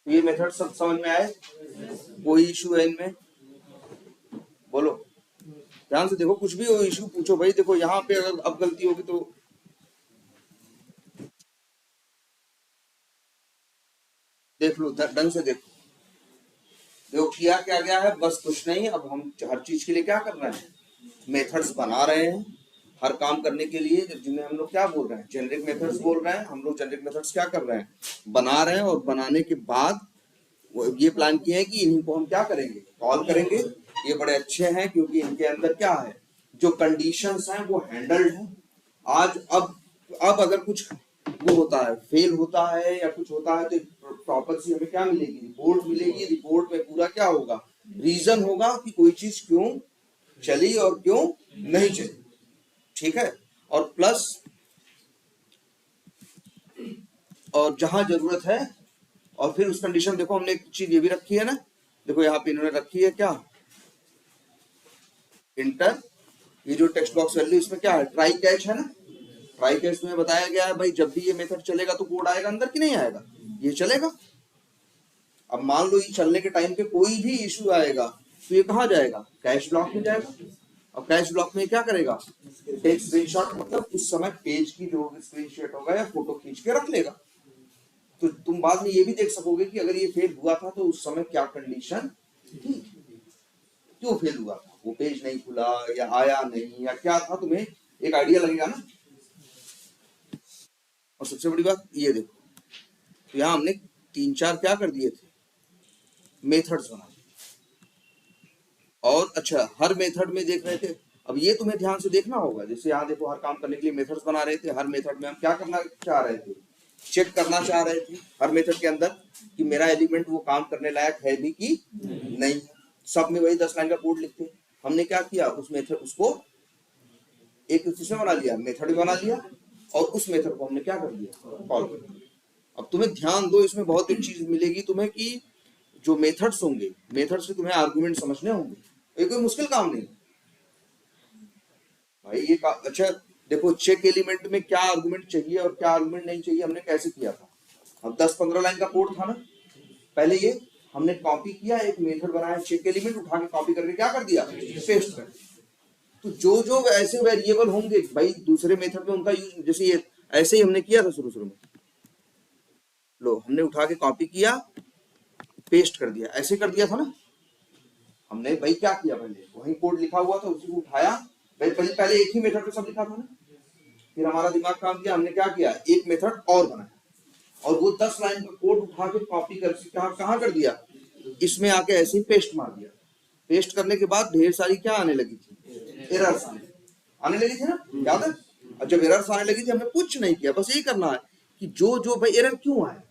तो ये मेथड सब समझ में आए? कोई इशू है इनमें? बोलो, ध्यान से देखो, कुछ भी हो इशू पूछो भाई। देखो यहाँ पे अगर अब गलती होगी तो देख लो, ढंग से देखो। देखो किया क्या गया है, बस कुछ नहीं। अब हम हर चीज के लिए क्या कर रहे हैं, मेथड्स बना रहे हैं हर काम करने के लिए, जिन्हें हम लोग क्या बोल रहे हैं, जेनरिक मेथड्स बोल रहे हैं। हम लोग जेनरिक मेथड्स क्या कर रहे हैं, बना रहे हैं। और बनाने के बाद ये प्लान किया है कि इन्हीं को हम क्या करेंगे, कॉल करेंगे। ये बड़े अच्छे हैं क्योंकि इनके अंदर क्या है, जो कंडीशंस हैं वो हैंडल्ड हैं। आज अब अगर कुछ वो होता है, फेल होता है या कुछ होता है, तो प्रॉपर सी हमें क्या मिलेगी, रिपोर्ट मिलेगी। रिपोर्ट में पूरा क्या होगा, रीजन होगा कि कोई चीज क्यों चली और क्यों नहीं चली। ठीक है। और प्लस, और जहां जरूरत है, और फिर उस कंडीशन, देखो हमने एक चीज ये भी रखी है ना, देखो यहाँ पे इन्होंने रखी है क्या, इंटर, ये जो टेक्स्ट बॉक्स वैल्यू, इसमें क्या है, ट्राई कैच है ना। ट्राई कैच में बताया गया है भाई, जब भी ये मेथड चलेगा तो कोड आएगा अंदर कि नहीं आएगा, ये चलेगा। अब मान लो ये चलने के टाइम पे कोई भी इशू आएगा तो ये कहाँ जाएगा, कैश ब्लॉक में जाएगा। अब कैश ब्लॉक में क्या करेगा, टेक स्क्रीनशॉट, मतलब उस समय पेज की जो स्क्रीनशॉट होगा या फोटो खींच के रख लेगा। तो तुम बाद में ये भी देख सकोगे कि अगर ये फेल हुआ था तो उस समय क्या कंडीशन थी, क्यों फेल हुआ था, वो पेज नहीं खुला या आया नहीं या क्या था, तुम्हें एक आइडिया लगेगा ना। और सबसे बड़ी बात ये देखो, तो यहाँ हमने 3-4 क्या कर दिए थे, मेथड्स बना दिए। और अच्छा, हर मेथड में देख रहे थे, अब ये तुम्हें ध्यान से देखना होगा। जैसे यहाँ देखो, हर काम करने के लिए मेथड्स बना रहे थे, हर मेथड में हम क्या करना चाह रहे थे, चेक करना चाह रहे थे हर मेथड के अंदर कि मेरा एलिमेंट वो काम करने लायक है भी कि नहीं। सब में वही 10 लाइन का कोड लिखते। हमने क्या किया, उस मेथड उसको एक सिस्टम बना लिया, मेथड बना लिया, और उस मेथड को हमने क्या कर दिया, कॉल कर दिया। अब तुम्हें ध्यान दो, इसमें बहुत एक चीज मिलेगी तुम्हें कि जो मेथड्स होंगे, मेथड से तुम्हें आर्गुमेंट समझने होंगे। ये कोई मुश्किल काम नहीं भाई, ये अच्छा देखो, चेक एलिमेंट में क्या आर्गुमेंट चाहिए और क्या आर्गुमेंट नहीं चाहिए, हमने कैसे किया था। अब 10-15 लाइन का कोड था ना, पहले ये हमने कॉपी किया, एक मेथड बनाया, चेक एलिमेंट उठा के कॉपी करके क्या कर दिया, पेस्ट कर दिया। तो जो जो ऐसे वेरिएबल होंगे भाई दूसरे मेथड में, उनका यूज, जैसे ये ऐसे ही हमने किया था शुरू शुरू में, लो हमने उठा के कॉपी किया, पेस्ट कर दिया, ऐसे कर दिया था ना हमने। भाई क्या किया, पहले वही कोड लिखा हुआ था उसी को उठाया, भाई पहले एक ही मेथड पे सब लिखा था ना। फिर हमारा दिमाग काम किया, हमने क्या किया, एक मेथड और बनाया, और वो 10 लाइन का कोड उठा के कॉपी कर कहाँ कर दिया, इसमें आके ऐसे ही पेस्ट मार दिया। पेस्ट करने के बाद ढेर सारी क्या आने लगी थी, एरर्स आने लगी थी ना, याद है। और जब एरर्स आने लगी थी, हमने कुछ नहीं किया, बस यही करना है कि जो जो भाई एरर क्यों आया,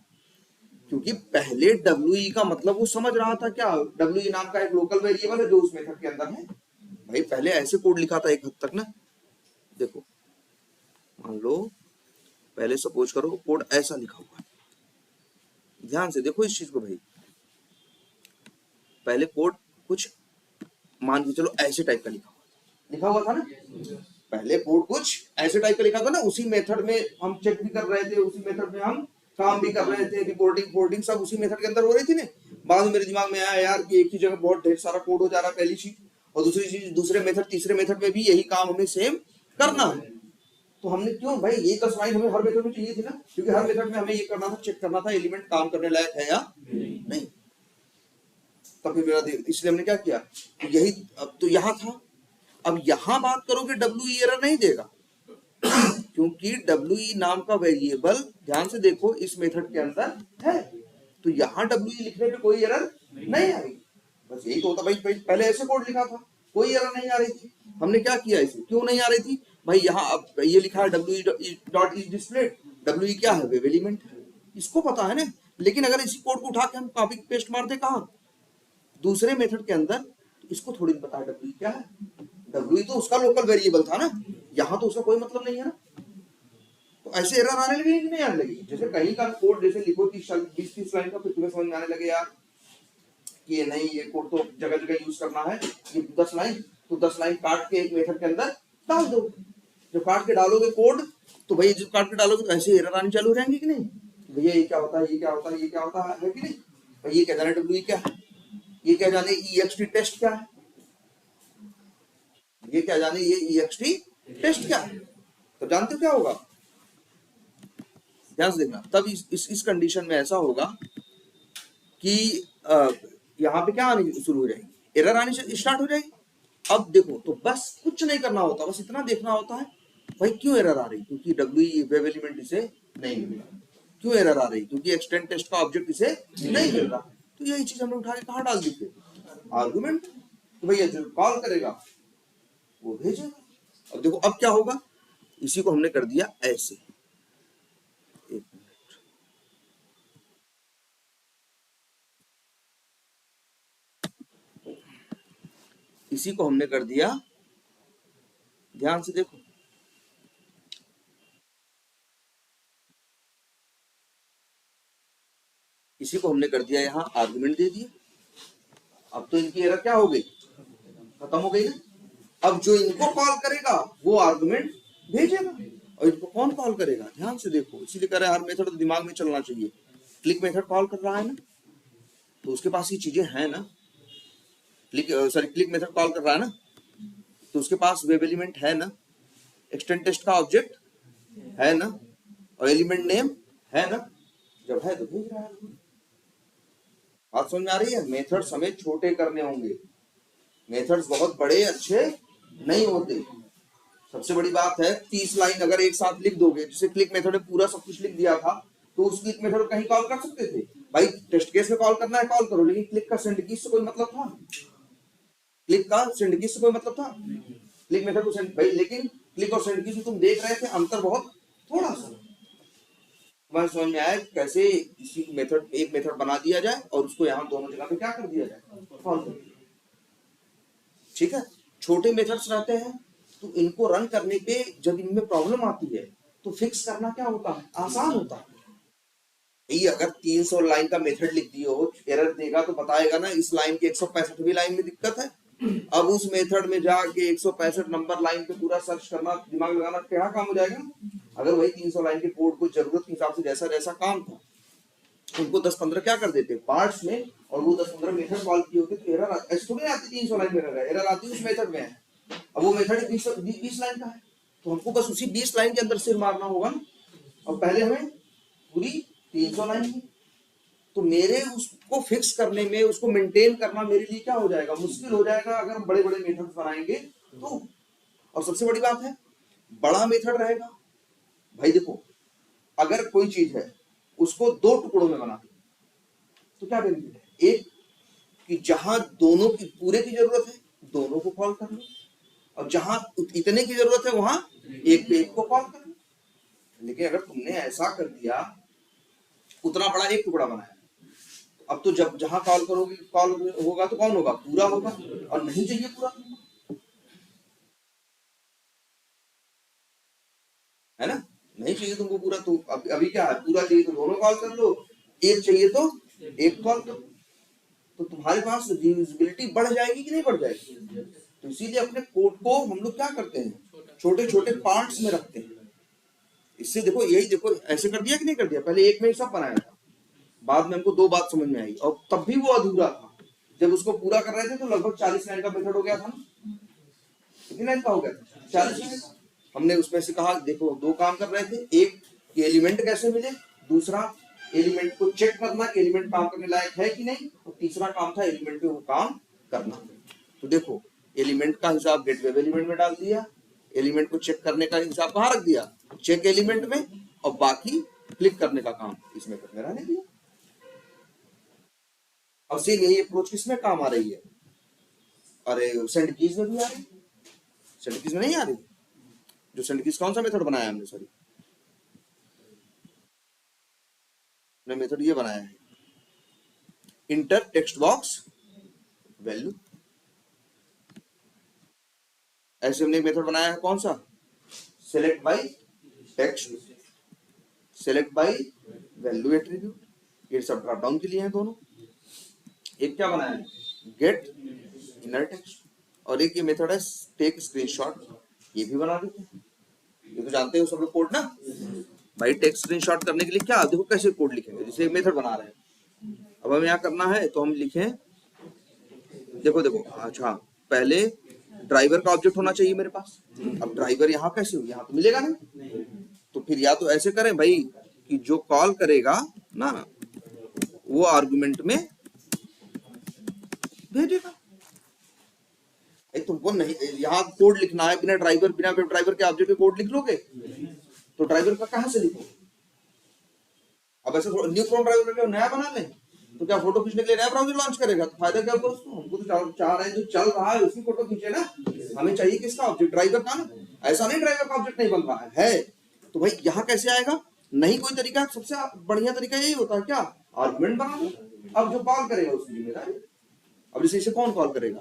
क्योंकि पहले WE का मतलब वो समझ रहा था क्या, WE नाम का एक लोकल वेरिएबल है जो उस मेथड के अंदर है। भाई पहले ऐसे कोड लिखा था एक हद तक ना। देखो मान लो पहले सपोज करो कोड ऐसा लिखा हुआ है, ध्यान से देखो इस चीज को भाई। पहले कोड कुछ मान के चलो ऐसे टाइप का लिखा हुआ था ना। पहले कोड कुछ ऐसे टाइप का लिखा था ना, उसी मेथड में हम चेक भी कर रहे थे, उसी मेथड में हम काम भी कर रहे थे, रिपोर्टिंग फोर्डिंग सब उसी मेथड के अंदर हो रही थी ना। बाद में मेरे दिमाग में आया यार कि एक ही जगह बहुत ढेर सारा कोड हो जा रहा है, पहली चीज, और दूसरी चीज दूसरे मेथड तीसरे मेथड में भी यही काम हमें सेम करना है। तो हमने क्यों भाई, ये 10 लाइन हमें हर मेथड में चाहिए थी ना, क्योंकि हर मेथड में हमें ये करना था, चेक करना था एलिमेंट काम करने लायक है या नहीं। तब फिर मेरा, इसलिए हमने क्या किया, यही अब तो यहाँ था। अब यहाँ बात करोगे WE एरर नहीं देगा, क्योंकि WE नाम का वेरिएबल ध्यान से देखो इस मेथड के अंदर है, तो यहाँ WE लिखने पे कोई एरर नहीं आएगी। बस यही तो होता भाई, पहले ऐसे कोड लिखा था, कोई एरर नहीं आ रही थी। हमने क्या किया, इसे क्यों नहीं आ रही थी भाई, यहाँ अब ये लिखा है WE.isDisplayed, WE क्या है, वेब एलिमेंट है, इसको पता है ना। लेकिन अगर इसी कोड को उठा के हम कॉपी पेस्ट मार दे कहाँ, दूसरे मेथड के अंदर, तो इसको थोड़ी पता है WE क्या है। WE तो उसका लोकल वेरिएबल था ना, यहाँ तो उसका कोई मतलब नहीं है ना। तो ऐसे एरर आने लगे कि नहीं आने लगे, जैसे कहीं का कोड जैसे लिखो 20-30 लाइन का, फिर तुम्हें समझ में आने लगे यार कि ये नहीं, ये कोड तो जगह जगह यूज करना है, ये 10 लाइन, तो 10 लाइन काट के एक मेथड के अंदर डाल दो। जब काट के डालोगे कोड, तो भाई जब काट के डालोगे तो ऐसे एरर आने चालू हो जाएंगे कि नहीं, भैया ये क्या होता है, ये क्या होता है, ये क्या होता है कि नहीं। और ये क्या जाने डब्ल्यू क्या है, ये क्या जाने EXT टेस्ट क्या है, ये क्या जाने ये EXT टेस्ट क्या है। तो जानते हो क्या होगा, ध्यान से देखना। तब इस कंडीशन में ऐसा होगा कि यहाँ पे क्या आनी शुरू हो जाएगी, एरर आनी स्टार्ट हो जाएगी। अब देखो तो बस कुछ नहीं करना होता, बस इतना देखना होता है भाई क्यों एरर आ रही, क्योंकि डब्ल्यू वेब एलिमेंट इसे नहीं मिल रहा। क्यों एरर आ रही, क्योंकि एक्सटेंड टेस्ट का ऑब्जेक्ट इसे नहीं मिल रहा। तो यही चीज हमने उठा के कहाँ डाल दी थे, आर्गुमेंट। तो भैया जो कॉल करेगा वो भेजेगा। अब देखो अब क्या होगा, इसी को हमने कर दिया ऐसे, एक मिनट, इसी को हमने कर दिया, ध्यान से देखो, इसी को हमने कर दिया यहाँ आर्गुमेंट दे दिया। अब तो इनकी एरर क्या हो गई, खत्म हो गई ना। अब जो इनको कॉल करेगा वो आर्गुमेंट भेजेगा, और इनको कौन कॉल करेगा, ध्यान से देखो, इसीलिए कह रहे हैं हर मेथड तो दिमाग में चलना चाहिए। क्लिक मेथड कॉल कर रहा है ना, तो उसके पास ये चीजें हैं ना, क्लिक मेथड कॉल कर रहा है ना, तो उसके पास वेब एलिमेंट है ना, एक्सटेंड टेस्ट का ऑब्जेक्ट है ना, और एलिमेंट नेम है ना। जब है तो भेज रहा है। बात समझ में आ रही है। मेथड्स हमें छोटे करने होंगे, मेथड्स बहुत बड़े अच्छे नहीं होते। सबसे बड़ी बात है 30 लाइन अगर एक साथ लिख दोगे, जैसे क्लिक मेथड में पूरा सब कुछ लिख दिया था, तो उस क्लिक मेथड कहीं कॉल कर सकते थे भाई, टेस्ट केस में कॉल करना है कॉल करो, लेकिन क्लिक का सेंड की से कोई मतलब था, क्लिक का सेंड की से कोई मतलब था, क्लिक मेथड को सेंड भाई, लेकिन क्लिक और सेंड की से तुम देख रहे थे अंतर बहुत थोड़ा सा। तुम्हारे समझ में आया कैसे इसी मेथड एक मेथड बना दिया जाए और उसको यहाँ दोनों जगह पे क्या कर दिया जाए, कॉल कर दिया। ठीक है, छोटे मेथड्स रहते हैं तो इनको रन करने पे जब इनमें प्रॉब्लम आती है तो फिक्स करना क्या होता है, आसान होता है। ये अगर 300 लाइन का मेथड लिख दिए हो, एरर देगा तो बताएगा ना इस लाइन के 165वीं लाइन में दिक्कत है। अब उस मेथड में जाके 165 नंबर लाइन पे पूरा सर्च करना, दिमाग लगाना क्या काम हो जाएगा। अगर वही 300 लाइन के कोड को जरूरत के हिसाब से जैसा जैसा काम था उनको 10-15 क्या कर देते पार्ट्स में, और वो 10-15 मेथड कॉल किए होते तो एरर ऐसे थोड़ी आती 300 लाइन में एरर आती उस मेथड में है। अब वो मेथड 20 लाइन का है तो हमको बस उसी 20 लाइन के अंदर सिर मारना होगा ना, और पहले हमें पूरी 300 लाइन की। तो मेरे उसको फिक्स करने में, उसको मेंटेन करना मेरे लिए क्या हो जाएगा, मुश्किल हो जाएगा अगर हम बड़े बड़े मेथड्स बनाएंगे तो। और सबसे बड़ी बात है बड़ा मेथड रहेगा भाई, देखो अगर कोई चीज है उसको 2 टुकड़ों में बना तो क्या बेनिफिट है, एक कि जहां दोनों की पूरे की जरूरत है दोनों को कॉल कर लो, और जहां इतने की जरूरत है वहां एक पे एक को कॉल कर लो। लेकिन अगर तुमने ऐसा कर दिया, उतना बड़ा एक टुकड़ा बनाया, अब तो जब जहां कॉल करोगे कॉल होगा तो कौन होगा, पूरा होगा, और नहीं चाहिए पूरा, है ना, नहीं चाहिए तुमको पूरा, तो अभी क्या है, पूरा चाहिए तो दोनों कॉल कर लो, एक चाहिए तो एक कॉल करो, तो तुम्हारे पास यूजिबिलिटी बढ़ जाएगी कि नहीं बढ़ जाएगी। तो इसीलिए अपने कोड को हम लोग क्या करते हैं, छोटे छोटे पार्ट्स में रखते हैं। इससे देखो, यही देखो ऐसे कर दिया कि नहीं कर दिया, पहले एक में सब बनाया था, बाद में हमको 2 बात समझ में आई, और तब भी वो अधूरा था। जब उसको पूरा कर रहे थे तो लगभग 40 लाइन का मेथड हो गया था ना, कितनी लाइन का हो गया था, 40 लाइन। हमने उसमें से कहा देखो 2 काम कर रहे थे, एक एलिमेंट कैसे मिले, दूसरा एलिमेंट को चेक करना कि एलिमेंट काम करने लायक है कि नहीं, और तीसरा काम था एलिमेंट पे वो काम करना। तो देखो एलिमेंट का हिसाब गेट वेब एलिमेंट में डाल दिया, एलिमेंट को चेक करने का हिसाब कहाँ रख दिया, चेक एलिमेंट में, और बाकी क्लिक करने का काम इसमें करने रहने दिया। अब सेम यही अप्रोच किसमें काम आ रही है, अरे सेंड कीज में भी आ रही है, सेंड कीज में नहीं आ रही, जो सेंड कीज कौन सा मेथड बनाया हमने, सॉरी हमने मेथड ये बनाया है इंटर टेक्स्ट बॉक्स वैल्यू, ऐसे हमने मेथड बनाया है कौन सा, select by text, select by value attribute, ये सब ड्रॉप डाउन के लिए हैं दोनों। एक क्या बनाया है, गेट इनर टेक्स्ट, और एक ये मेथड है टेक स्क्रीनशॉट, ये भी बना देते हैं। ये तो जानते हो सब लोग कोड ना भाई, टेक स्क्रीनशॉट करने के लिए क्या देखो कैसे कोड लिखेंगे, जैसे एक मेथड बना रहे हैं, अब हमें यहाँ करना है तो हम लिखें, देखो देखो, अच्छा पहले ड्राइवर का ऑब्जेक्ट होना चाहिए मेरे पास। अब ड्राइवर यहाँ कैसे हो, यहाँ तो मिलेगा नहीं, तो फिर या तो ऐसे करें भाई कि जो कॉल करेगा ना वो आर्गुमेंट में भेजेगा। तुमको नहीं यहाँ कोड लिखना है, बिना वेब ड्राइवर के ऑब्जेक्ट के कोड लिख लोगे तो ड्राइवर का कहां से लिखोगे? अब ऐसे न्यू क्रोम ड्राइवर का नया बना लें तो क्या फोटो खींचने के लिए नया ब्राउज़र लॉन्च करेगा? तो फायदा क्या होगा उसको? हमको तो चाह रहे हैं जो चल रहा है उसकी फोटो खींचे ना, हमें चाहिए किसका ऑब्जेक्ट? ड्राइवर का ना। ऐसा नहीं ड्राइवर का ऑब्जेक्ट नहीं बन रहा है तो भाई यहाँ कैसे आएगा? नहीं कोई तरीका, सबसे बढ़िया तरीका यही होता है क्या, आर्गुमेंट बना दो। अब जो कॉल करेगा उसकी जिम्मेदारी। अब इसे कौन कॉल करेगा?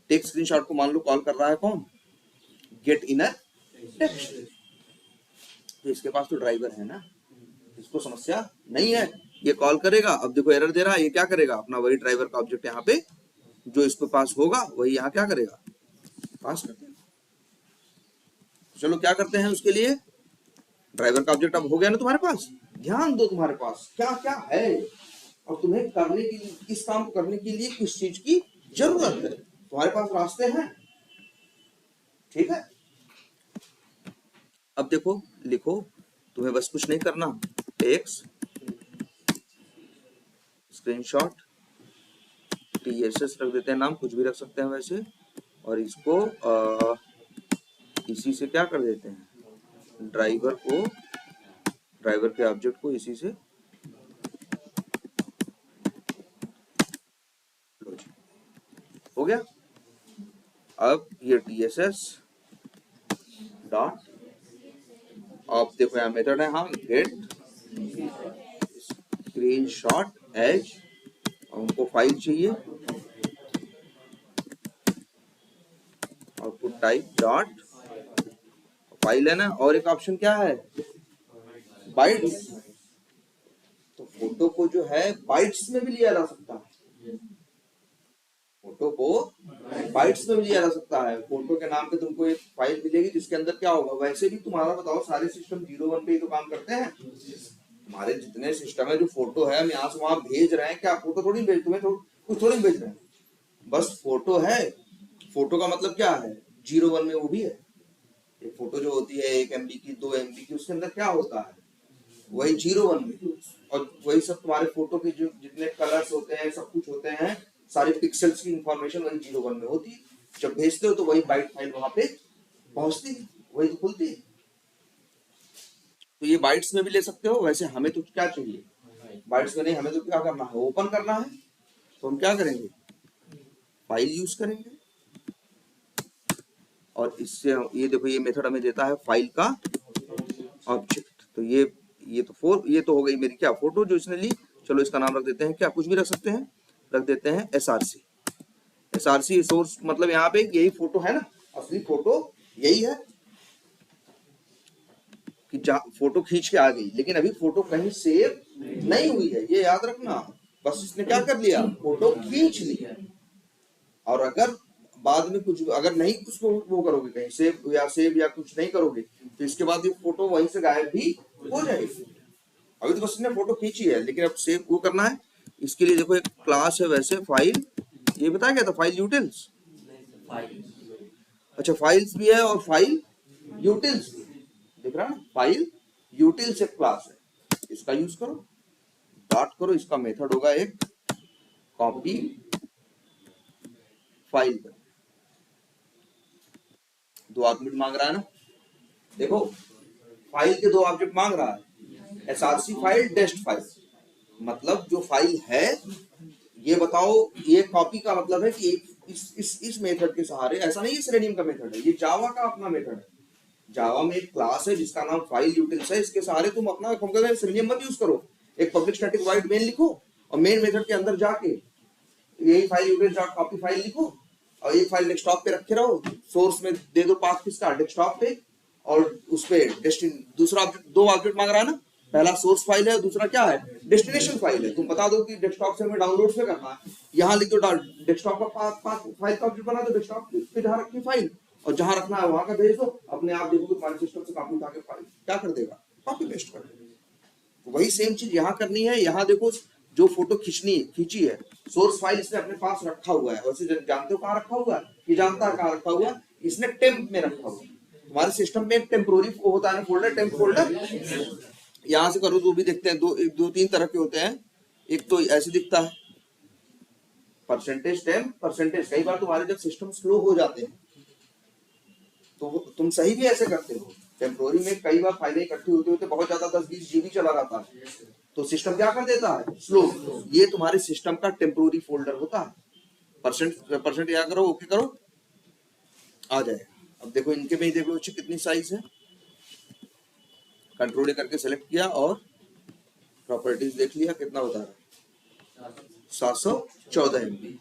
टेक स्क्रीनशॉट को मान लो कॉल कर रहा है कौन? Get inner text. तो इसके पास तो ड्राइवर है ना, इसको समस्या नहीं है, ये कॉल करेगा। अब देखो एरर दे रहा है, ये क्या करेगा? अपना वही ड्राइवर का ऑब्जेक्ट यहाँ पे जो इसके पास होगा वही यहाँ क्या करेगा? पास कर देगा। चलो क्या करते हैं उसके लिए, ड्राइवर का ऑब्जेक्ट अब हो गया ना तुम्हारे पास। ध्यान दो तुम्हारे पास क्या क्या है और तुम्हें करने के लिए, इस काम को करने के लिए किस चीज की जरूरत है, तुम्हारे पास रास्ते हैं, ठीक है। अब देखो लिखो, तुम्हें बस कुछ नहीं करना, टेक्स्ट स्क्रीनशॉट TSS रख देते हैं नाम, कुछ भी रख सकते हैं वैसे, और इसको इसी से क्या कर देते हैं, ड्राइवर के ऑब्जेक्ट को इसी से हो गया। अब ये TSS डॉट, अब देखो यहाँ मेथड है, हाँ गेट स्क्रीनशॉट एज, हमको फाइल चाहिए, आउटपुट टाइप डॉट फाइल है ना, और एक ऑप्शन क्या है, बाइट्स। तो फोटो को जो है बाइट्स में भी लिया जा सकता है, फोटो को बाइट्स में भी लिया जा सकता है। फोटो के नाम पे तुमको एक फाइल मिलेगी जिसके अंदर क्या होगा, वैसे भी तुम्हारा बताओ सारे सिस्टम 0-1 पे ही तो काम करते हैं। हमारे जितने सिस्टम है जो फोटो है हम यहाँ से वहां भेज रहे हैं, क्या फोटो थोड़ी भेज, तुम्हें कुछ थोड़ी भेज रहे हैं, बस फोटो है। फोटो का मतलब क्या है, 0-1 में वो भी है। एक फोटो जो होती है 1 MB की 2 MB की, उसके अंदर क्या होता है, वही 0-1 में, और वही सब तुम्हारे फोटो के जो जितने कलर्स होते हैं सब कुछ होते हैं, सारे पिक्सल्स की इंफॉर्मेशन वही 0-1 में होती है। जब भेजते हो तो वही बाइट फाइल वहां पे पहुंचती है, वही तो खुलती है। तो ये बाइट्स में भी ले सकते हो। वैसे हमें तो क्या चाहिए, बाइट्स में नहीं, हमें तो क्या करना है, ओपन करना है। तो हम क्या करेंगे, फाइल यूज करेंगे, और इससे ये देखो ये मेथड हमें देता है फाइल का ऑब्जेक्ट। तो ये तो हो गई मेरी क्या, फोटो जो इसने ली। चलो इसका नाम रख देते हैं क्या, कुछ भी रख सकते हैं, रख देते हैं SRC सोर्स, मतलब यहाँ पे यही फोटो है ना, असली फोटो यही है कि फोटो खींच के आ गई, लेकिन अभी फोटो कहीं सेव नहीं हुई है, ये याद रखना। बस इसने क्या कर लिया, फोटो खींच लिया। और अगर बाद में कुछ, अगर नहीं उसको वो करोगे कहीं सेव या कुछ नहीं करोगे तो इसके बाद ये फोटो वहीं से गायब भी हो जाएगी। अभी तो बस इसने फोटो खींची है, लेकिन अब सेव वो करना है। इसके लिए देखो एक क्लास है वैसे फाइल, ये बताया गया था फाइल यूटिल्स। अच्छा फाइल्स भी है और फाइल यूटिल्स भी, दिख रहा है, फाइल यूटिल्स एक क्लास है, इसका यूज करो, डॉट करो, इसका मेथड होगा एक कॉपी फाइल का। 2 आर्गुमेंट मांग रहा है ना, देखो फाइल के 2 ऑब्जेक्ट मांग रहा है, SRC फाइल, टेस्ट फाइल। मतलब जो फाइल है ये बताओ, ये कॉपी का मतलब है कि इस मेथड के सहारे, ऐसा नहीं है सेलेनियम का मेथड है, ये जावा का अपना मेथड है। जावा में एक क्लास है जिसका नाम फाइल यूटिल्स है, इसके सहारे तुम अपना सेलेनियम मत यूज करो। एक पब्लिक स्टैटिक वॉइड मेन लिखो और मेन मेथड के अंदर जाके यही file utils dot copy file लिखो, और एक फाइल डेस्कटॉप पे रखे रहो, सोर्स में दे दो पाथ किसका, डेस्कटॉप पे, और उस पे दूसरा ऑब्जेक्ट, 2 ऑब्जेक्ट मांग रहा है ना, पहला सोर्स फाइल है, दूसरा क्या है, डेस्टिनेशन फाइल है। तुम बता दो कि डेस्कटॉप से हमें डाउनलोड से करना है, यहाँ लिख दो डेस्कटॉप का फाइल का ऑब्जेक्ट बना दो, डेस्कटॉप पे जहाँ रखी फाइल, और जहाँ रखना है वहां का भेज दो। अपने आप देखो तुम्हारे सिस्टम से कॉपी उठा के फाइल क्या कर देगा, कॉपी पेस्ट कर देगा। वही सेम चीज यहाँ करनी है। यहाँ देखो जो फोटो खींची है, सोर्स फाइल इसने अपने पास रखा हुआ है। वैसे जानते हो कहाँ रखा हुआ है? ये जानता है कहाँ रखा हुआ है? इसने टेम्प में रखा हुआ है। तुम्हारे सिस्टम में एक टेम्पोररी होता है फोल्डर, टेम्प फोल्डर। यहां से करो तो भी देखते हैं, दो तीन तरह के होते हैं। एक तो ऐसे दिखता है परसेंटेज टेम्प परसेंटेज। कई बार तुम्हारे जब सिस्टम स्लो हो जाते हैं तो तुम सही भी ऐसे करते हो। टेम्पोररी में कई बार फाइलें इकट्ठी होते होते बहुत ज्यादा 10-20 जीबी चला रहता है, तो सिस्टम क्या कर देता है? स्लो। ये तुम्हारे सिस्टम का टेम्पोररी फोल्डर होता है। परसेंट क्या करो, ओके करो, आ जाएगा। अब देखो इनके में ही देख लो कितनी साइज है। कंट्रोल करके सेलेक्ट किया और प्रॉपर्टीज देख लिया, कितना बता रहा है? 714 MB।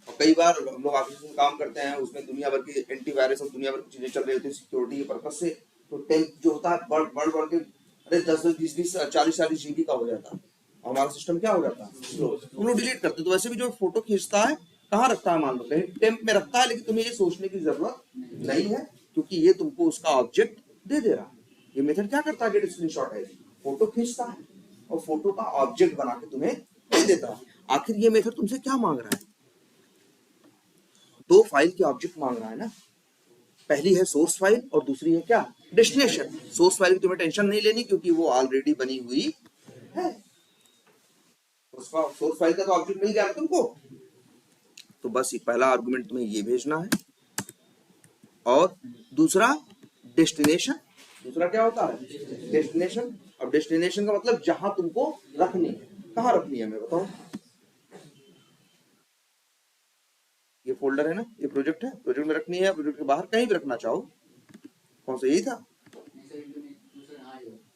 और कई बार हम लोग ऑफिस में काम करते हैं, उसमें दुनिया भर की एंटीवायरस और दुनिया भर की चीजें चल रही होती है सिक्योरिटी के पर्पज से, तो टेम्प जो होता है बढ़ के अरे 10-20 40 जीबी का हो जाता है। और हमारा सिस्टम क्या हो जाता है? स्लो। हम लोग डिलीट करते हैं। तो वैसे भी जो फोटो खींचता है कहाँ रखता है? मान लो कहीं टेम्प में रखता है, लेकिन तुम्हें ये सोचने की जरूरत नहीं है, क्योंकि ये तुमको उसका ऑब्जेक्ट दे दे रहा है। ये मेथड क्या करता है? गेट स्क्रीनशॉट है, फोटो खींचता है और फोटो का ऑब्जेक्ट बना के तुम्हें दे देता है। आखिर ये मेथड तुमसे क्या मांग रहा है? दो फाइल के ऑब्जेक्ट मांग रहा है ना। पहली है सोर्स फाइल और दूसरी है क्या? डेस्टिनेशन। सोर्स फाइल की तुम्हें टेंशन नहीं लेनी, क्योंकि वो ऑलरेडी बनी हुई है। उसका सोर्स फाइल का तो ऑब्जेक्ट मिल गया तुमको, तो बस पहला आर्गुमेंट तुम्हें ये भेजना है और दूसरा डेस्टिनेशन। दूसरा क्या होता है? डेस्टिनेशन। अब डेस्टिनेशन का मतलब जहां तुमको रखनी है। कहाँ रखनी है मैं बताऊं? ये फोल्डर है ना, ये प्रोजेक्ट है, प्रोजेक्ट में रखनी है, प्रोजेक्ट के बाहर कहीं भी रखना चाहो। कौन सा? यही था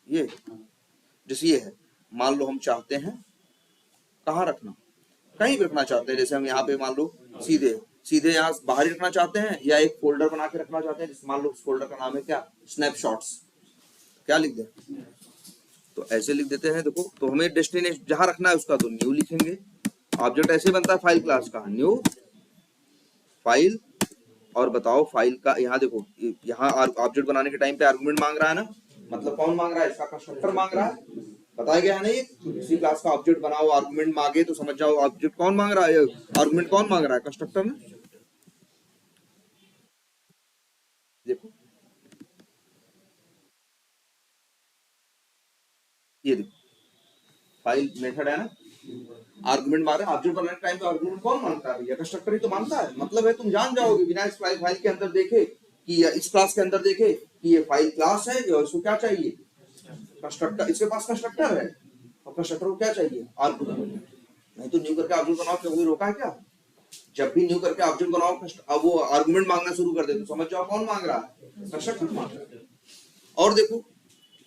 ये। जैसे ये है, मान लो हम चाहते हैं कहाँ रखना, कहीं भी रखना चाहते हैं। जैसे हम यहाँ पे मान लो सीधे यहाँ बाहर ही रखना चाहते हैं, या एक फोल्डर बना के रखना चाहते हैं। जैसे मान लो उस फोल्डर का नाम है क्या? स्नैपशॉट्स। क्या लिख दे? तो ऐसे लिख देते हैं। देखो, तो हमें डेस्टिनेशन जहां रखना है उसका तो न्यू लिखेंगे। ऑब्जेक्ट ऐसे बनता है फाइल क्लास का, न्यू फाइल। और बताओ फाइल का, यहाँ देखो, यहाँ ऑब्जेक्ट बनाने के टाइम पे आर्गुमेंट मांग रहा है ना। मतलब कौन मांग रहा है? इसका कंस्ट्रक्टर मांग रहा है। बताया गया है ना, ये किसी क्लास का ऑब्जेक्ट बनाओ, आर्गुमेंट मांगे तो समझ जाओ ऑब्जेक्ट कौन मांग रहा है, आर्गुमेंट कौन मांग रहा है? कंस्ट्रक्टर ने। देखो ये देखो, फाइल मेथड है ना, आर्गुमेंट मारे। ऑब्जेक्ट बनाने के टाइम पे आर्गुमेंट कौन मांगता है? भैया कंस्ट्रक्टर ही तो मांगता है। मतलब है तुम जान जाओगे बिना इस फाइल के अंदर देखे कि इस क्लास के अंदर देखे कि ये फाइल क्लास है, या इसको क्या चाहिए? कंस्ट्रक्टर। इसके पास कंस्ट्रक्टर है और कंस्ट्रक्टर को क्या चाहिए? आर्गुमेंट। नहीं तो न्यू करके ऑब्जेक्ट बनाओ, क्या कोई रोका है क्या? जब भी न्यू करके ऑब्जेक्ट बनाओ, अब वो आर्गुमेंट मांगना शुरू कर दे तो समझ जाओ कौन मांग रहा है? कंस्ट्रक्टर मांग रहा है। और देखो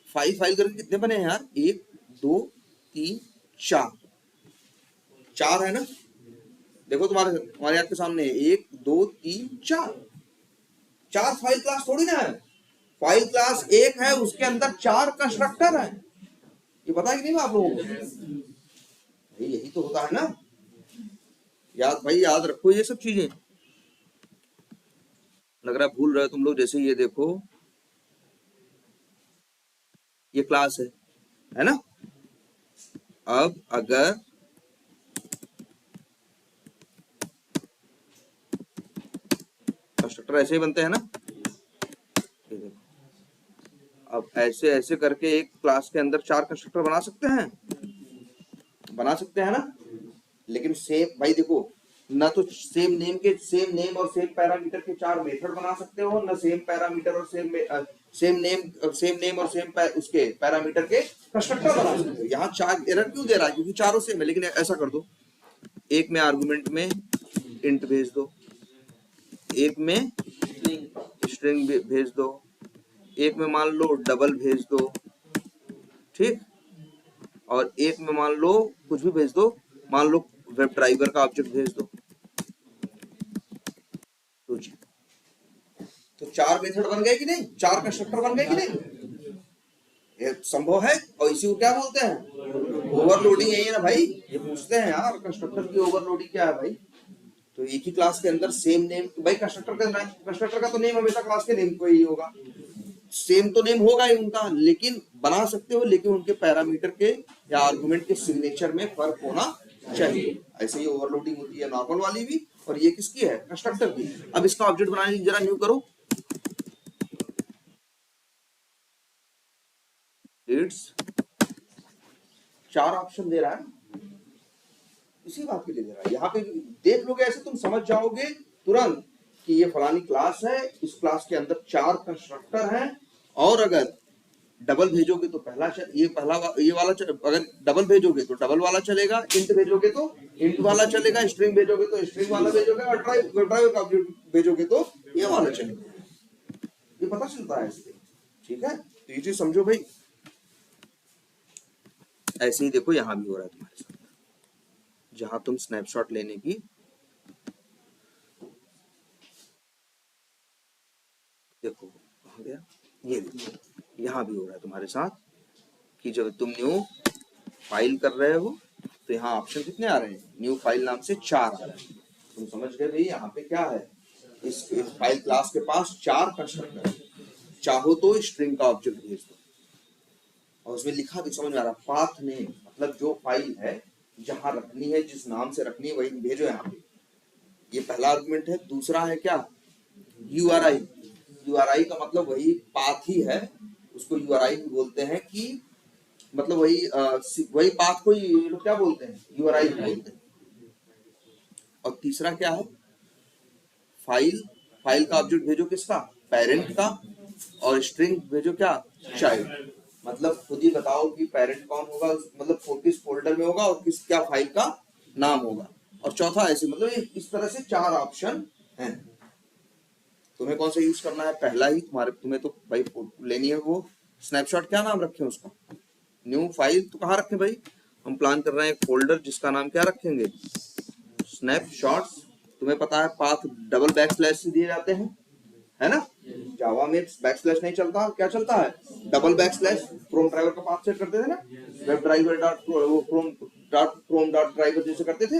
फाइल करके कितने बने हैं यार? 1 2 3 4 4 है ना। देखो तुम्हारे आंख के सामने 1 2 3 4 4 फाइल क्लास थोड़ी ना है। फाइल क्लास एक है, उसके अंदर 4 कंस्ट्रक्टर है। ये पता है कि नहीं आप लोगों को? यही तो होता है ना। याद रखो ये सब चीजें। लग रहा है भूल रहे हो तुम लोग। जैसे ये देखो, ये क्लास है ना। अब अगर कंस्ट्रक्टर ऐसे ही बनते हैं ना, ये देखो, अब ऐसे करके एक क्लास के अंदर 4 कंस्ट्रक्टर बना सकते हैं ना। लेकिन सेम भाई देखो, ना तो सेम नेम और सेम पैरामीटर के 4 मेथड बना सकते हो, ना सेम पैरामीटर और सेम नेम और सेम उसके पैरामीटर के कंस्ट्रक्टर बना सकते हो। यहाँ 4 एरर क्यों दे रहा है? क्योंकि चारों सेम है। लेकिन ऐसा कर दो, एक में आर्गुमेंट में इंट भेज दो, एक में स्ट्रिंग भेज दो, एक में मान लो डबल भेज दो, ठीक, और एक में मान लो कुछ भी भेज दो, मान लो वेब ड्राइवर का ऑब्जेक्ट भेज दो। तो 4 मेथड बन गए कि नहीं? 4 कंस्ट्रक्टर बन गए कि नहीं? ये संभव है। और इसी को क्या बोलते हैं? ओवरलोडिंग। यही है ना भाई। ये पूछते हैं यार कंस्ट्रक्टर की ओवरलोडिंग क्या है भाई? तो एक ही क्लास के अंदर सेम नेम, भाई कंस्ट्रक्टर का तो नेम हमेशा क्लास के नेम को ही होगा। सेम तो नेम होगा ही उनका, लेकिन बना सकते हो, लेकिन उनके पैरामीटर के या आर्गुमेंट के सिग्नेचर में फर्क होना चाहिए। ऐसे ही ओवरलोडिंग होती है नॉर्मल वाली भी, और ये किसकी है, कंस्ट्रक्टर की। अब इसका ऑब्जेक्ट बनाने की जरा न्यू करो, इट्स 4 ऑप्शन दे रहा है, इसी बात के लिए दे रहा है। यहाँ पे देख लोगे ऐसे तुम समझ जाओगे तुरंत कि ये फलानी क्लास है, इस क्लास के अंदर 4 कंस्ट्रक्टर हैं, और अगर डबल भेजोगे तो ये वाला अगर डबल भेजोगे तो डबल वाला चलेगा, इंट भेजोगे तो इंट वाला चलेगा, स्ट्रिंग भेजोगे तो स्ट्रिंग वाला भेजोगे, और ड्राइव का ऑब्जेक्ट भेजोगे तो ये वाला चलेगा। ये पता चलता है इससे, ठीक है। तो ये चीज समझो भाई। ऐसे ही देखो यहाँ भी हो रहा है तुम्हारे साथ, जहां तुम स्नैपशॉट लेने की देखो कहाँ गया, ये देखो यहाँ भी हो रहा है तुम्हारे साथ कि जब तुम न्यू फाइल कर रहे हो तो यहाँ ऑप्शन कितने आ रहे हैं, न्यू फाइल नाम से 4 आ रहे हैं। तुम समझ गए भाई यहाँ पे क्या है, इस फाइल क्लास के पास 4 कंस्ट्रक्टर है। चाहो तो स्ट्रिंग का ऑब्जेक्ट भेज दो, और उसमें लिखा भी समझ में आ रहा, पाथ नेम मतलब जो फाइल है जहां रखनी है, जिस नाम से रखनी है वही भेजो यहाँ पे। ये पहला आर्गुमेंट है। दूसरा है क्या, URI। URI का मतलब वही पाथ ही है, उसको URI भी बोलते हैं, कि मतलब वही पाथ को ये लोग क्या बोलते हैं, URI भी बोलते हैं। और तीसरा क्या है, फाइल का ऑब्जेक्ट भेजो किसका, पेरेंट का, और स्ट्रिंग भेजो क्या, चाइल्ड। मतलब खुद ही बताओ कि पेरेंट कौन होगा, मतलब किस फोल्डर में होगा और किस क्या फाइल का नाम होगा। और चौथा ऐसे, मतलब इस तरह से 4 ऑप्शन हैं। तुम्हें कौन सा यूज करना है, पहला ही तुम्हें तो भाई लेनी है वो स्नैपशॉट। क्या नाम रखें उसका, न्यू फाइल तो कहाँ रखें भाई, हम प्लान कर रहे हैं एक फोल्डर जिसका नाम क्या रखेंगे, स्नैपशॉट्स। तुम्हें पता है पाथ डबल बैकस्लैश से दिए जाते हैं, है ना। जावा में बैकस्लैश नहीं चलता, क्या चलता है, डबल बैकस्लैश। क्रोम ड्राइवर का पाथ सेट करते थे ना, web driver Chrome dot driver जैसे करते थे,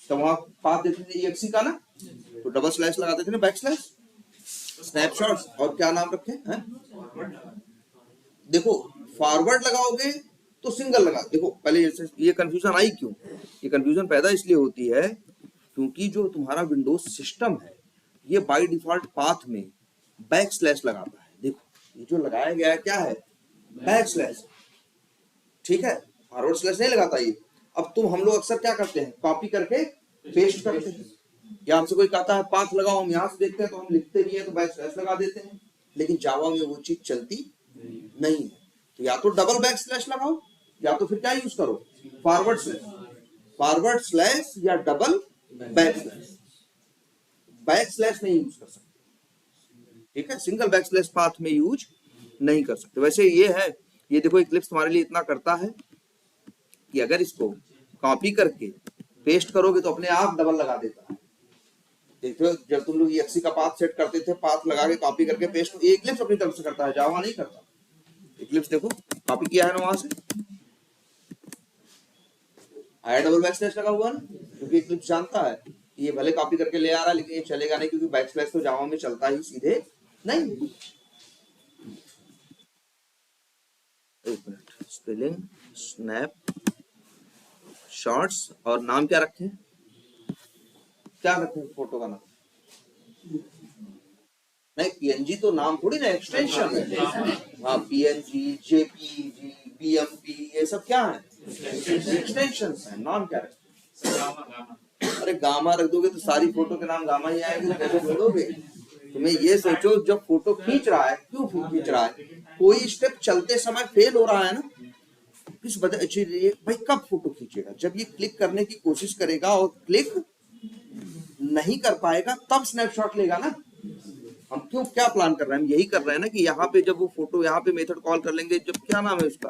तो वहां पाथ देते थे exe का ना, तो डबल स्लैश लगाते थे ना, बैकस्लैश। स्नैपशॉट्स और क्या नाम रखे हैं, देखो फॉरवर्ड लगाओगे तो सिंगल लगा। देखो पहले ये कंफ्यूजन आई क्यों, ये कंफ्यूजन पैदा इसलिए होती है क्योंकि जो तुम्हारा विंडोज सिस्टम है ये बाय डिफॉल्ट पाथ में बैकस्लैश लगाता है। देखो ये जो लगाया गया है क्या है, बैकस्लैश, ठीक है, फॉरवर्ड स्लैश नहीं लगाता ये। अब हम लोग अक्सर क्या करते हैं, कॉपी करके पेस्ट करते हैं, या हमसे कोई कहता है पाथ लगाओ, हम यहाँ से देखते हैं तो हम लिखते भी हैं तो बैकस्लैश लगा देते हैं, लेकिन जावा में वो चीज चलती नहीं है। तो या तो डबल बैकस्लैश लगाओ, या तो फिर क्या यूज करो, फॉरवर्ड स्लैश या डबल बैकस्लैश। बैकस्लैश नहीं यूज कर सकते, ठीक है, सिंगल बैकस्लैश पाथ में यूज नहीं कर सकते। वैसे ये है, ये देखो इक्लिप्स तुम्हारे लिए इतना करता है कि अगर इसको कॉपी करके पेस्ट करोगे तो अपने आप डबल लगा देता है। देखो जब तुम लोग exe का पाथ सेट करते थे, पाथ लगा के कॉपी करके पेस्ट, ये इक्लिप्स अपनी तरफ से करता है, जावा नहीं करता। इक्लिप्स देखो कॉपी किया है ना वहां से, आया डबल बैकस्लैश लगा हुआ ना, क्योंकि इक्लिप्स जानता है ये भले कॉपी करके ले आ रहा है लेकिन ये चलेगा नहीं, क्योंकि बैकस्लैश तो जावा में चलता ही सीधे नहीं। एक मिनट, स्पेलिंग स्नैप शॉर्ट्स, और नाम क्या रखें, क्या रखें फोटो का नाम, नहीं पीएनजी तो नाम थोड़ी ना, एक्सटेंशन है। हाँ पीएनजी, जेपीजी, बीएमपी ये सब क्या है, एक्सटेंशन है। नाम क्या रखें, अरे गामा रख दोगे तो सारी फोटो के नाम गामा ही आएंगे, तो कैसे बोलोगे। तुम्हें ये सोचो जब फोटो खींच रहा है, क्यों खींच रहा है, कोई स्टेप चलते समय फेल हो रहा है ना, किस वजह भाई कब फोटो खींचेगा, जब ये क्लिक करने की कोशिश करेगा और क्लिक नहीं कर पाएगा तब स्नैपशॉट लेगा ना। हम क्यों क्या प्लान कर रहे हैं, हम यही कर रहे हैं ना कि यहाँ पे जब वो फोटो यहाँ पे मेथड कॉल कर लेंगे, जब क्या नाम है उसका,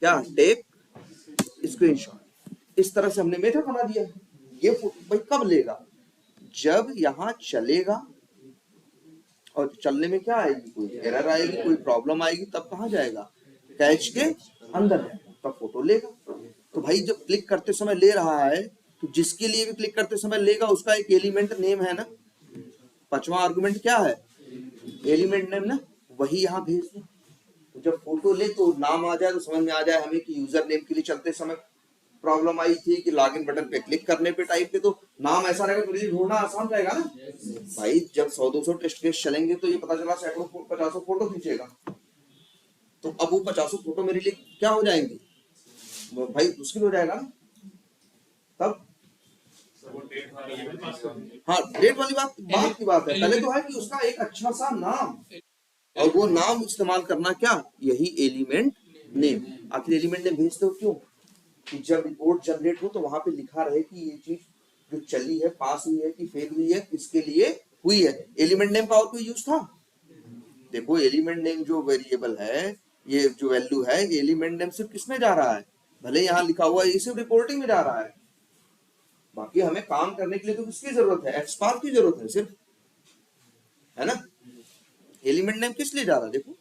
क्या टेक स्क्रीनशॉट, इस तरह से हमने मेथड बना दिया है। ये फोटो भाई कब लेगा, जब यहाँ चलेगा, और चलने में क्या आएगी, कोई एरर आएगी, कोई प्रॉब्लम आएगी, तब कहाँ जाएगा, कैच के अंदर जाएगा, तब फोटो लेगा। तो भाई जब क्लिक करते समय ले रहा है तो जिसके लिए भी क्लिक करते समय लेगा उसका एक एलिमेंट नेम है ना, पांचवा आर्गुमेंट क्या है, एलिमेंट नेम ना, वही यहाँ भेज दो। तो जब फोटो ले तो नाम आ जाए तो समझ में आ जाए हमें कि यूजर नेम के लिए चलते समय प्रॉब्लम आई थी कि लॉगिन बटन पे क्लिक करने पे टाइप पे तो नाम ऐसा रहेगा तो मुझे ढूंढना आसान रहेगा ना। भाई जब 100-200 टेस्ट केस चलेंगे तो ये पता चला सैकड़ों 50 फोटो खींचेगा, तो अब वो 50 फोटो मेरे लिए क्या हो जाएंगे भाई, मुश्किल हो जाएगा ना। तब हाँ, डेट वाली बात की बात है, पहले तो है कि उसका एक अच्छा सा नाम, और वो नाम इस्तेमाल करना क्या, यही एलिमेंट नेम। आखिर एलिमेंट नेम भेजते हो क्यों, कि जब रिपोर्ट जनरेट हो तो वहां पे लिखा रहे कि ये चीज जो चली है पास हुई है कि फेल हुई है, किसके लिए हुई है। एलिमेंट नेम का और कोई यूज था, देखो एलिमेंट नेम जो वेरिएबल है, ये जो वैल्यू है, एलिमेंट नेम सिर्फ किसमें जा रहा है, भले यहाँ लिखा हुआ है ये सिर्फ रिपोर्टिंग में जा रहा है, बाकी हमें काम करने के लिए तो किसकी जरूरत है, एक्सपार्ट की जरूरत है सिर्फ, है ना। एलिमेंट नेम किस लिए जा रहा है, देखो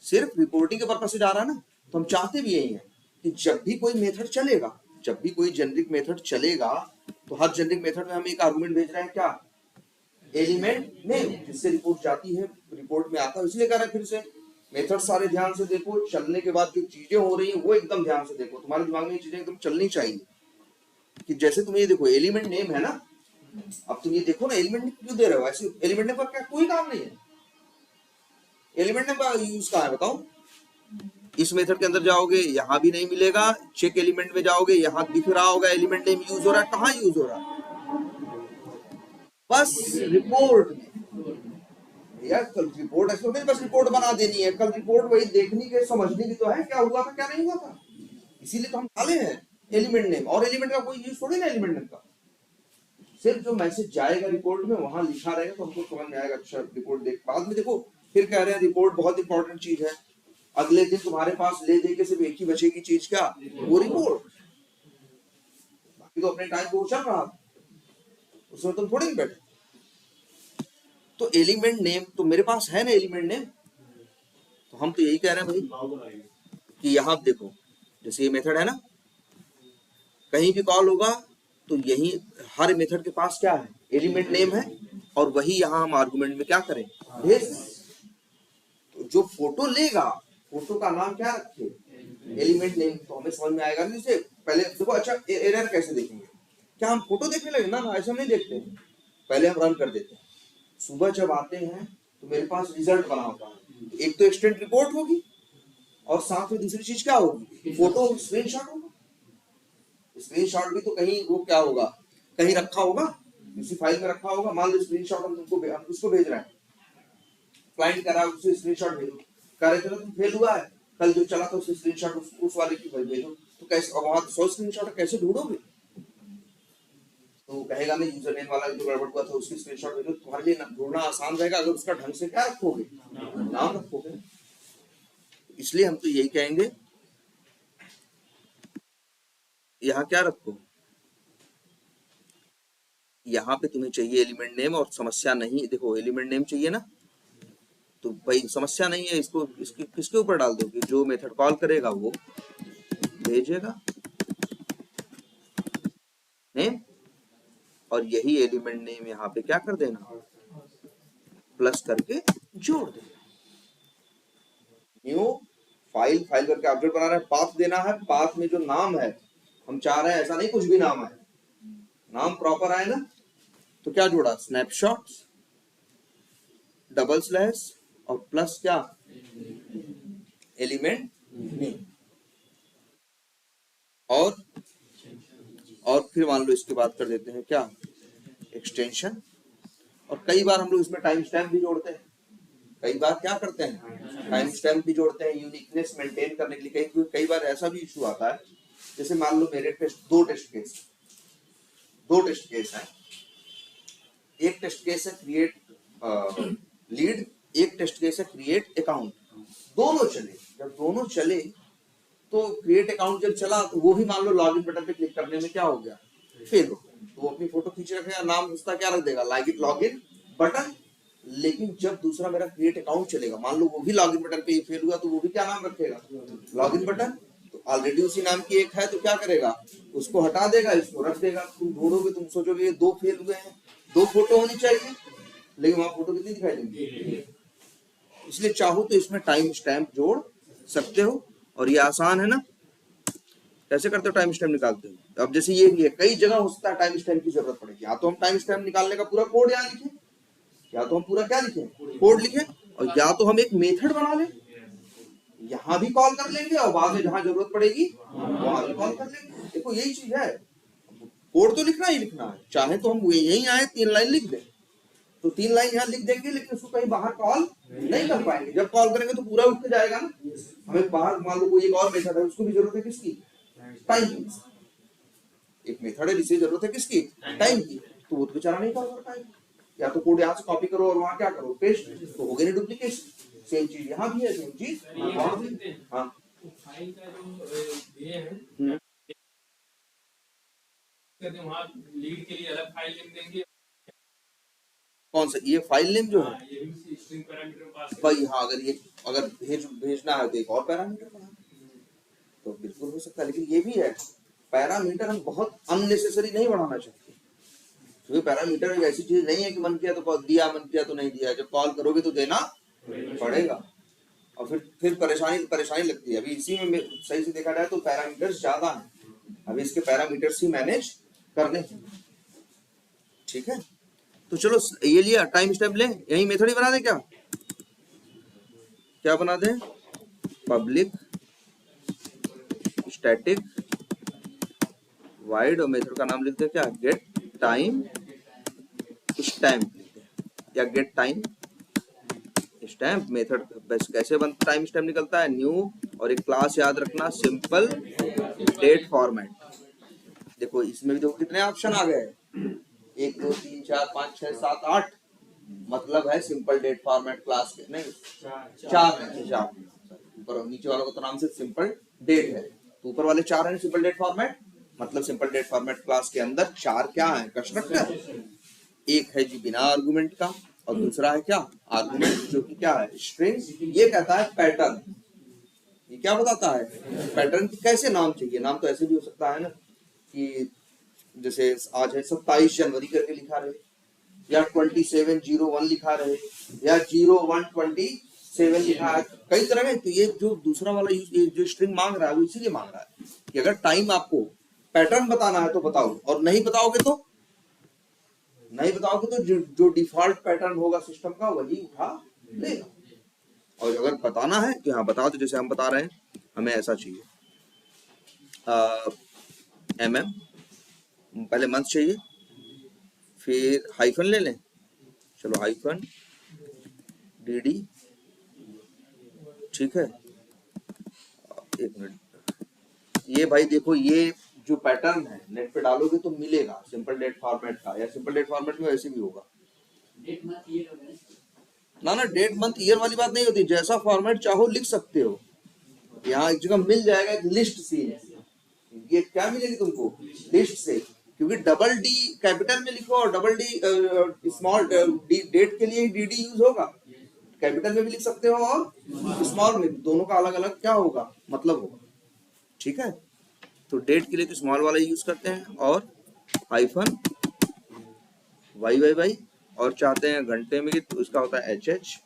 सिर्फ रिपोर्टिंग के पर्पस से जा रहा है ना। तो हम चाहते भी यही है कि जब भी कोई मेथड चलेगा, जब भी कोई जेनरिक मेथड चलेगा, तो हर जेनरिक मेथड में हम एक आर्गुमेंट भेज रहे हैं क्या, एलिमेंट नेम, जिससे रिपोर्ट जाती है, रिपोर्ट में आता है। इसलिए कह रहे हैं फिर से मेथड सारे ध्यान से देखो, चलने के बाद जो चीजें हो रही है वो एकदम ध्यान से देखो, तुम्हारे दिमाग में ये चीजें एकदम चलनी चाहिए। कि जैसे तुम ये देखो एलिमेंट नेम है ना, अब तुम ये देखो ना एलिमेंट नेम क्यों दे रहे हो, ऐसे एलिमेंट नेम का क्या कोई काम नहीं है, एलिमेंट नेम का यूज कहाँ है बताओ। इस मेथड के अंदर जाओगे यहाँ भी नहीं मिलेगा, चेक एलिमेंट में जाओगे यहाँ दिख रहा होगा एलिमेंट नेम यूज हो रहा है, कहाँ यूज हो रहा है, बस रिपोर्ट में। यार कल रिपोर्ट ऐसे नहीं बस रिपोर्ट बना देनी है, कल रिपोर्ट वही देखनी के समझनी भी तो है क्या हुआ था क्या नहीं हुआ था, इसीलिए तो हम डाले हैं एलिमेंट नेम। और एलिमेंट का कोई यूज थोड़ी ना एलिमेंट नेम का, सिर्फ जो मैसेज जाएगा रिपोर्ट में वहां लिखा रहेगा तो हमको समझ में आएगा, अच्छा रिपोर्ट देख। बाद में देखो फिर कह रहे हैं रिपोर्ट बहुत इंपॉर्टेंट चीज है, अगले दिन तुम्हारे पास ले दे के सिर्फ एक ही बचेगी चीज क्या, वो रिपोर्ट, बाकी तो अपने टाइम को चल रहा, उसमें तुम थोड़ी बैठे। तो एलिमेंट नेम तो मेरे पास है ना एलिमेंट नेम, तो हम तो यही कह रहे हैं भाई कि यहाँ देखो जैसे ये मेथड है ना, कहीं भी कॉल होगा तो यही हर मेथड के पास क्या है, एलिमेंट नेम है, और वही यहाँ हम आर्गुमेंट में क्या करें, भेज। तो जो फोटो लेगा फोटो का नाम क्या रखे, एलिमेंट नेम, तो हमें समझ में आएगा। जैसे पहले देखो, अच्छा एरर कैसे देखेंगे, क्या हम फोटो देखने लगे ना, ऐसा नहीं देखते, पहले हम रन कर देते हैं। सुबह जब आते हैं तो मेरे पास रिजल्ट बना होता है, एक तो एक्सटेंट रिपोर्ट होगी और साथ में दूसरी चीज क्या होगी, फोटो स्क्रीनशॉट होगा। स्क्रीनशॉट भी तो कहीं वो क्या होगा, कहीं रखा होगा, किसी फाइल में रखा होगा। मान लो स्क्रीनशॉट हम किसको भेज रहे हैं, क्लाइंट कह रहा है उससे स्क्रीनशॉट भेजो, कह रहे चलो तुम फेल हुआ है, कल जो चला था उससे स्क्रीनशॉट उस वाले की भेजो, तो कैसे, अब वहां 100 स्क्रीनशॉट कैसे ढूंढोगे, तो कहेगा नहीं यूजर नेम वाला जो गड़बड़ हुआ था उसकी स्क्रीनशॉट भेजो, तुम्हारे लिए ढूंढना आसान रहेगा अगर उसका ढंग से क्या रखोगे, नाम रखोगे। इसलिए हम तो यही कहेंगे यहाँ क्या रखो, यहाँ पे तुम्हें चाहिए एलिमेंट नेम, और समस्या नहीं, देखो एलिमेंट नेम चाहिए ना, तो भाई समस्या नहीं है, इसको इसकी किसके ऊपर डाल दो कि जो मेथड कॉल करेगा वो भेजेगा नेम, और यही एलिमेंट नेम यहाँ पे क्या कर देना, प्लस करके जोड़ देना। न्यू फाइल करके ऑब्जेक्ट बना रहे हैं, पाथ देना है, पाथ में जो नाम है हम चाह रहे हैं ऐसा नहीं कुछ भी नाम है, नाम प्रॉपर आए ना, तो क्या जोड़ा, स्नैपशॉट डबल स्लैश और प्लस क्या, एलिमेंट नेम। और फिर मान लो इसके बाद कर देते हैं क्या, एक्सटेंशन। और कई बार हम लोग इसमें टाइम स्टैम्प भी जोड़ते हैं, कई बार क्या करते हैं टाइम स्टैम्प भी जोड़ते हैं, यूनिकनेस मेंटेन करने के लिए। कई बार ऐसा भी इशू आता है, जैसे मान लो मेरे दो टेस्ट केस है, एक टेस्ट केस है क्रिएट लीड, एक टेस्ट केस है क्रिएट अकाउंट, दोनों चले। जब दोनों चले तो क्रिएट अकाउंट जब चला तो वो भी मान लो लॉगिन बटन पे क्लिक करने में क्या हो गया, फेल हो गया, तो वो अपनी फोटो खींच रखेगा, नाम उसका क्या रख देगा, लॉगिन बटन। लेकिन जब दूसरा मेरा क्रिएट अकाउंट चलेगा, मान लो वो भी लॉगिन बटन पे ही फेल हुआ, तो वो भी क्या नाम रखेगा, लॉगिन बटन। तो ऑलरेडी उसी नाम की एक है तो क्या करेगा, उसको हटा देगा, इसको रख देगा। तुम ढूंढोगे, तुम सोचोगे ये दो फेल हुए हैं, 2 फोटो होनी चाहिए, लेकिन वहां फोटो कितनी दिखाई देंगी। इसलिए चाहो तो इसमें टाइम स्टैम्प जोड़ सकते हो, और ये आसान है ना। कैसे करते हो, टाइम स्टैम्प निकालते हो। अब जैसे ये भी है, कई जगह हो सकता है टाइम स्टैम्प की जरूरत पड़ेगी। या तो हम टाइम स्टैम्प निकालने का पूरा कोड यहाँ लिखें, या तो हम पूरा क्या लिखें, कोड लिखें, और या तो हम एक मेथड बना लें, यहाँ भी कॉल कर लेंगे और बाद में जहां जरूरत पड़ेगी वहां भी कॉल कर लेंगे। देखो यही चीज है, कोड तो लिखना ही लिखना है। चाहे तो हम यही आए 3 लाइन लिख दें, तो 3 लाइन यहाँ लिख देंगे, लेकिन उसको कहीं बाहर कॉल नहीं कर पाएंगे। जब कॉल करेंगे तो पूरा उठ के जाएगा ना। हमें बाहर मान लो कोई एक और मेथड है, उसको भी जरूरत है किसकी, टाइम की। एक मेथड है जिसे जरूरत है किसकी, टाइम की, तो वो तो बेचारा नहीं कॉल कर पाएगा। या तो कोड यहाँ से कॉपी करो और वहां क्या करो, पेस्ट, तो हो गई ना डुप्लीकेशन। सेम चीज यहाँ भी है, सेम चीज वहां भी। हाँ, फाइल का जो ये है, वहाँ लीड के लिए अलग फाइल नेम देंगे। कौन सा, ये फाइल नेम जो है, ये भी स्ट्रिंग पैरामीटर पास भाई हाँ, अगर भेजना है तो एक और पैरामीटर बना तो बिल्कुल हो सकता है। लेकिन ये भी है, पैरामीटर हम बहुत अननेसेसरी नहीं बढ़ाना चाहते, क्योंकि पैरामीटर एक ऐसी चीज नहीं है कि मन किया तो दिया, मन किया तो नहीं दिया। जब कॉल करोगे तो देना पड़ेगा, और फिर परेशानी लगती है। अभी इसी में सही से देखा जाए तो पैरामीटर्स ज्यादा हैं, अभी इसके पैरामीटर्स ही मैनेज करने हैं। ठीक है, तो चलो ये लिया, टाइम स्टेप लें, यही मेथड ही बना दें। क्या बना दें, पब्लिक स्टैटिक वाइड, और मेथड का नाम लिखते हैं क्या, गेट टाइम स्टैम्प लिखते हैं, या गेट टाइम स्टैम्प। मेथड बस कैसे बनता, टाइम स्टैम्प निकलता है न्यू, और एक क्लास याद रखना, सिंपल डेट फॉर्मेट। देखो इसमें भी देखो कितने ऑप्शन आ गए, 1 2 3 4 5 6 7 8, मतलब है सिंपल डेट फॉर्मेट क्लास के, नहीं 4 है, 4 ऊपर नीचे वालों का तो नाम से सिंपल डेट है, तो ऊपर वाले 4 है सिंपल डेट फॉर्मेट। मतलब सिंपल डेट फॉर्मेट क्लास के अंदर 4 क्या है, कंस्ट्रक्टर। एक है जी बिना आर्गुमेंट का, और दूसरा है क्या, आर्गुमेंट, जो कि क्या है, स्ट्रिंग। ये कहता है पैटर्न, ये क्या बताता है, पैटर्न कैसे नाम चाहिए। नाम तो ऐसे भी हो सकता है ना, कि जैसे आज है 27 जनवरी करके लिखा रहे, या 2701 लिखा रहे, या 0127 लिखा है, कई तरह के। तो ये जो दूसरा वाला ये जो स्ट्रिंग मांग रहा है वो इसीलिए मांग रहा है कि अगर टाइम आपको पैटर्न बताना है तो बताओ, और नहीं बताओगे तो जो डिफॉल्ट पैटर्न होगा सिस्टम का वही उठा लेगा। और अगर बताना है कि हाँ बताओ, तो जैसे हम बता रहे हैं हमें ऐसा चाहिए, पहले मंथ चाहिए, फिर हाइफन ले लें, चलो हाइफन dd, ठीक है। एक मिनट, ये भाई देखो, ये जो पैटर्न है नेट पे डालोगे तो मिलेगा सिंपल डेट फॉर्मेट का, या सिंपल डेट फॉर्मेट में वैसे भी होगा। ना डेट मंथ ईयर वाली बात नहीं होती, जैसा फॉर्मेट चाहो लिख सकते हो। यहाँ एक जगह मिल जाएगा एक लिस्ट सी, ये क्या मिलेगी तुमको, लिस्ट से, क्योंकि डबल डी कैपिटल में लिखो और double D small D, date के लिए dd यूज होगा, कैपिटल में भी लिख सकते हो और स्मॉल में, दोनों का अलग अलग क्या होगा, मतलब होगा। ठीक है, तो डेट के लिए तो स्मॉल वाला यूज करते हैं, और हाइफन वाई, और चाहते हैं घंटे में तो इसका होता है hh।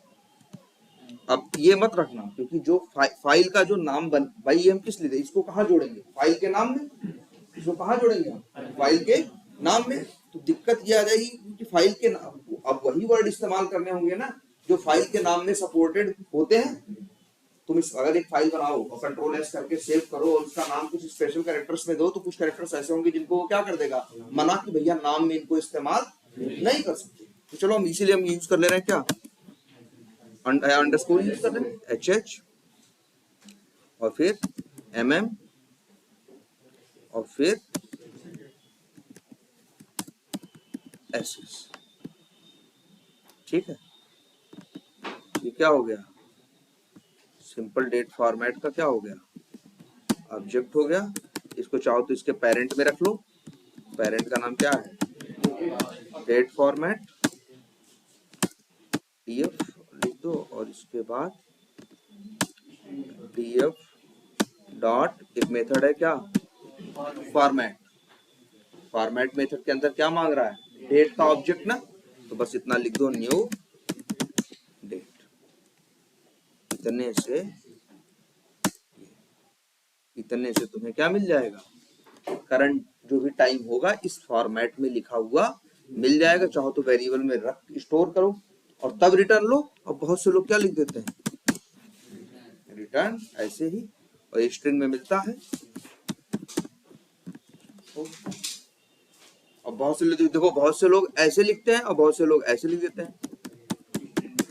अब ये मत रखना, क्योंकि जो फाइल का जो नाम बन, भाई ये हम किस लिए, इसको कहाँ जोड़ेंगे, फाइल के नाम में, इसको कहाँ जोड़ेंगे हम, फाइल के नाम में। तो दिक्कत ये आ जाएगी कि फाइल के नाम, अब वही वर्ड इस्तेमाल करने होंगे ना जो फाइल के नाम में सपोर्टेड होते हैं। तुम अगर एक फाइल बनाओ और कंट्रोल एस करके सेव करो, और उसका नाम कुछ स्पेशल कैरेक्टर्स में दो, तो कुछ कैरेक्टर्स ऐसे होंगे जिनको वो क्या कर देगा, मना कि भैया नाम में इनको इस्तेमाल नहीं कर सकते। तो चलो हम इसीलिए हम यूज कर ले रहे हैं क्या, अंडरस्कोर यूज कर रहे हैं, hh, और फिर और फिर ss। ठीक है, ये क्या हो गया, सिंपल डेट फॉर्मेट का क्या हो गया, ऑब्जेक्ट हो गया। इसको चाहो तो इसके पेरेंट में रख लो, पेरेंट का नाम क्या है, डेट फॉर्मेट df लिख दो, और इसके बाद df डॉट, एक मेथड है क्या, फॉर्मेट। फॉर्मेट मेथड के अंदर क्या मांग रहा है, डेट का ऑब्जेक्ट ना, तो बस इतना लिख दो, न्यू डेट। इतने से तुम्हें क्या मिल जाएगा, करंट जो भी टाइम होगा इस फॉर्मेट में लिखा हुआ मिल जाएगा। चाहो तो वेरिएबल में रख स्टोर करो और तब रिटर्न लो। और बहुत से लोग क्या लिख देते हैं, रिटर्न ऐसे ही, और स्ट्रिंग में मिलता है। और बहुत से लोग देखो, बहुत से लोग ऐसे लिखते हैं और बहुत से लोग ऐसे लिख देते हैं।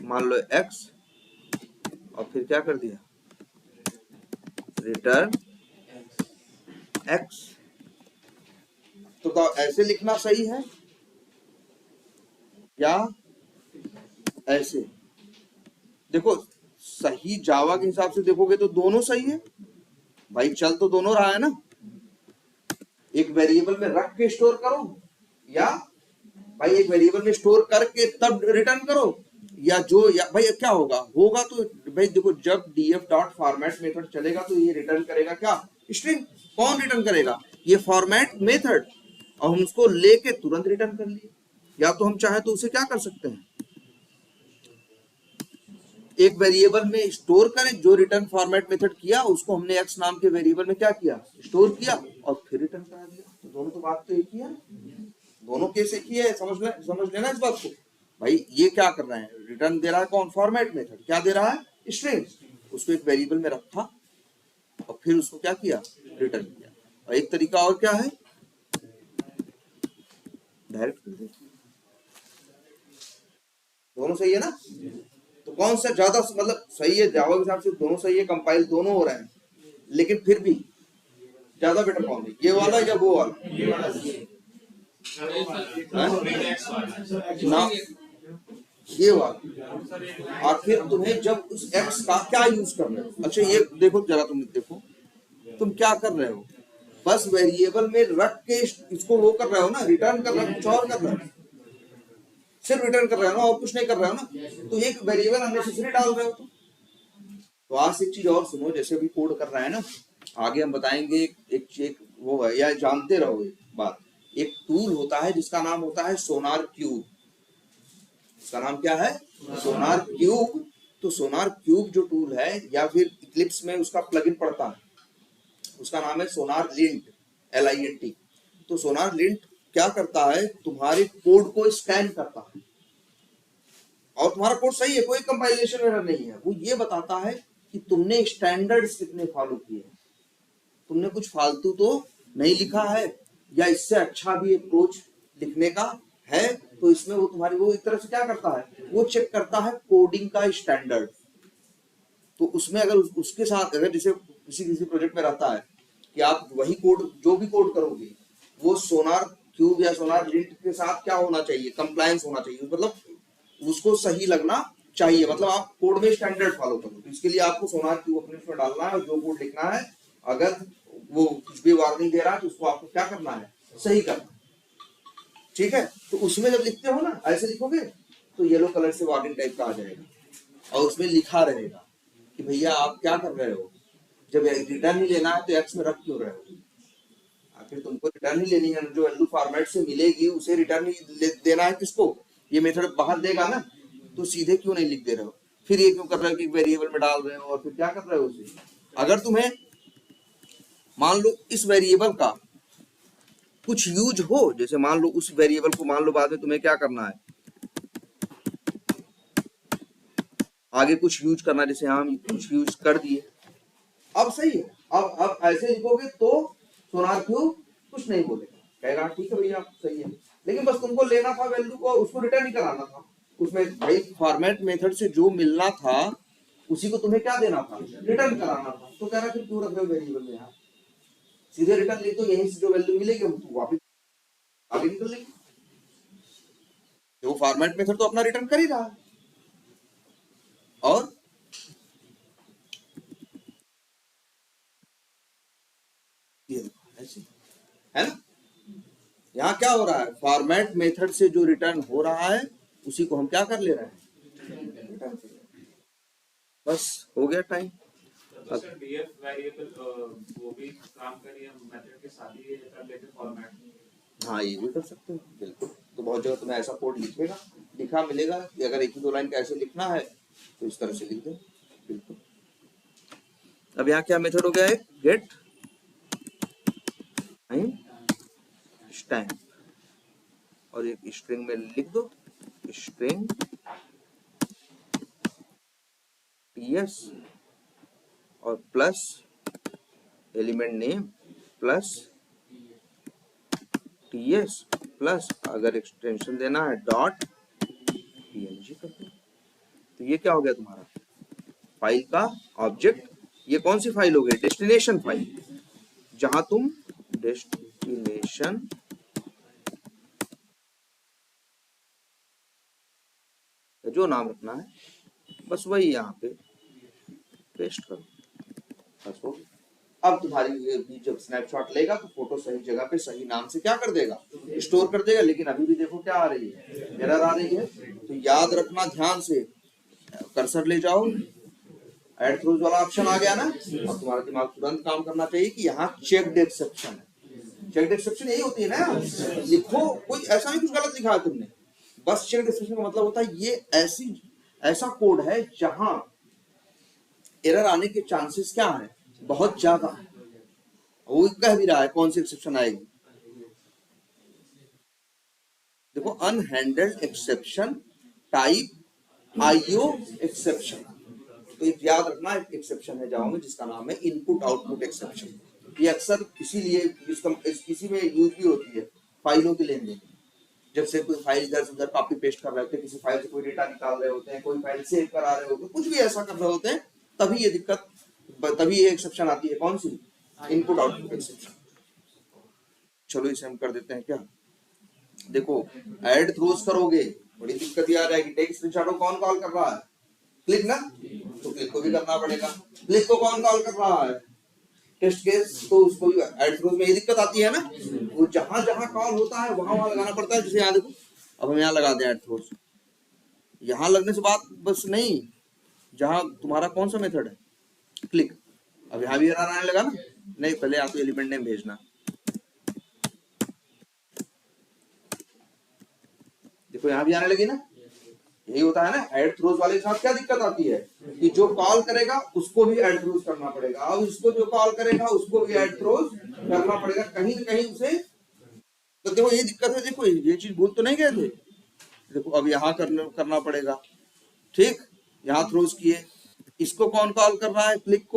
मान लो x और फिर क्या कर दिया, रिटर्न x। तो ऐसे लिखना सही है या ऐसे? देखो सही जावा के हिसाब से देखोगे तो दोनों सही है भाई, चल तो दोनों रहा है ना। एक वेरिएबल में रख के स्टोर करो, या भाई एक वेरिएबल में स्टोर करके तब रिटर्न करो, या भाई क्या होगा तो भाई देखो, जब df डॉट फॉर्मेट मेथड चलेगा तो ये रिटर्न करेगा क्या, स्ट्रिंग। कौन रिटर्न करेगा, ये फॉर्मेट मेथड। और हम उसको लेके तुरंत रिटर्न कर लिए। या तो हम चाहे तो उसे क्या कर सकते हैं, एक वेरिएबल में स्टोर करें, जो रिटर्न फॉर्मेट मेथड किया उसको हमने x नाम के वेरिएबल में क्या किया, स्टोर किया और फिर रिटर्न करा दिया। तो दोनों तो बात तो एक ही है, दोनों केस एक ही है। समझ लेना इस बात को भाई। ये क्या कर रहे हैं, रिटर्न दे रहा है कौन, फॉर्मेट मेथड। क्या दे रहा है, स्ट्रिंग। उसको एक वेरिएबल में रखा और फिर उसको क्या किया, रिटर्न किया। और एक तरीका और क्या है, डायरेक्ट कर दे। दोनों सही है ना। तो कौन सा ज्यादा मतलब सही है, जावा के हिसाब से दोनों सही है, कंपाइल दोनों हो रहे हैं, लेकिन फिर भी ज्यादा बेटर कौन है, ये वाला या वो वाला? ना, ये वाला। आखिर तुम्हें जब उस x का क्या यूज करना है, अच्छा ये देखो जरा, तुम देखो तुम क्या कर रहे हो, बस वेरिएबल में रख के इसको वो कर रहे हो ना, रिटर्न कर रहे हो, कुछ और कर रहे हो, सिर्फ रिटर्न कर रहे हो ना, और कुछ नहीं कर रहे हो ना। तो एक वेरिएबल अननेसेसरी डाल रहे हो। तो आज एक चीज और सुनो, जैसे अभी कोड कर रहा है ना, आगे हम बताएंगे एक वो है, या जानते रहो एक बात। एक टूल होता है जिसका नाम होता है सोनार क्यूब। उसका नाम क्या है, सोनार क्यूब। तो सोनार क्यूब जो टूल है, या फिर इक्लिप्स में उसका प्लगइन पड़ता है, उसका नाम है सोनार लिंट, LINT। तो सोनार लिंट क्या करता है, तुम्हारे कोड को स्कैन करता है, और तुम्हारा कोड सही है, कोई कंपाइलेशन एरर नहीं है। वो ये बताता है कि तुमने स्टैंडर्ड्स कितने फॉलो किए, तुमने कुछ फालतू तो नहीं लिखा है, या इससे अच्छा भी अप्रोच लिखने का है। तो इसमें वो तुम्हारी वो एक तरह से क्या करता है, वो चेक करता है कोडिंग का स्टैंडर्ड। तो उसमें अगर उसके साथ अगर जैसे किसी प्रोजेक्ट में रहता है कि आप वही कोड जो भी कोड करोगे, वो सोनार क्यूब या सोनार लिंट के साथ क्या होना चाहिए, कंप्लायंस होना चाहिए, मतलब उसको सही लगना चाहिए, मतलब आप कोड में स्टैंडर्ड फॉलो करो। तो इसके लिए आपको सोनार क्यूब अपने उसमें डालना है, और जो कोड लिखना है अगर वो कुछ भी वार्निंग दे रहा है तो उसको आपको क्या करना है, सही करना। ठीक है, तो उसमें जब लिखते हो ना, ऐसे लिखोगे तो येलो कलर से वार्निंग टाइप का आ जाएगा, और उसमें लिखा रहेगा कि भैया आप क्या कर रहे हो, जब रिटर्न ही लेना है तो एक्स में रख क्यों रहे हो। आखिर तुमको रिटर्न ही लेनी है, जो वैल्यू फॉर्मेट से मिलेगी उसे रिटर्न ही देना है। किसको, ये मेथड बाहर देगा ना, तो सीधे क्यों नहीं लिख दे रहे हो, फिर ये क्यों कर रहे हो कि वेरिएबल में डाल रहे हो, और फिर क्या कर रहे हो उसे। अगर तुम्हें मान लो इस वेरिएबल का कुछ यूज हो, जैसे मान लो उस वेरिएबल को मान लो बाद में तुम्हें क्या करना है, आगे कुछ यूज करना, जैसे हम कुछ यूज कर दिए, अब सही है। अब ऐसे लिखोगे तो सोनार क्यूब कुछ नहीं बोलेगा, कहेगा ठीक है भैया सही है, लेकिन बस तुमको लेना था वैल्यू को, उसको रिटर्न ही कराना था। उसमें भाई फॉर्मेट मेथड से जो मिलना था उसी को तुम्हें क्या देना था, रिटर्न कराना था। तो कह रहा फिर क्यों रख रहे हो वेरिएबल में यार, सीधे रिटर्न ले, तो यहीं से जो वैल्यू मिलेगी हम तो वापस आगे निकल लेंगे। वो फॉर्मेट मेथड तो अपना रिटर्न कर ही रहा है। और ये ऐसे है ना, यहाँ क्या हो रहा है, फॉर्मेट मेथड से जो रिटर्न हो रहा है उसी को हम क्या कर ले रहे हैं, रिटर्न। बस हो गया टाइम। तो सर डीएफ वेरिएबल वो भी काम करिए मेथड के साथ ही कर लेते फॉर्मेट। हाँ ये भी कर सकते हो बिल्कुल। तो बहुत बहुत जगह तुम्हें ऐसा कोड लिखा मिलेगा कि अगर एक ही 2 लाइन का ऐसे लिखना है तो इस तरह से लिख दो। बिल्कुल। अब यहाँ क्या मेथड हो गया है, गेट टाइम स्टैम्प, और एक स्ट्रिंग में लिख दो स्ट्रिंग टीएस और plus element name plus TS plus अगर एक्सटेंशन देना है डॉट पीएनजी कर दो। तो ये क्या हो गया तुम्हारा फाइल का ऑब्जेक्ट। ये कौन सी फाइल हो गई, डेस्टिनेशन फाइल, जहां तुम डेस्टिनेशन जो नाम रखना है बस वही यहाँ पे पेस्ट करो, बस हो गया। अब तुम्हारी जब स्नैपशॉट लेगा तो फोटो सही जगह पे सही नाम से क्या कर देगा, स्टोर कर देगा। लेकिन अभी भी देखो क्या आ रही है, एरर आ रही है। तो याद रखना ध्यान से, कर्सर ले जाओ, ऐड थ्रोज वाला ऑप्शन आ गया ना। अब तुम्हारा दिमाग तुरंत काम करना चाहिए कि यहाँ चेक्ड एक्सेप्शन है। चेक्ड एक्सेप्शन यही होती है ना, लिखो कोई ऐसा नहीं कुछ गलत लिखा है तुमने, बस चेक्ड एक्सेप्शन का मतलब होता है ये ऐसा कोड है जहां एरर आने के चांसेस क्या है, बहुत ज्यादा है। वो कह भी रहा है कौन सी एक्सेप्शन आएगी, देखो अनहैंडल्ड एक्सेप्शन टाइप आईओ एक्सेप्शन। तो एक याद रखना एक एक्सेप्शन है जावा में जिसका नाम है इनपुट आउटपुट एक्सेप्शन। ये अक्सर इसीलिए इसी में यूज भी होती है फाइलों के लेन देन। जब से कोई फाइल इधर से उधर कॉपी पेस्ट कर रहे होते हैं, किसी फाइल से कोई डेटा निकाल रहे होते हैं, कोई फाइल सेव करा रहे होते हैं, कुछ भी ऐसा कर रहे होते हैं, तभी ये दिक्कत, तभी ये एक्सेप्शन आती है। कौन सी, इनपुट आउटपुट एक्सेप्शन। चलो इसे हम कर देते हैं क्या, देखो ऐड थ्रोज करोगे बड़ी दिक्कत ये आ जाएगी। टेक स्क्रीनशॉट कौन कॉल कर रहा है, क्लिक ना, तो क्लिक को भी करना पड़ेगा। क्लिक को कौन कॉल कर रहा है, टेस्ट केस, तो उसको भी ऐड थ्रोज में ये दिक्कत आती है ना, वो जहां जहां कॉल होता है वहां वहां लगाना पड़ता है। जैसे यहाँ देखो, अब हम यहाँ लगा दें ऐड थ्रोज, यहाँ लगने से बात बस नहीं, जहां तुम्हारा कौन सा मेथड है क्लिक, अब यहाँ भी एरर आने लगा ना, नहीं पहले आप एलिमेंट नेम भेजना। देखो यहाँ भी आने लगी ना, यही होता है ना। ऐड थ्रोज वाले के साथ क्या दिक्कत आती है कि जो कॉल करेगा उसको भी ऐड थ्रोज करना पड़ेगा, अब इसको जो कॉल करेगा उसको भी ऐड थ्रोज करना पड़ेगा, कहीं ना कहीं उसे। तो देखो ये दिक्कत है, देखो ये चीज भूल तो नहीं गए थे। देखो अब यहाँ करना पड़ेगा, ठीक, यहाँ थ्रोज किए, इसको कौन कॉल कर रहा है, क्लिक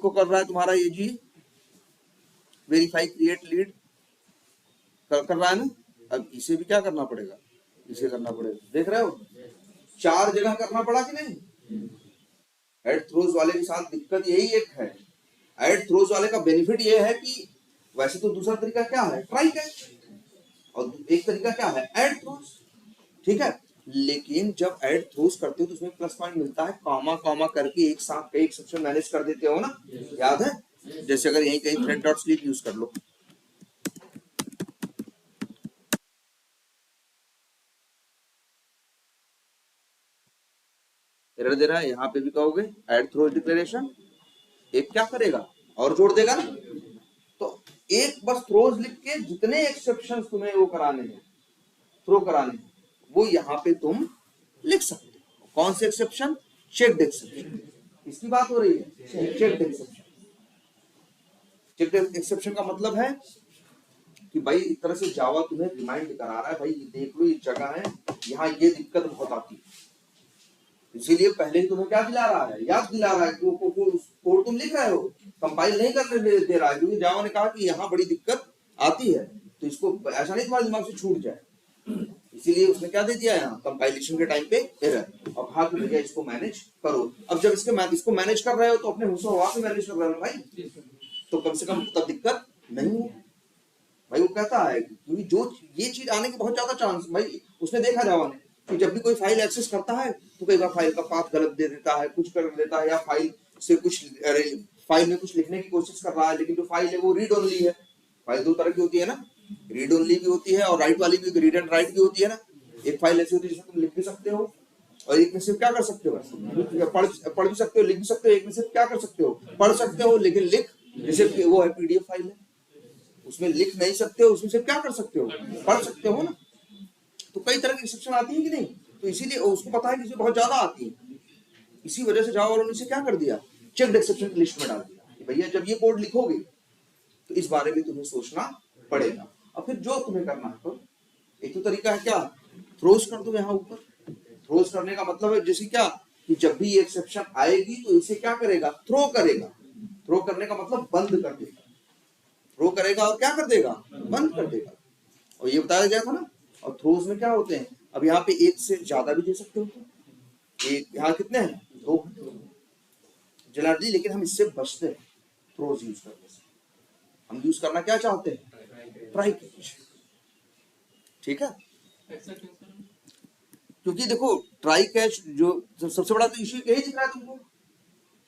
को कर रहा है तुम्हारा ये जी वेरीफाई क्रिएट लीड कर रहा है ना। अब इसे भी क्या करना पड़ेगा, इसे करना पड़ेगा। देख रहे हो 4 जगह करना पड़ा कि नहीं। ऐड थ्रोज वाले के साथ दिक्कत यही एक है। ऐड थ्रोज वाले का बेनिफिट ये है कि वैसे तो दूसरा तरीका क्या है, ट्राई कैच, और एक तरीका क्या है, ऐड थ्रोज, ठीक है। लेकिन जब ऐड थ्रोज करते हो तो उसमें प्लस पॉइंट मिलता है, कॉमा कॉमा करके एक साथ कई एक्सेप्शन मैनेज कर देते हो ना, याद है। जैसे अगर यहीं कहीं थ्रेड डॉट स्लीप यूज कर लो, एरर दे रहा है, यहाँ पे भी कहोगे ऐड थ्रोज डिक्लेरेशन, एक क्या करेगा और जोड़ देगा ना। तो एक बस थ्रोज लिख के जितने एक्सेप्शन तुम्हें वो कराने हैं, थ्रो कराने हैं, वो यहाँ पे तुम लिख सकते हो। कौन से एक्सेप्शन, चेक्ड एक्सेप्शन, इसकी बात हो रही है। चेक्ड एक्सेप्शन, चेक्ड एक्सेप्शन का मतलब है कि भाई एक तरह से जावा तुम्हें रिमाइंड करा रहा है, भाई ये देख लो ये जगह है, यहाँ ये दिक्कत बहुत आती है। इसीलिए पहले ही तुम्हें क्या दिला रहा है, याद दिला रहा है कि कोड तुम लिख रहे हो, कंपाइल नहीं करने दे रहा है, क्योंकि जावा ने कहा कि यहाँ बड़ी दिक्कत आती है, तो इसको ऐसा नहीं तुम्हारे दिमाग से छूट जाए, इसीलिए उसने क्या दे दिया यहाँ कंपाइलेशन के टाइम पे एरर, और कहा कि भैया इसको मैनेज करो। अब जब इसको मैनेज कर रहे हो तो अपने होशो हवा से मैनेज कर रहे हो भाई, तो कम से कम तब दिक्कत नहीं हो भाई। वो कहता है क्योंकि जो ये चीज आने के बहुत ज्यादा चांस, भाई उसने देखा जावा ने कि जब भी कोई फाइल एक्सेस करता है तो कई बार फाइल का पाथ गलत दे देता है, कुछ कर देता है, या फाइल से कुछ फाइल में कुछ लिखने की कोशिश कर रहा है, लेकिन जो फाइल है वो रीड ओनली है। फाइल 2 तरह की होती है ना, रीड ओनली भी होती है और राइट वाली भी, रीड एंड राइट भी होती है ना। एक फाइल ऐसी होती है जिसमें तुम लिख भी सकते हो और एक में सिर्फ क्या कर सकते हो, पढ़ भी सकते हो, लिख भी सकते हो। एक में सिर्फ क्या कर सकते हो, पढ़ सकते हो, लेकिन लिख, जैसे वो है पीडीएफ फाइल है, उसमें लिख नहीं सकते हो, उसमें सिर्फ क्या कर सकते हो, पढ़ सकते हो ना। तो कई तरह की एक्सेप्शन आती है कि नहीं, तो इसीलिए उसको पता है कि इसमें बहुत ज्यादा आती है, इसी वजह से जावा वालों ने इसे क्या कर दिया, चेक्ड एक्सेप्शन की लिस्ट में डाल दिया कि भैया जब ये कोड लिखोगे तो इस बारे में तुम्हें सोचना पड़ेगा। और फिर जो तुम्हें करना है तो एक तो तरीका है क्या, थ्रोज कर दो यहाँ ऊपर। थ्रोज करने का मतलब है जैसे क्या कि जब भी ये एक्सेप्शन आएगी तो इसे क्या करेगा, थ्रो करेगा। थ्रो करने का मतलब बंद कर देगा, थ्रो करेगा और क्या कर देगा, बंद कर देगा। और ये बताया गया था ना। और थ्रोज में क्या होते हैं, अब यहाँ पे एक से ज्यादा भी दे सकते हो, एक यहाँ कितने हैं, दो जलार्दी, लेकिन हम इससे बचते हैं थ्रोज यूज करने से। हम यूज करना क्या चाहते हैं, ट्राई कैच, ठीक है। क्योंकि देखो ट्राई कैच जो सबसे बड़ा तो इश्यू यही दिख रहा है तुमको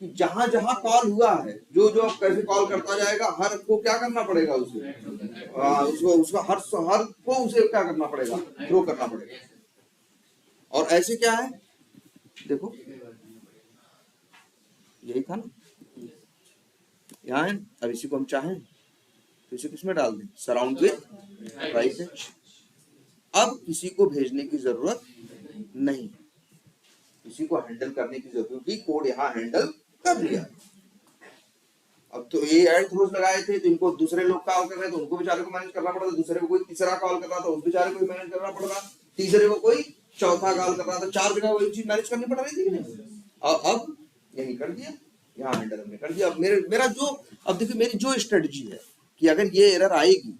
कि जहां जहां कॉल हुआ है, जो जो आप कैसे कॉल करता जाएगा, हर को क्या करना पड़ेगा, उसे उसको उसका हर को उसे क्या करना पड़ेगा, थ्रो करना पड़ेगा। और ऐसे क्या है, देखो यही था ना, यहाँ है। अब इसी को हम चाहें तो इसे किसमें डाल दें, सराउंड विद ट्राई कैच। अब किसी को भेजने की जरूरत नहीं, किसी को हैंडल करने की जरूरत, क्योंकि कोड यहाँ हैंडल कर लिया। अब तो ये ऐड थ्रोज लगाए थे तो इनको दूसरे लोग कॉल कर रहे थे, तो उनको बेचारे को मैनेज करना पड़ा था, दूसरे को कोई तीसरा कॉल कर रहा था, उस बेचारे को मैनेज करना पड़ रहा, तीसरे को कोई चौथा कॉल कर रहा था, चार जगह वही चीज मैनेज करनी पड़ रही थी कि नहीं। और अब यही कर दिया, यहाँ हैंडल हमने कर दिया। अब मेरा जो, अब देखिए मेरी जो स्ट्रेटजी है कि अगर ये एरर आएगी,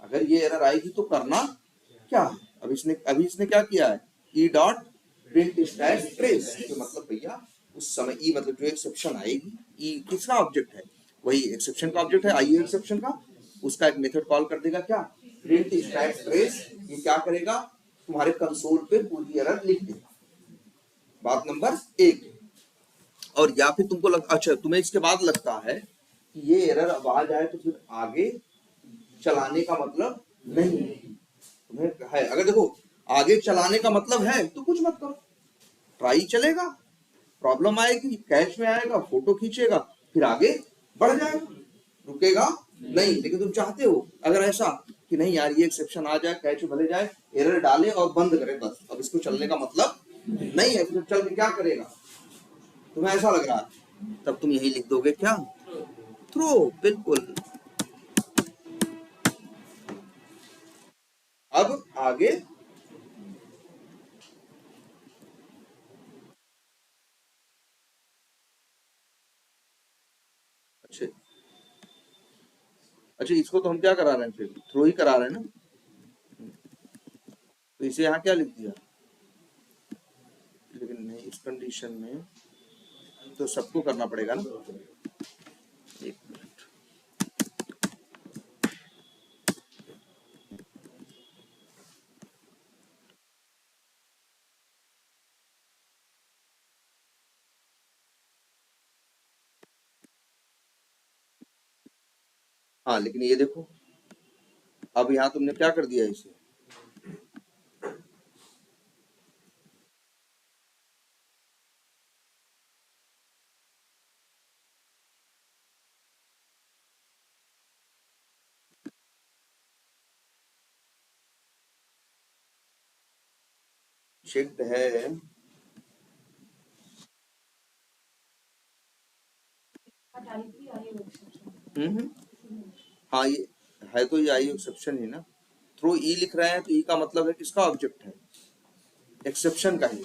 अगर ये एरर आएगी तो करना क्या है। अभी इसने क्या किया है, E dot print stack trace, तो मतलब भैया उस समय ई मतलब जो एक्सेप्शन आएगी, ई किसका ऑब्जेक्ट है, वही एक्सेप्शन का ऑब्जेक्ट है, आई एक्सेप्शन का, उसका एक मेथड कॉल कर देगा क्या, प्रिंट स्टैक ट्रेस। ये क्या करेगा, तुम्हारे कंसोल पे पूरी एरर लिख देगा, बात नंबर 1। और या फिर तुमको अच्छा तुम्हें इसके बाद लगता है कि ये एरर अब आ जाए तो फिर आगे चलाने का मतलब नहीं तुम्हें है। अगर देखो आगे चलाने का मतलब है तो कुछ मत करो, ट्राई चलेगा, प्रॉब्लम आएगी कैच में आएगा, फोटो खींचेगा, फिर आगे बढ़ जाएगा, रुकेगा नहीं। लेकिन तुम चाहते हो अगर ऐसा कि नहीं यार ये एक्सेप्शन आ जाए, कैच भले जाए, एरर डाले और बंद करे, बस अब इसको चलने का मतलब नहीं है, फिर चल के क्या करेगा, तुम्हें ऐसा लग रहा है, तब तुम यही लिख दोगे क्या, थ्रो। बिल्कुल। अब आगे अच्छा अच्छा, इसको तो हम क्या करा रहे हैं, फिर थ्रो ही करा रहे हैं ना, तो इसे यहाँ क्या लिख दिया, लेकिन नहीं इस कंडीशन में तो सबको करना पड़ेगा ना, एक मिनट। हाँ लेकिन ये देखो अब यहाँ तुमने क्या कर दिया, इसे चेक्ड है, हम्म, हाँ ये है तो ये आई एक्सेप्शन ही ना, थ्रो ई लिख रहे हैं तो ई का मतलब है किसका ऑब्जेक्ट है, एक्सेप्शन का ही,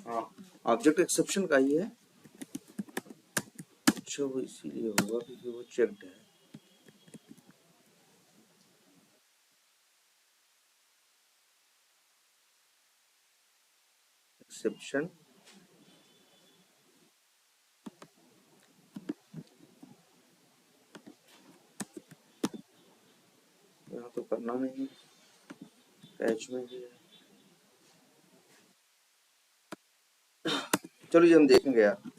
हाँ ऑब्जेक्ट एक्सेप्शन का ही है। अच्छा वो इसीलिए होगा क्योंकि वो चेक्ड है, एक्सेप्शन यहाँ तो करना नहीं, कैच में भी है, चलो ये हम देखेंगे यार।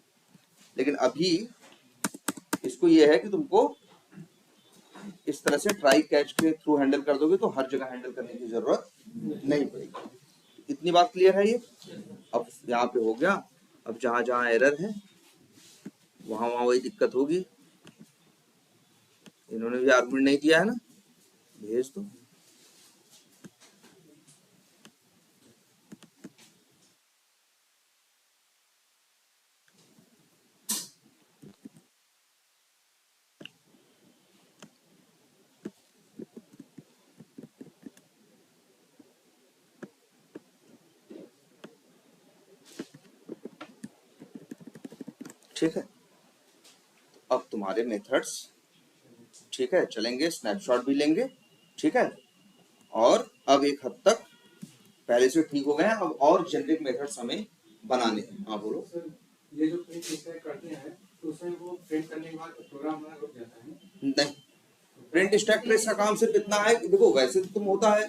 लेकिन अभी इसको ये है कि तुमको इस तरह से ट्राई कैच के थ्रू हैंडल कर दोगे तो हर जगह हैंडल करने की जरूरत नहीं पड़ेगी। इतनी बात क्लियर है ये। अब यहाँ पे हो गया, अब जहां जहां एरर है वहां वहां वही दिक्कत होगी। इन्होंने भी आर्गुमेंट नहीं दिया है ना, भेज दो। ठीक है, अब तुम्हारे मेथड्स ठीक है चलेंगे, स्नैपशॉट भी लेंगे, ठीक है, और अब एक हद तक पहले से ठीक हो गए हैं, अब और जेनरिक मेथड्स हमें बनाने हैं। हाँ बोलो। सर ये जो प्रिंट स्टैक करते हैं तो उसमें वो प्रिंट करने के बाद प्रोग्राम बना रुक जाता है ना? नहीं, प्रिंट स्टैक ट्रेस का काम सिर्फ इतना है कि देखो वैसे तो तुम होता है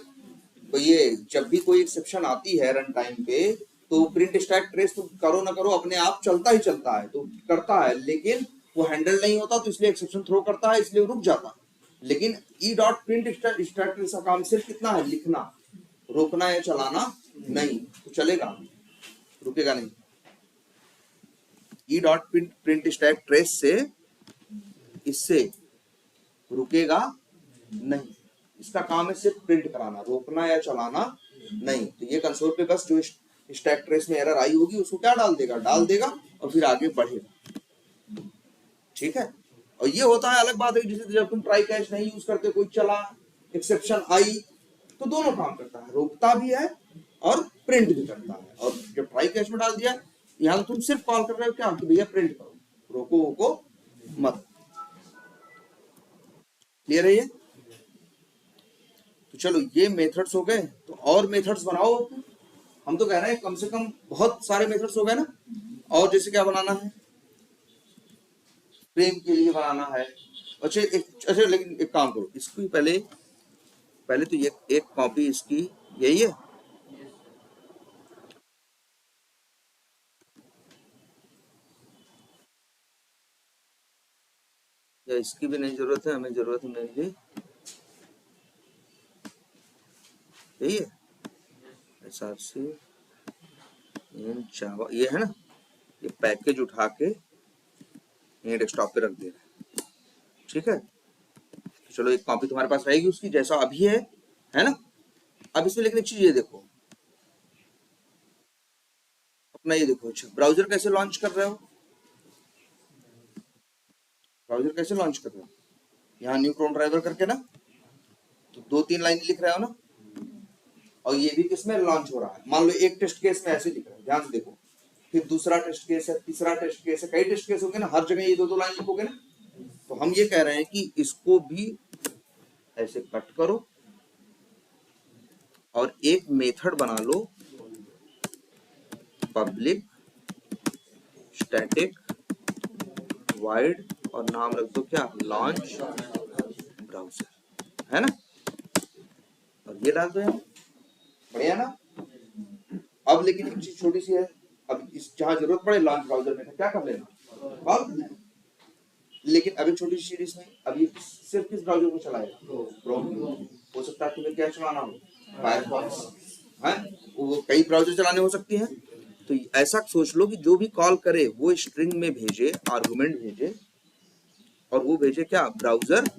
तो ये जब भी कोई एक्सेप्शन आती है रन टाइम पे तो प्रिंट स्टैक ट्रेस तुम करो ना करो अपने आप चलता ही चलता है, तो करता है, लेकिन वो हैंडल नहीं होता तो इसलिए एक्सेप्शन थ्रो करता है, इसलिए रुक जाता है। लेकिन E dot print stack trace का काम सिर्फ कितना है, लिखना, रोकना या चलाना नहीं, तो चलेगा, रुकेगा नहीं। E dot print stack trace से इससे रुकेगा नहीं, इसका काम है सिर्फ प्रिंट कराना, रोकना या चलाना नहीं। तो ये कंसोल पे बस जो स्टैक ट्रेस में एरर आई होगी उसको क्या डाल देगा और फिर आगे बढ़ेगा, ठीक है। और ये होता है, अलग बात है जैसे जब तुम ट्राई कैच नहीं यूज करते, कोई चला, एक्सेप्शन आई, तो दोनों काम करता है, रोकता भी है और प्रिंट भी करता है। और जब ट्राई कैच में डाल दिया, यहाँ तुम सिर्फ कॉल कर रहे हो क्या कि भैया प्रिंट करो, रोको वोको मत। क्लियर है ये? तो चलो ये मेथड्स हो गए, तो और मेथड्स बनाओ। हम तो कह रहे हैं कम से कम बहुत सारे मेथड्स हो गए ना, और जैसे क्या बनाना है, फ्रेम के लिए बनाना है। अच्छा लेकिन एक काम करो, इसकी पहले तो ये एक कॉपी इसकी यही है, या इसकी भी नहीं जरूरत है, हमें जरूरत है मेरी यही है हिसाब से इन जावा, ये है ना, ये पैकेज उठा के ये डेस्कटॉप पे रख दे रहा है, ठीक है। तो चलो एक कॉपी तुम्हारे पास रहेगी उसकी जैसा अभी है ना। अब इसमें लेकिन एक चीज ये देखो, अपना ये देखो, अच्छा ब्राउजर कैसे लॉन्च कर रहे हो, ब्राउजर कैसे लॉन्च कर रहे हो, यहाँ न्यू क्रोम ड्राइवर करके ना, तो 2-3 लाइन लिख रहे हो ना, और ये भी किसमें लॉन्च हो रहा है, मान लो एक टेस्ट केस में ऐसे लिख रहे हो, ध्यान से देखो, फिर दूसरा टेस्ट केस है, तीसरा टेस्ट केस है, कई टेस्ट केस होंगे ना, हर जगह ये 2-2 लाइन लिखोगे ना। तो हम ये कह रहे हैं कि इसको भी ऐसे कट करो और एक मेथड बना लो, पब्लिक स्टैटिक वाइड, और नाम रख दो क्या, लॉन्च ब्राउजर, है ना, और ये डाल दो यहाँ, बढ़िया ना। अब लेकिन एक चीज छोटी सी है, अब इस जहां जरूरत पड़े लॉन्च ब्राउजर में क्या कर लेना, कॉल कर लेना। लेकिन अभी छोटी सी चीज नहीं, अब ये सिर्फ किस ब्राउजर को चलाएगा, क्रोम। हो सकता है तुम्हें क्या चलाना हो, फायरफॉक्स, है, वो कई ब्राउजर चलाने हो सकती हैं। तो ऐसा सोच लो कि जो भी कॉल करे वो स्ट्रिंग में भेजे, आर्गुमेंट भेजे, और वो भेजे क्या, ब्राउजर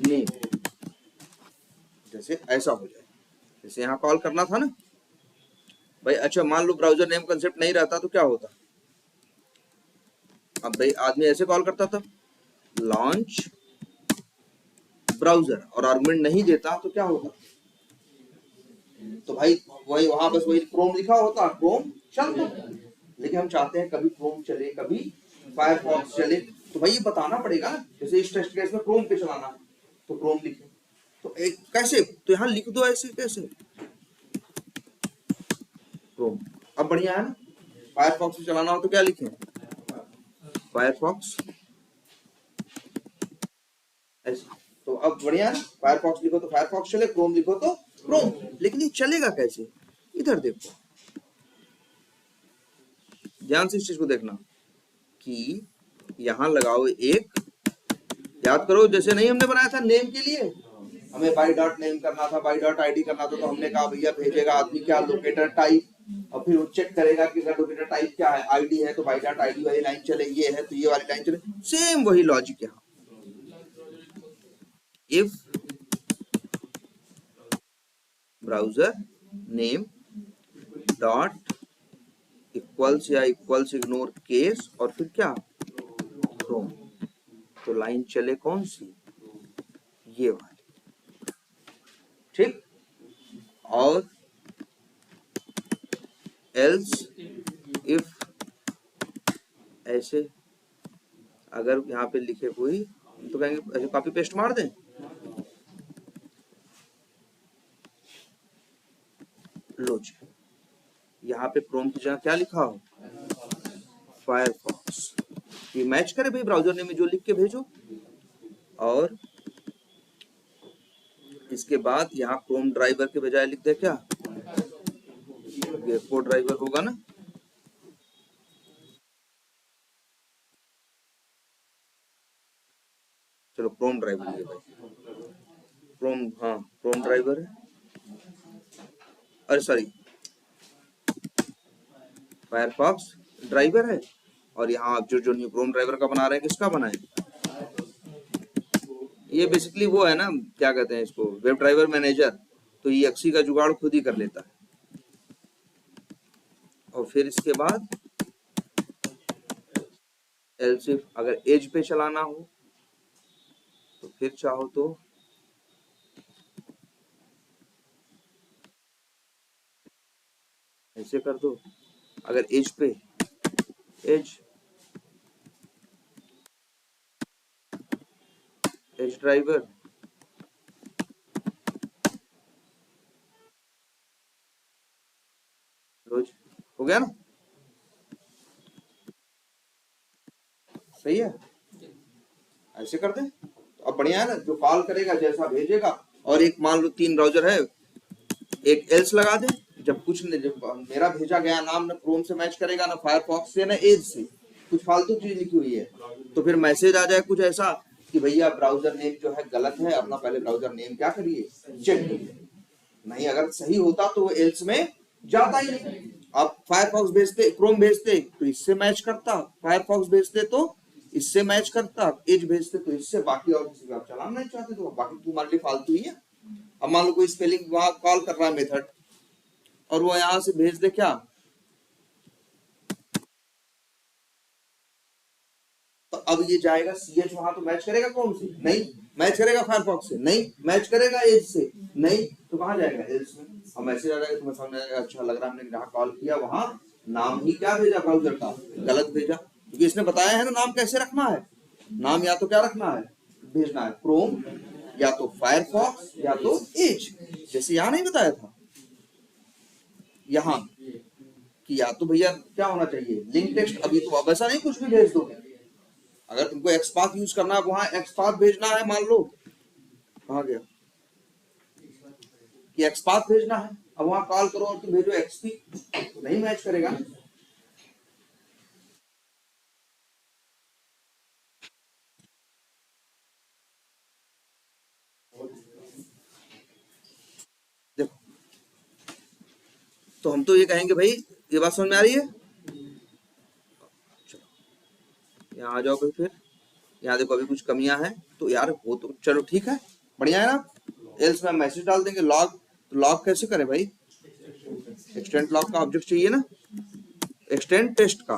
नेम, जैसे ऐसा हो जाए, जैसे यहाँ कॉल करना था ना भाई। अच्छा मान लो ब्राउजर नेम कंसेप्ट नहीं रहता तो क्या होता, अब भाई आदमी ऐसे कॉल करता था लॉन्च ब्राउजर और आर्गुमेंट नहीं देता तो क्या होता, तो भाई वही वहां बस वही क्रोम लिखा होता, क्रोम चलता। लेकिन हम चाहते हैं कभी क्रोम चले कभी फायरफॉक्स चले, तो भाई ये बताना पड़ेगा ना, जैसे इस टेस्ट केस में क्रोम पे चलाना है तो क्रोम लिखे, तो एक कैसे, तो यहाँ लिख दो ऐसे, कैसे क्रोम। अब बढ़िया है ना, फायरफॉक्स पे चलाना हो तो क्या लिखें, फायरफॉक्स ऐसे। तो अब बढ़िया है, फायरफॉक्स लिखो तो फायरफॉक्स चले, क्रोम लिखो तो क्रोम। लेकिन ये चलेगा कैसे, इधर देखो, ध्यान से इस चीज को देखना कि यहां लगाओ एक, याद करो जैसे नहीं हमने बनाया था नेम के लिए, हमें बाई डॉट नेम करना था, बाई डॉट आईडी करना था, तो हमने कहा भैया भेजेगा आदमी क्या, लोकेटर टाइप, और फिर वो चेक करेगा कि अगर लोकेटर टाइप क्या है, आईडी है तो बाई डॉट आईडी वाली लाइन चले, ये है तो ये वाली लाइन चले। सेम वही लॉजिक यहाँ, if browser name dot equals या इक्वल्स इग्नोर केस, और फिर क्या, क्रोम, तो लाइन चले कौन सी, ये वाली, ठीक। और एल्स इफ ऐसे अगर यहाँ पे लिखे कोई तो कहेंगे ऐसे कॉपी पेस्ट मार दें, लो जी यहाँ पे क्रोम की जगह क्या लिखा हो, फायरफॉक्स। ये मैच करे भाई ब्राउजर नेम में जो लिख के भेजो। और इसके बाद यहाँ क्रोम ड्राइवर के बजाय लिख दे क्या, गेको ड्राइवर होगा ना। चलो क्रोम ड्राइवर है भाई, क्रोम, हाँ क्रोम ड्राइवर है, अरे सॉरी फायरफॉक्स ड्राइवर है। और यहाँ आप जो जो न्यू क्रोम ड्राइवर का बना रहे हैं किसका बनाए, ये बेसिकली वो है ना, क्या कहते हैं इसको, वेब ड्राइवर मैनेजर। तो ये एक्सी का जुगाड़ खुद ही कर लेता है। और फिर इसके बाद एल्स इफ अगर एज पे चलाना हो तो फिर चाहो तो ऐसे कर दो। अगर एज पे एज ड्राइवर रोज हो गया ना, सही है, ऐसे कर दे तो अब बढ़िया है ना। जो कॉल करेगा जैसा भेजेगा, और एक मान लो 3 ब्राउजर है, एक एल्स लगा दे, जब कुछ नहीं, जब मेरा भेजा गया नाम ना क्रोम से मैच करेगा ना फायरफॉक्स से ना एज से, कुछ फालतू चीज लिखी हुई है, तो फिर मैसेज आ जाए कुछ ऐसा कि भैया ब्राउजर नेम जो है गलत है, अपना पहले ब्राउजर नेम क्या करिए, चेक कीजिए। नहीं अगर सही होता तो वो एल्स में जाता ही नहीं। आप फायरफॉक्स भेजते, क्रोम भेजते तो इससे मैच करता, फायरफॉक्स भेजते तो इससे मैच करता, एज भेजते तो इससे, बाकी और किसी को आप चलाना नहीं चाहते तो बाकी तुम्हारे लिए फालतू ही है। अब मान लो कोई स्पेलिंग वहां कॉल कर रहा है मेथड, और वो यहां से भेज दे क्या, तो अब ये जाएगा सीएच वहां, तो मैच करेगा कौन से, नहीं मैच करेगा फायरफॉक्स से, नहीं मैच करेगा एज से, नहीं तो कहां जाएगा एल्स में। अब मैसेज आ जाएगा, तुम्हें समझ आएगा अच्छा लग रहा है, हमने जहां कॉल किया वहां नाम ही क्या भेजा ब्राउजर का, गलत भेजा, क्योंकि इसने बताया है ना नाम कैसे रखना है। नाम या तो क्या रखना है, भेजना है क्रोम, या तो फायरफॉक्स, या तो एज, जैसे यहाँ नहीं बताया था यहाँ कि या तो भैया क्या होना चाहिए लिंक टेक्स्ट। अभी तो अब ऐसा नहीं कुछ भी भेज दो, अगर तुमको एक्सपाथ यूज करना है वहां एक्सपाथ भेजना है, मान लो कहा गया कि एक्सपाथ भेजना है, अब वहां कॉल करो और तुम भेजो एक्सपी, नहीं मैच करेगा। देखो तो हम तो ये कहेंगे भाई, ये बात समझ में आ रही है, चलो यहाँ आ जाओ भाई। फिर यहाँ देखो अभी कुछ कमियां हैं तो यार वो तो चलो ठीक है, बढ़िया है ना। एल्स में मैसेज डाल देंगे लॉग, तो लॉग कैसे करें भाई, एक्सटेंड लॉग का ऑब्जेक्ट चाहिए ना, एक्सटेंड टेस्ट का,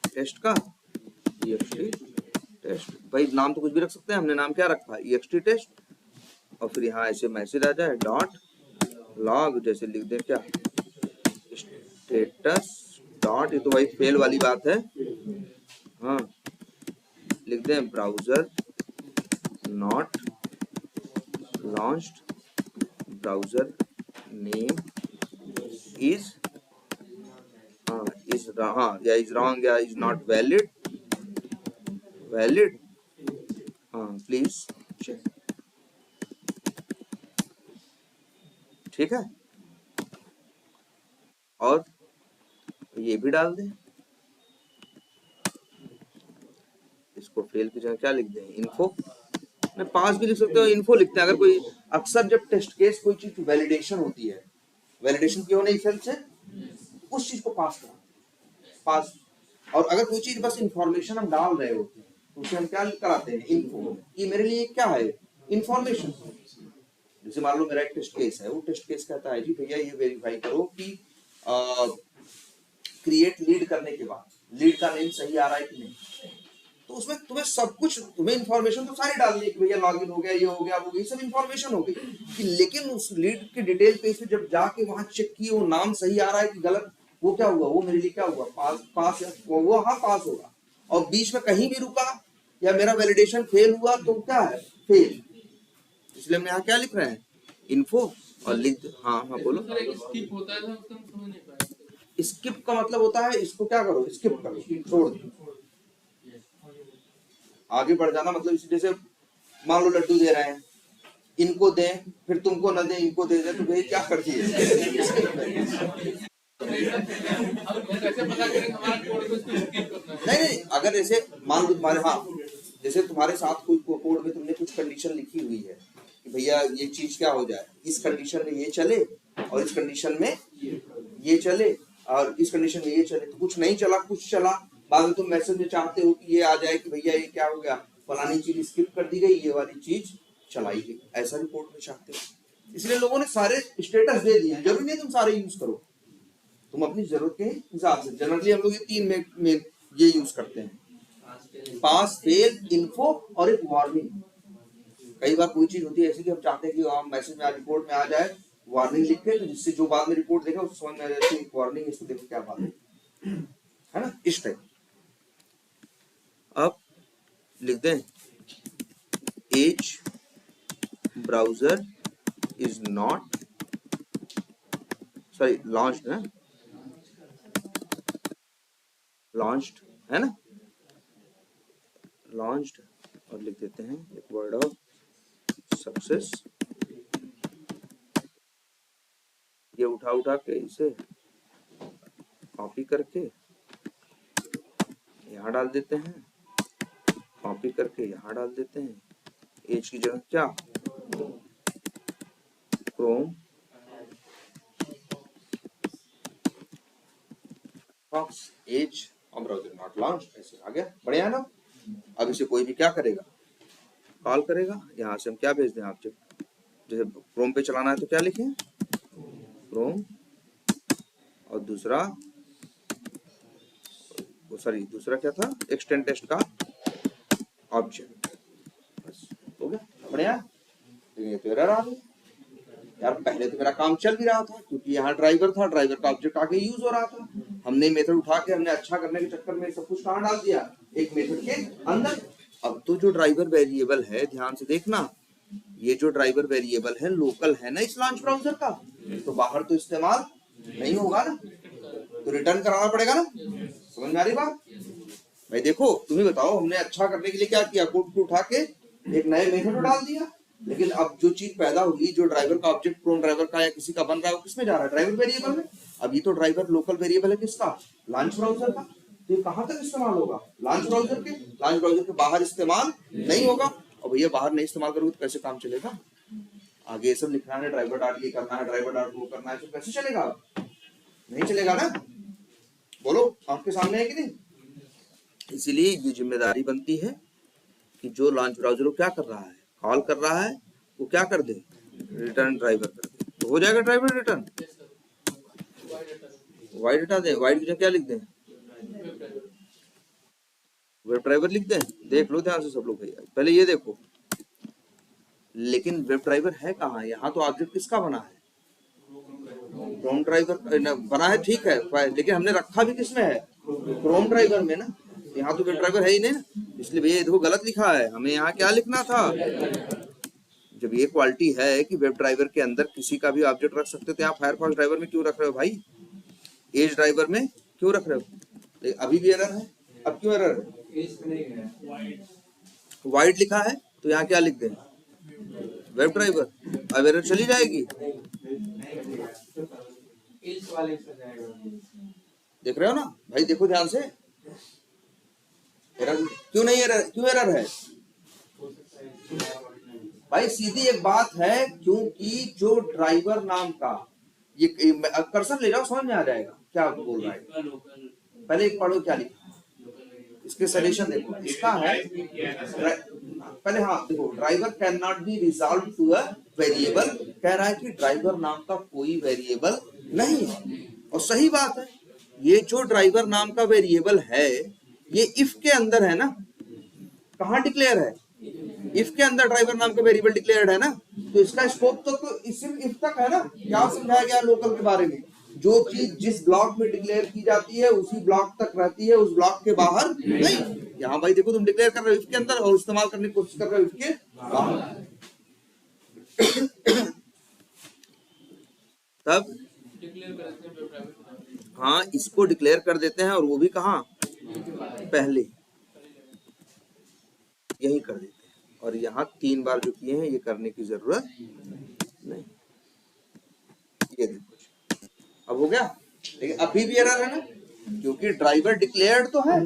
टेस्ट का EXT टेस्ट, भाई नाम तो कुछ भी रख सकते हैं, हमने नाम क्या रखा है EXT टेस्ट। और फिर यहाँ ऐसे मैसेज आ जाए डॉट लॉग, जैसे लिख दें क्या स्टेटस डॉट, ये तो भाई फेल वाली बात है, हाँ लिख दें browser not launched, browser name is, हाँ इज, हाँ या इज रॉन्ग या इज नॉट वैलिड, वैलिड, हाँ प्लीज चेक, ठीक है। और ये भी डाल दें, इसको फेल की जगह क्या लिख दें, इन्फो, मैं पास भी लिख सकते हो, इन्फो लिखते हैं। अगर कोई अक्सर जब टेस्ट केस कोई चीज वैलिडेशन होती है, वैलिडेशन क्यों नहीं फेल से, उस चीज को पास करा, पास। और अगर कोई चीज बस इंफॉर्मेशन हम डाल रहे होते हैं तो उसे हम क्या कराते हैं, इन्फो, ये मेरे लिए क्या है, इंफॉर्मेशन। जैसे मान लो मेरा एक टेस्ट केस है, वो टेस्ट केस कहता है जी भैया ये वेरीफाई करो कि क्रिएट लीड करने के बाद लीड का नेम सही आ रहा है कि नहीं, तो उसमें तुम्हें सब कुछ, तुम्हें इंफॉर्मेशन तो सारी डालनी है कि भैया लॉगिन हो गया, ये हो गया, वो गई, सब इंफॉर्मेशन हो गई कि, लेकिन उस लीड की डिटेल पे से जब जाके वहां चेक किए वो नाम सही आ रहा है कि गलत, वो क्या हुआ, वो मेरे लिए क्या हुआ, पास पास वो हाँ पास होगा। और बीच में कहीं भी रुका या मेरा वैलिडेशन फेल हुआ तो क्या है, फेल। इसलिए हम यहाँ क्या लिख रहे हैं, इन्फो और लिख। हाँ हाँ बोलो। स्किप होता है तो उसको हम समझ नहीं पाए। स्किप का मतलब होता है इसको क्या करो, स्किप करो, छोड़ दो, आगे बढ़ जाना। मतलब इसी जैसे मान लो लड्डू दे रहे हैं, इनको दें फिर तुमको न दें, इनको दे दें, तो भाई क्या कर दिए। कैसे पता करें हमारा कोड को स्किप करना है? नहीं, अगर जैसे मान लो तुम्हारे, हाँ जैसे तुम्हारे साथ कोई कोड में तुमने कुछ कंडीशन लिखी हुई है कि भैया ये चीज क्या हो जाए, इस कंडीशन में ये चले और इस कंडीशन में ये चले और इस कंडीशन में ये चले, तो कुछ नहीं चला कुछ चला, बाद में तुम मैसेज में चाहते हो कि ये आ जाए कि भैया ये क्या हो गया, फलानी चीज स्किप कर दी गई, ये वाली चीज चलाई गई, ऐसा भी कोड में चाहते हो। इसलिए लोगों ने सारे स्टेटस दे दिए, जरूरी नहीं तुम सारे यूज करो, तुम अपनी जरूरत के हिसाब से। जनरली हम लोग ये 3 में ये यूज करते हैं, पास, फेल, इन्फो और एक वार्निंग। कई बार कोई चीज होती है ऐसी कि हम चाहते हैं कि हम मैसेज में रिपोर्ट में आ जाए वार्निंग लिख के, तो जिससे जो बाद में रिपोर्ट देगा उसको समझ में आ जाए कि वार्निंग, इसको देखो क्या बात है ना, इस टाइप। अब लिख दें as browser is not, sorry launched है, लॉन्च्ड है ना, लॉन्च्ड, और लिख देते हैं एक वर्ड ऑफ सक्सेस। ये उठा के इसे कॉपी करके यहाँ डाल देते हैं, कॉपी करके यहाँ डाल देते हैं, एज की जगह क्या, क्रोम फॉक्स एज और ब्राउजर नॉट लॉन्च, ऐसे आ गया, बढ़िया है ना। अब इसे कोई भी क्या करेगा, कॉल करेगा, यहाँ से हम क्या भेज दें ऑब्जेक्ट, जैसे क्रोम पे चलाना है तो क्या लिखें, क्रोम, और दूसरा सॉरी दूसरा क्या था, एक्सटेंड टेस्ट का ऑब्जेक्ट, बस हो गया, बढ़िया। ये तो एरर आ गई यार, पहले तो मेरा काम चल भी रहा था क्योंकि यहाँ ड्राइवर था, ड्राइवर का ऑब्जेक्ट आके यूज हो रहा था, हमने मेथड उठा के हमने अच्छा करने के चक्कर में सब कुछ कहाँ डाल दिया, एक मेथड के अंदर। अब तो जो ड्राइवर वेरिएबल है, ध्यान से देखना, ये जो ड्राइवर वेरिएबल है लोकल है ना इस लॉन्च ब्राउजर का, तो बाहर तो इस्तेमाल नहीं होगा ना, तो रिटर्न कराना पड़ेगा ना। समझ में आ रही बात भाई? देखो तुम ही बताओ, हमने अच्छा करने के लिए क्या किया, कोड को उठा के एक नए मेथड डाल दिया, लेकिन अब जो चीज पैदा होगी, जो ड्राइवर का ऑब्जेक्ट क्रोम ड्राइवर का या किसी का बन रहा है, वो किसमें जा रहा है, ड्राइवर वेरिएबल में। अब ये तो ड्राइवर लोकल वेरिएबल है किसका, लॉन्च ब्राउजर का, तो ये कहाँ तक इस्तेमाल होगा, लॉन्च ब्राउजर के, लॉन्च ब्राउजर के बाहर इस्तेमाल नहीं होगा। और भैया बाहर नहीं इस्तेमाल करोगे तो कैसे काम चलेगा, आगे ये सब लिखना है, ड्राइवर डॉट ये करना है, ड्राइवर डॉट वो करना है, तो कैसे चलेगा, नहीं चलेगा ना। बोलो आपके सामने है कि नहीं। इसीलिए ये जिम्मेदारी बनती है कि जो लॉन्च ब्राउजर को क्या कर रहा है, कॉल कर रहा है, वो क्या कर दे, रिटर्न ड्राइवर कर दे, तो हो जाएगा ड्राइवर रिटर्न। वाइड हटा दें, वाइड की जगह क्या लिख दें, वेब ड्राइवर लिख दें। देख लो ध्यान से सब लोग भैया, पहले ये देखो, लेकिन वेब ड्राइवर है कहाँ, यहाँ तो ऑब्जेक्ट किसका बना है, क्रोम ड्राइवर बना है, ठीक है, लेकिन हमने रखा भी किसमें है, क्रोम ड्राइवर में ना, यहाँ तो वेब ड्राइवर है ही नहीं ना, इसलिए भैया देखो गलत लिखा है, हमें यहाँ क्या लिखना था। जब ये क्वालिटी है कि वेब ड्राइवर के अंदर किसी का भी ऑब्जेक्ट रख सकते हो, तो यहाँ फायरफॉक्स ड्राइवर में क्यों रख रहे हो भाई, एज ड्राइवर में क्यों रख रहे हो, अभी भी एरर है, अब क्यों एरर है, वाइड लिखा है तो यहाँ क्या लिख दें, वेब ड्राइवर, अब एरर चली जाएगी, देख रहे हो ना भाई, देखो ध्यान से, एरर क्यों नहीं, एरर क्यों एरर है भाई, सीधी एक बात है, क्योंकि जो ड्राइवर नाम का ये कर्सर ले जाओ समझ में आ जाएगा क्या बोल रहा है। पहले एक पढ़ो क्या लिखा है, इसके सॉल्यूशन देखो, इसका है पहले, हाँ देखो, driver can not be resolve to a variable, कह रहा है कि ड्राइवर नाम का कोई वेरिएबल नहीं है, और सही बात है, ये जो ड्राइवर नाम का वेरिएबल है ये इफ के अंदर है ना, कहाँ डिक्लेयर है, इफ के अंदर ड्राइवर नाम का वेरिएबल डिक्लेयर्ड है ना, तो इसका स्कोप तो सिर्फ इफ तक है ना। क्या समझाया गया लोकल के बारे में, जो चीज जिस ब्लॉक में डिक्लेयर की जाती है उसी ब्लॉक तक रहती है, उस ब्लॉक के बाहर नहीं। यहाँ भाई देखो तुम डिक्लेयर कर रहे हो इसके अंदर और इस्तेमाल करने की कोशिश कर रहे हो इसके बाहर। तब डिक्लेयर कर देते हैं प्राइवेट। हाँ, इसको डिक्लेयर कर देते हैं और वो भी कहाँ, पहले यही कर देते हैं। और यहाँ 3 बार जो किए हैं ये करने की जरूरत नहीं। ये देखो अब हो गया, लेकिन अभी भी एरर है ना, क्योंकि ड्राइवर डिक्लेयर्ड तो है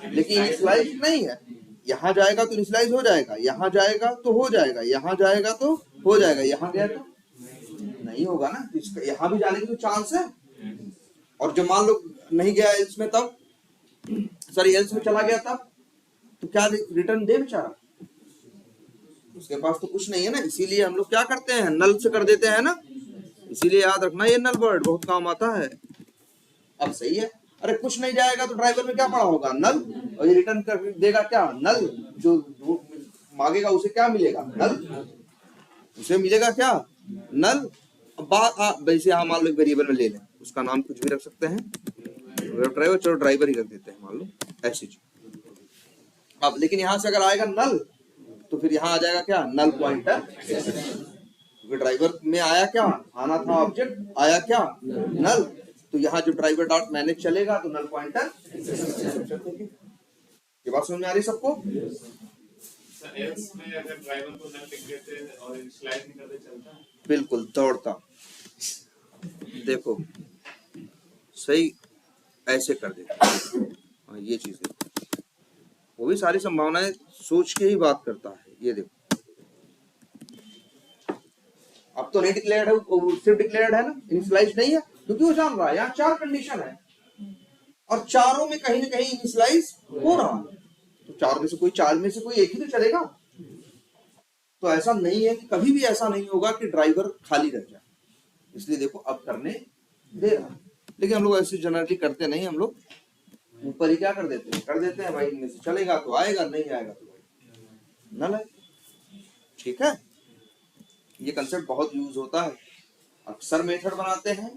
लेकिन इनिशियलाइज नहीं है। यहाँ जाएगा तो इनिशियलाइज हो जाएगा, यहाँ जाएगा तो हो जाएगा, यहाँ जाएगा तो हो जाएगा, यहाँ गया तो नहीं होगा ना। इसका यहाँ भी जाने की तो चांस है। और जब मान लो नहीं गया एल्स में, तब सॉरी एल्स में चला गया तब तो क्या रिटर्न दे बेचारा, उसके पास तो कुछ नहीं है ना। इसीलिए हम लोग क्या करते हैं, नल से कर देते हैं ना। इसीलिए याद रखना ये नल वर्ड बहुत काम आता है। अब सही है, अरे कुछ नहीं जाएगा तो ड्राइवर में क्या पड़ा होगा, नल, और ये रिटर्न कर देगा क्या, नल। जो मांगेगा उसे क्या मिलेगा, नल, उसे मिलेगा क्या, नल। बात वैसे यहाँ मान लो वेरिएबल में ले लें, उसका नाम कुछ भी रख सकते हैं, ड्राइवर, चलो ड्राइवर ही रख देते हैं मान लो ऐसी चीज। अब लेकिन यहाँ से अगर आएगा नल तो फिर यहाँ आ जाएगा क्या, नल पॉइंटर। क्योंकि ड्राइवर में आया क्या, आना था ऑब्जेक्ट, आया क्या, नल। तो यहाँ जो ड्राइवर डॉट मैनेज चलेगा तो नल पॉइंटर। ये बात समझ में आ रही सबको। एल्स में अगर ड्राइवर को नल लिख देते और इनिशियलाइज नहीं करते चलता है? बिल्कुल दौड़ता, देखो सही ऐसे कर देते। हाँ ये चीज है, वो भी सारी संभावनाएं सोच के ही बात करता है। ये देखो अब तो नहीं डिक्लेयर्ड है, सिर्फ डिक्लेयर्ड है ना, इनिशियलाइज नहीं है, क्योंकि वो जान रहा है यहाँ 4 कंडीशन है और चारों में कहीं ना कहीं इनिशियलाइज हो रहा है। तो 4 में से कोई एक ही तो चलेगा। तो ऐसा नहीं है कि कभी भी ऐसा नहीं होगा कि ड्राइवर खाली रह जाए। इसलिए देखो अब करने दे रहा है, लेकिन हम लोग ऐसे जनरली करते नहीं। हम लोग ऊपर ही क्या कर देते हैं भाई, इनमें से चलेगा तो आएगा, नहीं आएगा तो भाई नल है। ठीक है, ये कंसेप्ट बहुत यूज होता है। अक्सर मेथड बनाते हैं,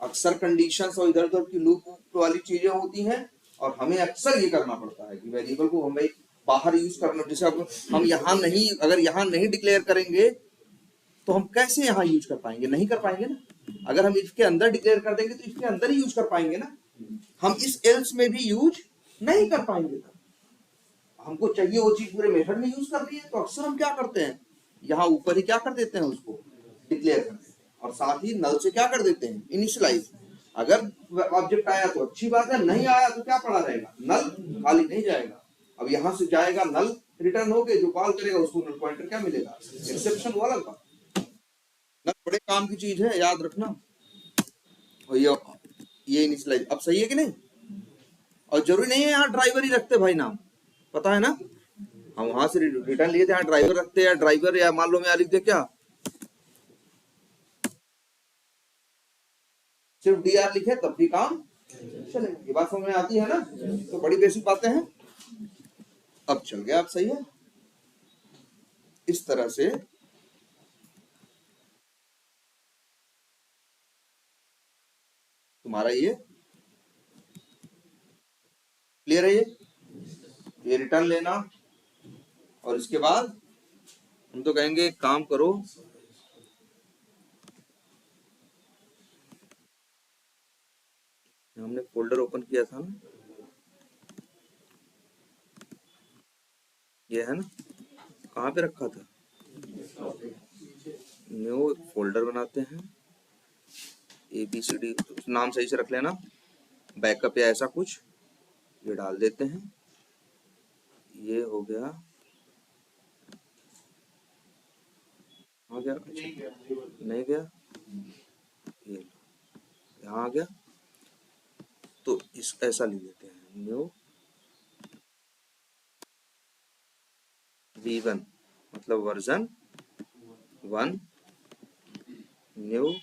अक्सर कंडीशंस और इधर उधर की लूप वाली चीजें होती हैं और हमें अक्सर ये करना पड़ता है कि वेरिएबल को हमें बाहर यूज करना। जैसे अब हम यहाँ नहीं, अगर यहाँ नहीं डिक्लेयर करेंगे तो हम कैसे यहाँ यूज कर पाएंगे, नहीं कर पाएंगे ना। अगर हम इसके अंदर डिक्लेयर कर देंगे तो इसके अंदर ही यूज कर पाएंगे ना, हम इस एल्स में भी यूज नहीं कर पाएंगे। हमको चाहिए वो चीज पूरे मेथड में यूज करनी है, तो अक्सर हम क्या करते हैं, यहाँ ऊपर ही क्या कर देते हैं, उसको डिक्लेयर कर देते हैं और साथ ही नल से क्या कर देते हैं, इनिशियलाइज। अगर ऑब्जेक्ट आया तो अच्छी बात है, नहीं आया तो क्या पड़ा रहेगा, नल, खाली नहीं जाएगा। अब यहाँ से जाएगा नल रिटर्न हो गए, जो कॉल करेगा उसको नल पॉइंटर क्या मिलेगा, एक्सेप्शन वाला का। नल बड़े काम की चीज है, याद रखना। और ये इनिशियलाइज अब सही है कि नहीं। और जरूरी नहीं है यहाँ ड्राइवर ही रखते भाई नाम, पता है ना। हम वहां से रिटर्न लिए थे, यहाँ ड्राइवर रखते हैं, ड्राइवर या मान लो मैं लिख दे क्या, सिर्फ डीआर लिखे तब भी काम चलेगा। ये बात समझ में आती है ना, तो बड़ी बेसिक बातें हैं। अब चल गया, अब सही है। इस तरह से तुम्हारा ये क्लियर है। ये रिटर्न लेना और इसके बाद हम तो कहेंगे काम करो, हमने फोल्डर ओपन किया था ना, ये है ना, कहाँ पे रखा था, न्यू फोल्डर बनाते हैं, ABCD नाम सही से रख लेना, बैकअप या ऐसा कुछ, ये डाल देते हैं। ये हो गया, आ गया, नहीं गया, ये यहाँ आ गया। तो इस ऐसा लिख देते हैं, न्यू V1 मतलब वर्जन 1, न्यू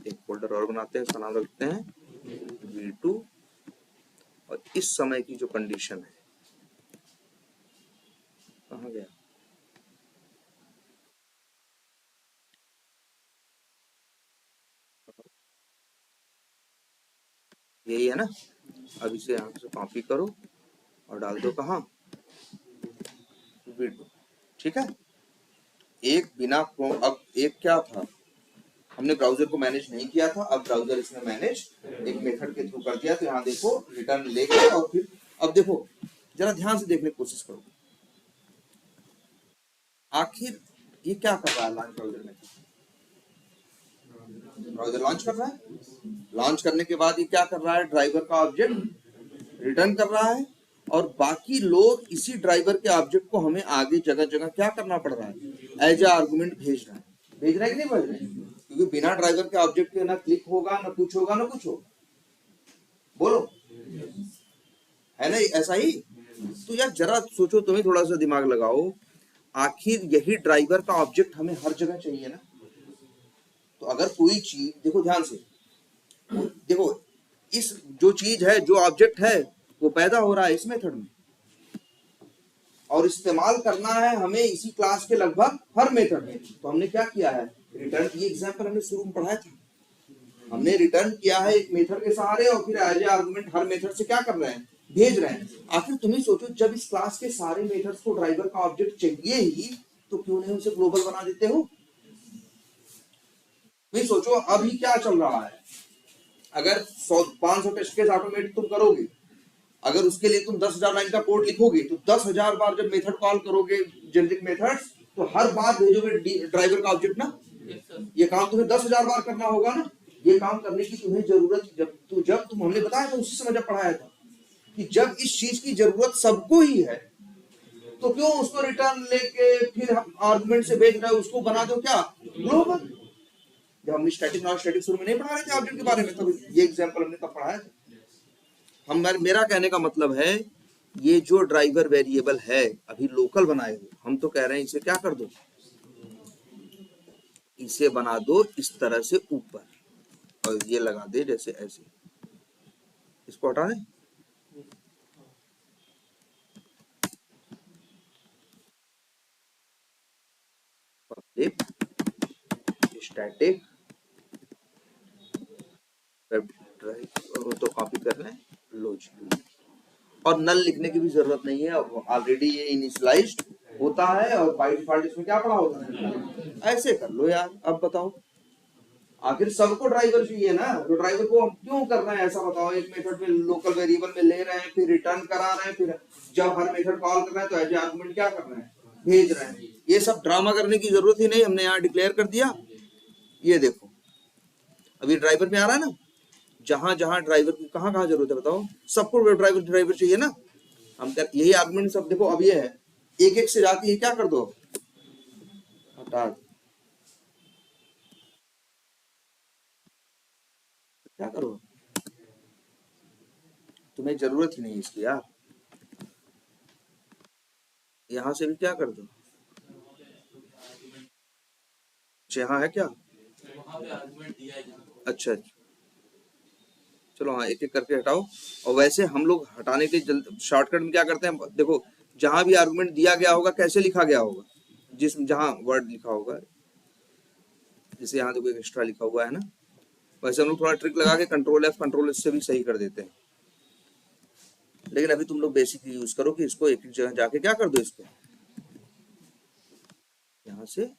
एक फोल्डर और बनाते हैं, उसका नाम रखते हैं V2। और इस समय की जो कंडीशन है, कहाँ गया, यही है ना। अब इसे यहाँ से कॉपी करो और डाल दो कहाँ, वीडियो। ठीक है, एक बिना अब एक क्या था, हमने ब्राउजर को मैनेज नहीं किया था, अब ब्राउजर इसने मैनेज एक मेथड के थ्रू कर दिया। तो यहाँ देखो रिटर्न लेके और फिर अब देखो जरा ध्यान से देखने की कोशिश करो, आखिर ये क्या कर रहा है लॉन्च ब्राउजर में, ब्राउजर लॉन्च कर रहा है, लॉन्च करने के बाद ये क्या कर रहा है, ड्राइवर का ऑब्जेक्ट रिटर्न कर रहा है, और बाकी लोग इसी ड्राइवर के ऑब्जेक्ट को हमें आगे जगह जगह क्या करना पड़ रहा है, एज ए आर्गुमेंट भेज रहा है। भेज रहा है कि नहीं भेज रहा है, क्योंकि बिना ड्राइवर के ऑब्जेक्ट के ना क्लिक होगा ना कुछ होगा ना कुछ होगा, बोलो है ना ऐसा ही। तो यार जरा सोचो, तुम्हें थोड़ा सा दिमाग लगाओ, आखिर यही ड्राइवर का ऑब्जेक्ट हमें हर जगह चाहिए ना। तो अगर कोई चीज देखो ध्यान से, देखो इस जो चीज है जो ऑब्जेक्ट है वो पैदा हो रहा है इस मेथड में, और इस्तेमाल करना है हमें इसी क्लास के लगभग हर मेथड में। तो हमने क्या किया है, रिटर्न, ये एग्जांपल हमने शुरू में पढ़ाया था, हमने रिटर्न किया है एक मेथड के सहारे और फिर एज ए आर्गुमेंट हर मेथड से क्या कर रहे हैं, भेज रहे हैं। आखिर तुम्हें सोचो, जब इस क्लास के सारे मेथड्स को ड्राइवर का ऑब्जेक्ट चाहिए ही, तो क्यों नहीं उसे ग्लोबल बना देते हो। तुम्हें सोचो अभी क्या चल रहा है, अगर 500 टेस्ट केस ऑटोमेट तुम करोगे, अगर उसके लिए तुम 10,000 लाइन का कोड लिखोगे, तो 10,000 बार जब मेथड कॉल करोगे जेनेरिक मेथड्स, तो हर बार भेजोगे ड्राइवर का ऑब्जेक्ट ना। ये काम तुम्हें 10,000 बार करना होगा ना। ये काम करने की तुम्हें जरूरत जब तुम हमने बताया था उसी समय जब पढ़ाया था कि जब इस चीज की जरूरत सबको ही है, तो क्यों उसको रिटर्न लेके फिर आर्गुमेंट से भेज रहे हो, उसको बना दो क्या ग्लोबल। जब हमने स्टैटिक नॉन स्टैटिक शुरू में नहीं पढ़ा रहे थे ऑब्जेक्ट के बारे में, तब ये एग्जांपल हमने तब पढ़ाया था। मेरा कहने का मतलब है, ये जो ड्राइवर वेरिएबल है अभी लोकल बनाए हो, हम तो कह रहे हैं इसे क्या कर दो, इसे बना दो इस तरह से ऊपर, और ये लगा दे जैसे ऐसे, इसको हटा दें। पब्लिक स्टैटिक वेब ड्राइव तो कॉपी कर लें, लॉजिक, और नल लिखने की भी जरूरत नहीं है, ऑलरेडी ये इनिशियलाइज्ड होता है और बाय डिफॉल्ट इसमें क्या पड़ा होता है। ऐसे कर लो यार। अब बताओ, आखिर सबको ड्राइवर चाहिए ना, तो ड्राइवर को हम क्यों कर रहे हैं ऐसा बताओ। एक मेथड में लोकल वेरिएबल में ले रहे हैं, फिर रिटर्न करा रहे हैं, फिर जब हर मेथड कॉल कर रहे हैं तो एज आर्गुमेंट क्या कर रहे हैं, भेज रहे हैं। ये सब ड्रामा करने की जरूरत ही नहीं, हमने यहाँ डिक्लेयर कर दिया। ये देखो अभी ड्राइवर में आ रहा है ना, जहां जहां ड्राइवर की कहां कहां जरूरत है बताओ, सबको ड्राइवर चाहिए ना। हम यही आर्गुमेंट सब देखो। अब ये है, एक एक से जाती है, क्या कर दो, हटा दो, क्या करो, तुम्हें जरूरत ही नहीं इसकी यार। यहां से भी क्या कर दो, यहाँ है क्या, अच्छा अच्छा, चलो हाँ एक एक करके हटाओ। और वैसे हम लोग हटाने के शॉर्टकट में क्या करते हैं, देखो जहां भी आर्गुमेंट दिया गया होगा कैसे लिखा गया होगा, जिस जहां वर्ड लिखा होगा, जैसे यहाँ देखो एक्स्ट्रा लिखा हुआ है ना, वैसे हम लोग थोड़ा ट्रिक लगा के कंट्रोल एफ से भी सही कर देते हैं। लेकिन अभी तुम लोग बेसिक यूज करो कि इसको एक एक जगह जाके क्या कर दो, इसको यहाँ से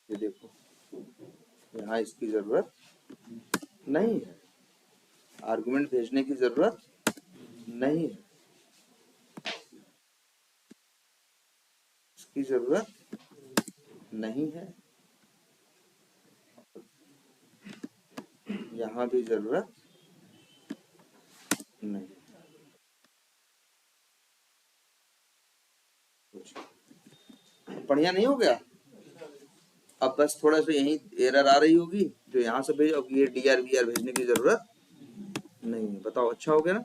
ये देखो, यहाँ इसकी जरूरत नहीं है, आर्गुमेंट भेजने की जरूरत नहीं है, इसकी जरूरत नहीं है, यहाँ भी जरूरत नहीं। बढ़िया नहीं हो गया। अब बस थोड़ा सा यही एरर आ रही होगी जो यहाँ से भेजो, अब ये डीआर वीआर भेजने की जरूरत नहीं है। बताओ अच्छा हो गया ना।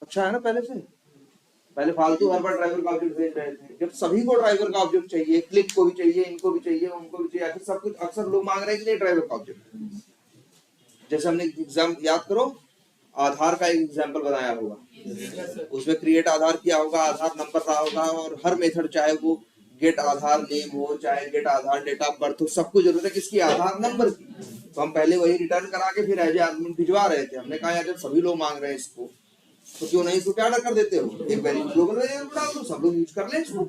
अच्छा है ना पहले से। पहले फालतू हर बार ड्राइवर का ऑब्जेक्ट भेज रहे थे, जब सभी को ड्राइवर का ऑब्जेक्ट चाहिए, क्लिक को भी चाहिए, इनको भी चाहिए, उनको भी चाहिए, सब कुछ अक्सर लोग मांग रहे हैं कि नहीं ड्राइवर का ऑब्जेक्ट। जैसे हमने एग्जाम याद करो, आधार का एक एग्जाम्पल बनाया होगा, उसमें क्रिएट आधार किया होगा, आधार नंबर रहा होगा, और हर मेथड चाहे वो गेट आधार नेम हो, चाहे get Aadhaar date of birth हो, सबको जरूरत है किसकी, आधार नंबर की। तो हम पहले वही रिटर्न करा के फिर एज आर्गुमेंट भिजवा रहे थे। हमने कहा यार जब सभी लोग मांग रहे हैं इसको, तो क्यों नहीं इसको क्या कर देते हो, एक वेरिएबल ग्लोबल वेरिएबल डाल दो, सब लोग यूज कर लें इसको।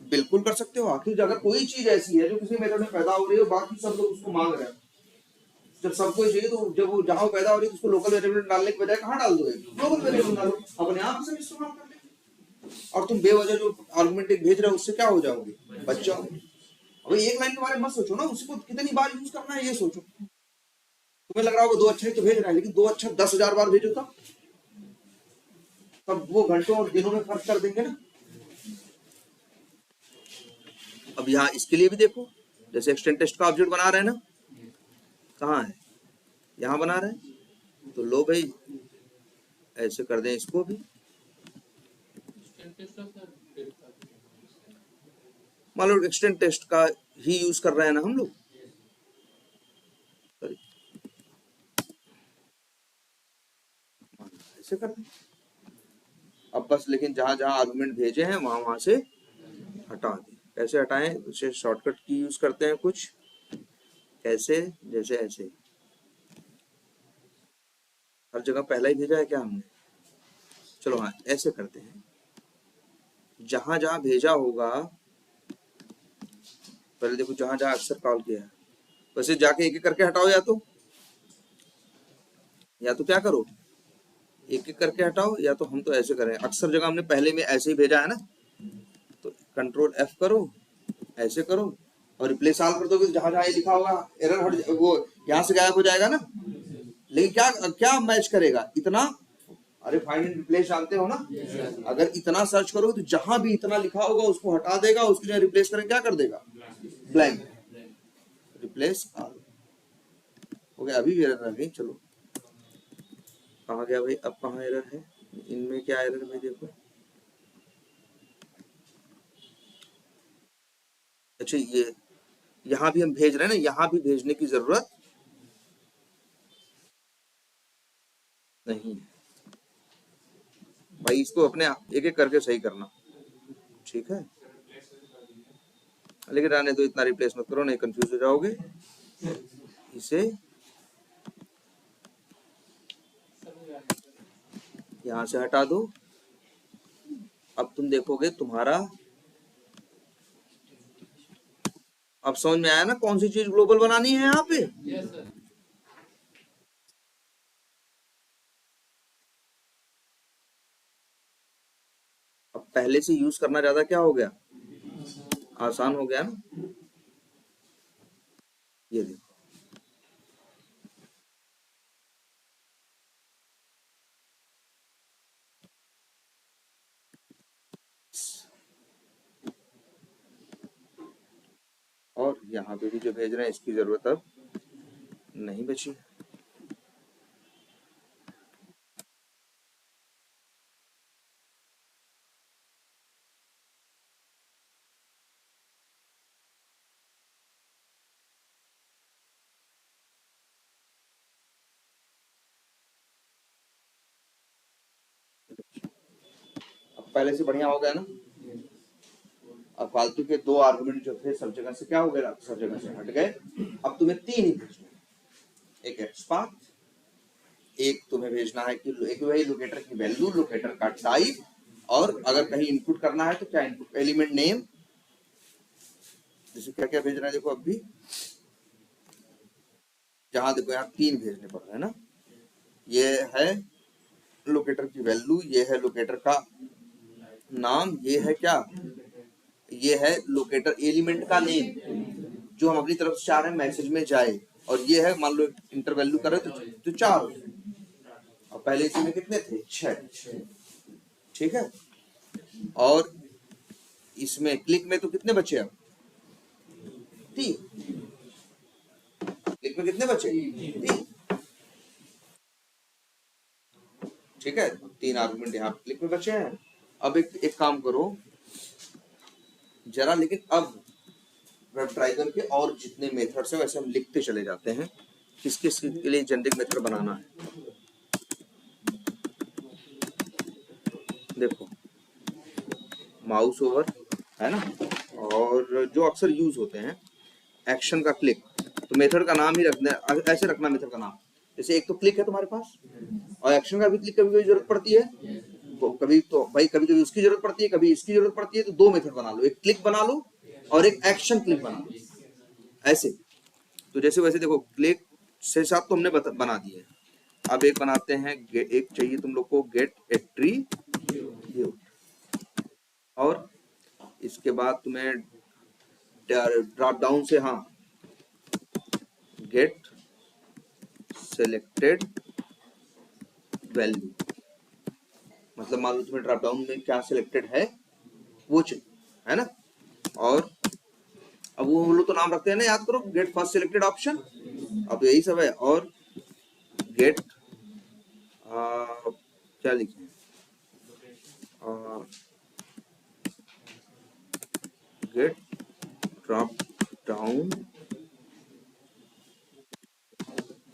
बिल्कुल कर सकते हो। आखिर अगर कोई चीज ऐसी है जो किसी मेथड में पैदा हो रही है, बाकी सब लोग उसको मांग रहे हैं, जब सबको चाहिए, तो जब वो जहां पैदा हो रही है उसको लोकल वेरिएबल डालने के बजाय कहाँ डाल दोगे, ग्लोबल वेरिएबल डालो, अपने आप से इस्तेमाल कर लेंगे। और तुम बेवजह जो आर्गुमेंट भेज रहे हो उससे क्या हो जाओगे, बच जाओगे। अभी एक लाइन के बारे में मत सोचो ना, उसको कितनी बार यूज करना है ये सोचो। तुम्हें लग रहा होगा 2 अक्षर तो भेज रहा है, लेकिन 2 अक्षर 10,000 बार भेजो तब वो घंटों और दिनों में फर्क कर देंगे ना। अब यहाँ इसके लिए भी देखो, जैसे एक्सटेंड टेस्ट का ऑब्जेक्ट बना रहे हैं ना, कहाँ है, यहाँ बना रहे हैं, तो लो भाई ऐसे कर दें इसको भी। मान लो एक्सटेंड टेस्ट का ही यूज कर रहे हैं ना हम लोग, ऐसे कर दें। अब बस लेकिन जहां जहां आर्गुमेंट भेजे हैं वहां वहां से हटा दें। कैसे हटाएं, उसे शॉर्टकट की यूज करते हैं कुछ, कैसे, जैसे ऐसे। हर जगह पहला ही भेजा है क्या हमने, चलो हाँ ऐसे करते हैं। जहां जहां भेजा होगा, पहले देखो जहां जहां अक्सर कॉल किया है, वैसे जाके एक एक करके हटाओ, या तो क्या करो, एक एक करके हटाओ, या तो हम तो ऐसे करें। अक्सर जगह हमने पहले में ऐसे ही भेजा है ना, तो कंट्रोल F करो, ऐसे करो और रिप्लेस ऑल कर दोगे, जहां जहां ये लिखा होगा एरर हट, वो यहाँ से गायब हो जाएगा ना। लेकिन क्या क्या मैच करेगा इतना, अरे फाइंड एंड रिप्लेस जानते हो ना, अगर इतना सर्च करोगे तो जहां भी इतना लिखा होगा उसको हटा देगा, उसके लिए रिप्लेस करें क्या कर देगा, ब्लैंक, रिप्लेस ऑल हो गया। अभी भी एरर आ गई, चलो कहाँ गया भाई, अब कहाँ एरर है, इनमें क्या एरर है देखो। अच्छा ये यहाँ भी हम भेज रहे हैं ना, यहाँ भी भेजने की जरूरत नहीं है भाई, इसको अपने एक एक करके सही करना, ठीक है। लेकिन रहने दो, इतना रिप्लेस मत करो, नहीं कंफ्यूज हो जाओगे। इसे यहां से हटा दो। अब तुम देखोगे तुम्हारा, अब समझ में आया ना कौन सी चीज ग्लोबल बनानी है यहाँ पे। अब पहले से यूज करना ज्यादा क्या हो गया, आसान हो गया ना। ये देखो, और यहाँ पे भी जो भेज रहे हैं इसकी जरूरत अब नहीं बची। अब पहले से बढ़िया हो गया ना। अब फालतू के 2 आर्गुमेंट जो थे सब जगह से क्या हो गया, सब जगह से हट गए। अब तुम्हें 3 ही भेजना है, एक एक्सपाथ, एक तुम्हें भेजना है कि एक वही लोकेटर की वैल्यू, लोकेटर का टाइप, और अगर कहीं इनपुट करना है तो क्या इनपुट, एलिमेंट नेम, जैसे क्या क्या भेजना है देखो। अब भी जहां देखो यहाँ 3 भेजने पड़ रहे हैं ना, ये है लोकेटर की वैल्यू, ये है लोकेटर का नाम, ये है क्या, ये है लोकेटर एलिमेंट का नेम जो हम अपनी तरफ से चाह रहे हैं मैसेज में जाए, और ये है मान लो इंटर वैल्यू करे तो 4, और पहले इसी में कितने थे, 6, ठीक है। और इसमें क्लिक में तो कितने बचे, अब 3, क्लिक में कितने बचे, 3। ठीक है, 3 आर्गुमेंट यहाँ क्लिक में बचे हैं। अब एक काम करो जरा, लेकिन अब वेब ड्राइवर के और जितने मेथड्स हैं वैसे हम लिखते चले जाते हैं, किस किस के लिए जेनरिक मेथड बनाना है। देखो माउस ओवर है ना, और जो अक्सर यूज होते हैं एक्शन का क्लिक, तो मेथड का नाम ही रखना, ऐसे रखना मेथड का नाम। जैसे एक तो क्लिक है तुम्हारे पास, और एक्शन का भी क्लिक कभी कभी जरूरत पड़ती है, तो कभी तो भाई कभी कभी उसकी जरूरत पड़ती है, कभी इसकी जरूरत पड़ती है, तो 2 मेथड बना लो, एक क्लिक बना लो और एक एक्शन क्लिक बना लो ऐसे। तो जैसे वैसे देखो क्लिक से साथ तो हमने बना दिए। अब एक बनाते हैं, एक चाहिए तुम लोग को गेट एट्रीब्यूट, और इसके बाद तुम्हें ड्रॉप डाउन से हाँ गेट सेलेक्टेड वैल्यू, मतलब मान लो तुम्हें ड्रॉप डाउन में क्या सिलेक्टेड है वो चाहिए है ना। और अब वो लोग तो नाम रखते हैं ना, याद करो, गेट फर्स्ट सिलेक्टेड ऑप्शन, अब यही सब है। और गेट क्या लिखे, get drop down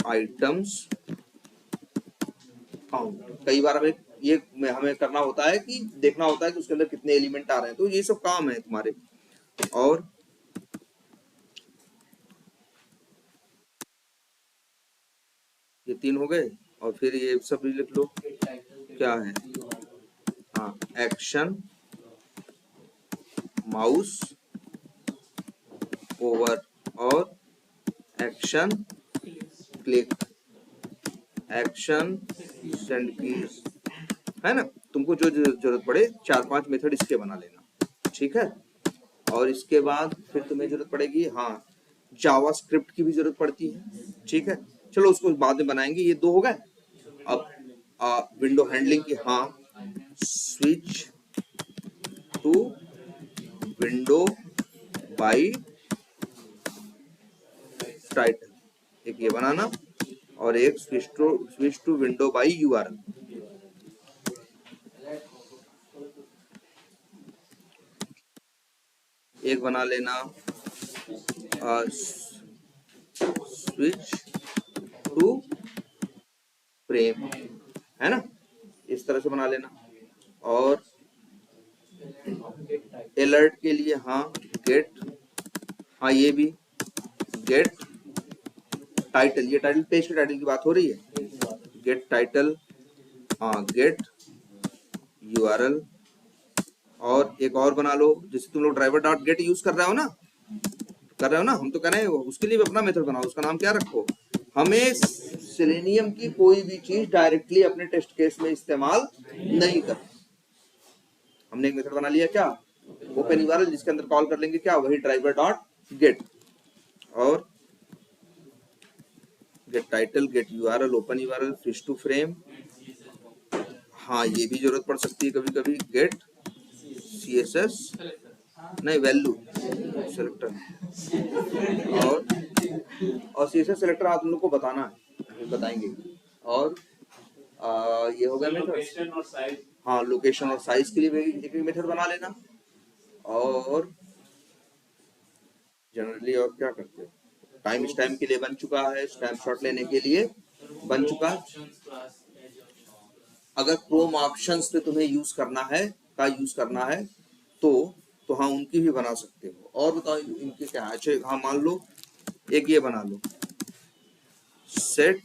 items count. कई बार हमें करना होता है कि देखना होता है कि उसके अंदर कितने एलिमेंट आ रहे हैं, तो ये सब काम है तुम्हारे। और ये 3 हो गए, और फिर ये सब भी लिख लो क्या है, हाँ एक्शन माउस ओवर और action click, action send keys, है ना। तुमको जो जरूरत पड़े 4-5 मेथड इसके बना लेना, ठीक है। और इसके बाद फिर तुम्हें जरूरत पड़ेगी हाँ जावास्क्रिप्ट की भी जरूरत पड़ती है, ठीक है। चलो उसको बाद में बनाएंगे, ये 2 हो गए। अब विंडो हैंडलिंग की, हाँ switch to window by title, एक ये बनाना, और एक switch to window by URL. एक बना लेना स्विच टू फ्रेम, है ना, इस तरह से बना लेना। और अलर्ट के लिए हाँ गेट, हाँ ये भी गेट टाइटल, ये टाइटल पेज के टाइटल की बात हो रही है, गेट टाइटल, हाँ गेट यूआरएल। और एक और बना लो, जैसे तुम लोग ड्राइवर डॉट गेट यूज कर रहे हो ना, हम तो कह रहे हैं उसके लिए भी अपना मेथड बनाओ, उसका नाम क्या रखो। हमें सेलेनियम की कोई भी चीज डायरेक्टली अपने टेस्ट केस में इस्तेमाल नहीं कर, हमने एक मेथड बना लिया क्या, ओपन यूआरएल, जिसके अंदर कॉल कर लेंगे क्या, वही ड्राइवर डॉट गेट, और get title, get URL, open URL, switch to frame, हाँ ये भी जरूरत पड़ सकती है कभी कभी, गेट सीएसएस नहीं वैल्यू सेलेक्टर, और सीएसएस सेलेक्टर आप लोग को बताना है, बताएंगे। और ये हो गया लोकेशन और साइज, हाँ लोकेशन और साइज के लिए भी एक मेथड बना लेना। और जनरली और क्या करते हो, टाइम स्टैम्प के लिए बन चुका है, स्टैम्प शॉट लेने के लिए बन चुका है। अगर क्रोम ऑप्शंस पे तुम्हें यूज करना है तो हाँ उनकी भी बना सकते हो। और बताओ इनके क्या है, अच्छा हाँ मान लो एक ये बना लो सेट,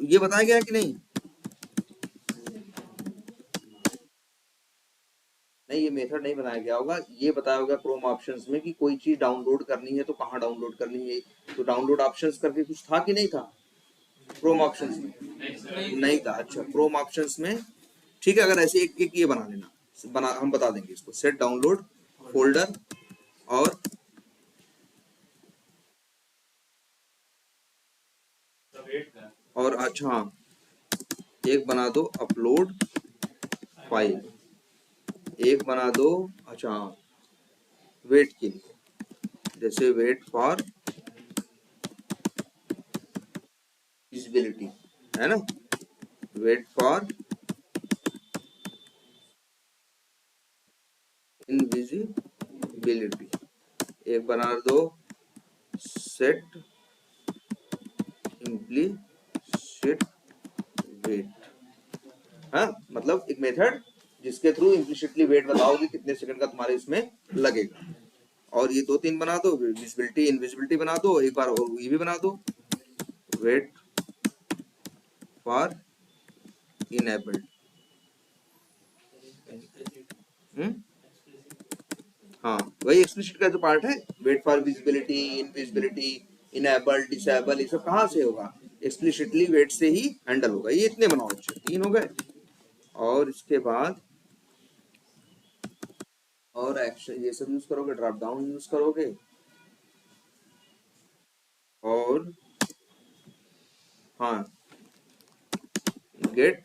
ये बताया गया कि नहीं, नहीं ये मेथड नहीं बनाया गया होगा, ये बताया होगा क्रोम ऑप्शंस में कि कोई चीज डाउनलोड करनी है तो कहाँ डाउनलोड करनी है, तो डाउनलोड ऑप्शंस करके कुछ था कि नहीं था क्रोम ऑप्शंस में, नहीं था। अच्छा क्रोम ऑप्शंस में ठीक है, अगर ऐसे एक ये बना लेना, हम बता देंगे इसको, सेट डाउनलोड फोल्डर, और अच्छा एक बना दो अपलोड फाइल, एक बना दो अच्छा वेट के लिए, जैसे वेट फॉर विजिबिलिटी है ना, वेट फॉर इनविजिबिलिटी। एक बना दो सेट इम्प्लीसिट वेट। हाँ, मतलब एक मेथड जिसके थ्रू इम्प्लीसिटली वेट बताओगे कितने सेकंड का तुम्हारे इसमें लगेगा। और ये 2-3 बना दो, विजिबिलिटी इनविजिबिलिटी बना दो, एक बार और ये भी बना दो, वेट फॉर इनेबल्ड। हाँ, वही एक्सप्लिसिट का जो पार्ट है, wait for visibility, invisibility, enable, disable, ये सब कहाँ से होगा? एक्सप्लिसिटली वेट से ही हैंडल होगा। ये इतने बनाओ, 3 हो गए। और इसके बाद और एक्शन ये सब यूज करोगे, ड्रॉप डाउन यूज करोगे, और हाँ, गेट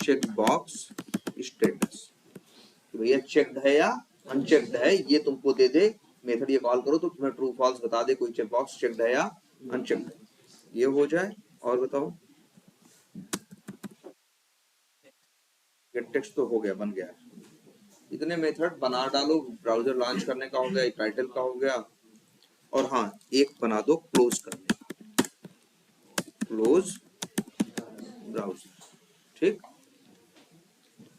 चेक बॉक्स स्टेटस, भैया चेक्ड है या अनचेक्ड है, ये तुमको दे दे मेथड। ये कॉल करो तो तुम्हें ट्रू फॉल्स बता दे, कोई चेक बॉक्स चेक्ड है या अनचेक्ड है, ये हो जाए। और बताओ, गेट टेक्स्ट तो हो गया, बन गया। इतने मेथड बना डालो। ब्राउजर लॉन्च करने का हो गया, एक टाइटल का हो गया, और हाँ, एक बना दो क्लोज करने का, क्लोज ब्राउजर। ठीक,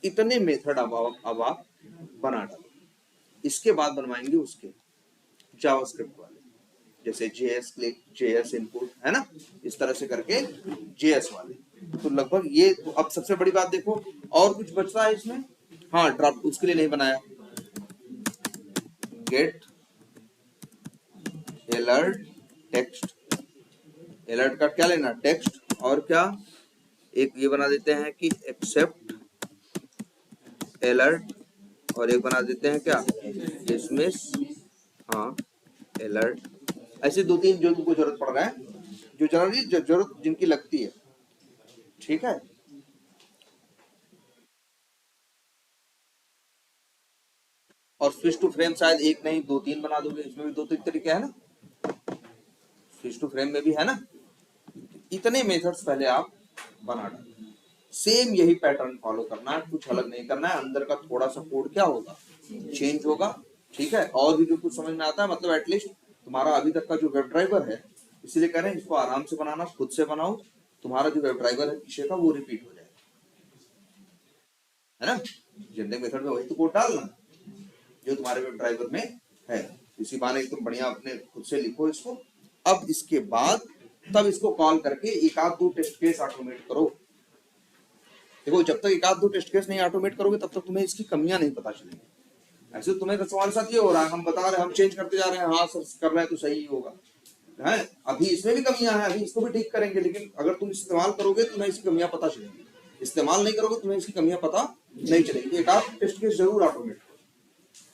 इतने मेथड अब आप बना डालो। इसके बाद बनवाएंगे उसके जावास्क्रिप्ट वाले, जैसे जेएस क्लिक, जेएस इनपुट, है ना, इस तरह से करके जेएस वाले। तो लगभग ये तो अब सबसे बड़ी बात देखो, और कुछ बचता है इसमें? हाँ, ड्रॉप उसके लिए नहीं बनाया, गेट अलर्ट टेक्स्ट। अलर्ट का क्या लेना? टेक्स्ट। और क्या, एक ये बना देते हैं कि एक्सेप्ट अलर्ट, और एक बना देते हैं क्या, डिसमिस, हाँ, अलर्ट। ऐसे 2-3 जो तुमको जरूरत पड़ रहा है, जो जरूरत जिनकी लगती है। ठीक है, और स्विच टू फ्रेम शायद एक नहीं 2-3 बना दोगे, इसमें भी 2-3 तरीके है ना, स्विच टू फ्रेम में भी है ना। इतने मेथड्स पहले आप बना डालो, सेम यही पैटर्न फॉलो करना है, कुछ अलग नहीं करना है। अंदर का थोड़ा सा कोड क्या होगा, चेंज होगा। ठीक है, और भी जो कुछ समझ में आता है, मतलब एटलीस्ट तुम्हारा अभी तक का जो वेब ड्राइवर है, इसलिए कह रहे हैं इसको आराम से बनाना, खुद से बनाओ, तुम्हारा जो वेब ड्राइवर है पीछे का वो रिपीट हो जाएगा, है ना। जनरेट मेथड में वही तो कोड डालना जो तुम्हारे वेब ड्राइवर में है। इसी बहाने तुम बढ़िया अपने खुद से लिखो इसको। अब इसके बाद तब इसको कॉल करके 1-2 टेस्ट केस ऑटोमेट करो। देखो, जब तक 1-2 टेस्ट केस नहीं ऑटोमेट करोगे तब तक तुम्हें इसकी कमियां नहीं पता चलेंगी। ऐसे तुम्हें तो तुम्हारे साथ ये हो रहा है, हम बता रहे हैं, हम चेंज करते जा रहे हैं, हाँ सर कर रहे हैं तो सही होगा, है। अभी इसमें भी कमियां हैं, अभी इसको भी ठीक करेंगे, लेकिन अगर तुम इस्तेमाल करोगे तो तुम्हें इसकी कमियां पता चलेंगी। इस्तेमाल नहीं करोगे तुम्हें इसकी कमियां पता नहीं चलेगी। तो 1-8 टेस्ट केस जरूर ऑटोमेट करो,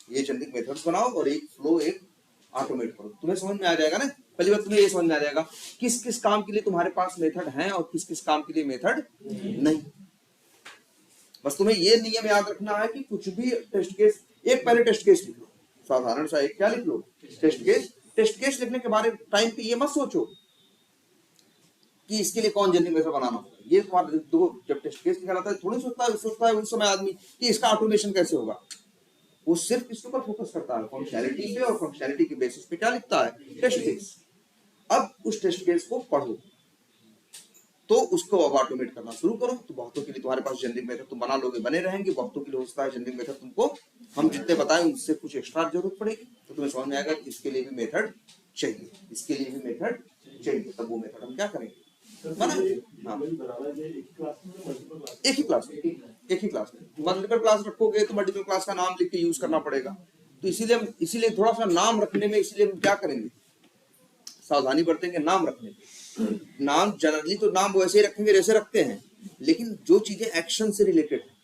ये जनरिक मेथड्स बनाओ और एक फ्लो एक ऑटोमेट करो, तुम्हें समझ में आ जाएगा ना। पहली बात तुम्हें ये समझ में आ जाएगा किस किस काम के लिए तुम्हारे पास मेथड हैं और किस किस काम के लिए मेथड नहीं। बस तुम्हें ये नियम याद रखना है कि कुछ भी टेस्ट केस, एक पहले टेस्ट केस लिख लो, साधारण सा एक क्या लिख लो, टेस्ट केस। टेस्ट केस लिखने के बारे टाइम पे ये मत सोचो कि इसके लिए कौन जनरिक मेथड बनाना होगा। ये तुम्हारे जब टेस्ट केस निकालता है थोड़ी सोचता है उस समय आदमी कि इसका ऑटोमेशन कैसे होगा। वो सिर्फ इसके ऊपर फोकस करता है, फंक्शनैलिटी पे, और फंक्शनैलिटी के बेसिस पे क्या लिखता है, टेस्ट केस। अब उस टेस्ट केस को पढ़ो तो उसको अब ऑटोमेट करना शुरू करो। तो बहुतों के लिए तुम्हारे पास जनरिक मेथड तुम बना लोगे, बने रहेंगे। बहुतों के लिए होता है जनरिक मेथड तुमको हम जितने बताएं उससे कुछ एक्स्ट्रा जरूरत पड़ेगी, तो तुम्हें समझ में आएगा कि इसके लिए भी मेथड चाहिए, इसके लिए भी मेथड चाहिए। तब वो मेथड हम क्या करेंगे, बना। हाँ, एक ही क्लास में मल्टीपल क्लास रखोगे तो मल्टीपल क्लास का नाम लिख के यूज करना पड़ेगा। तो इसीलिए थोड़ा सा नाम रखने में, इसीलिए हम क्या करेंगे, सावधानी बरतेंगे नाम रखने में। नाम जनरली तो नाम वैसे ही रखेंगे जैसे रखते हैं, लेकिन जो चीजें एक्शन से रिलेटेड है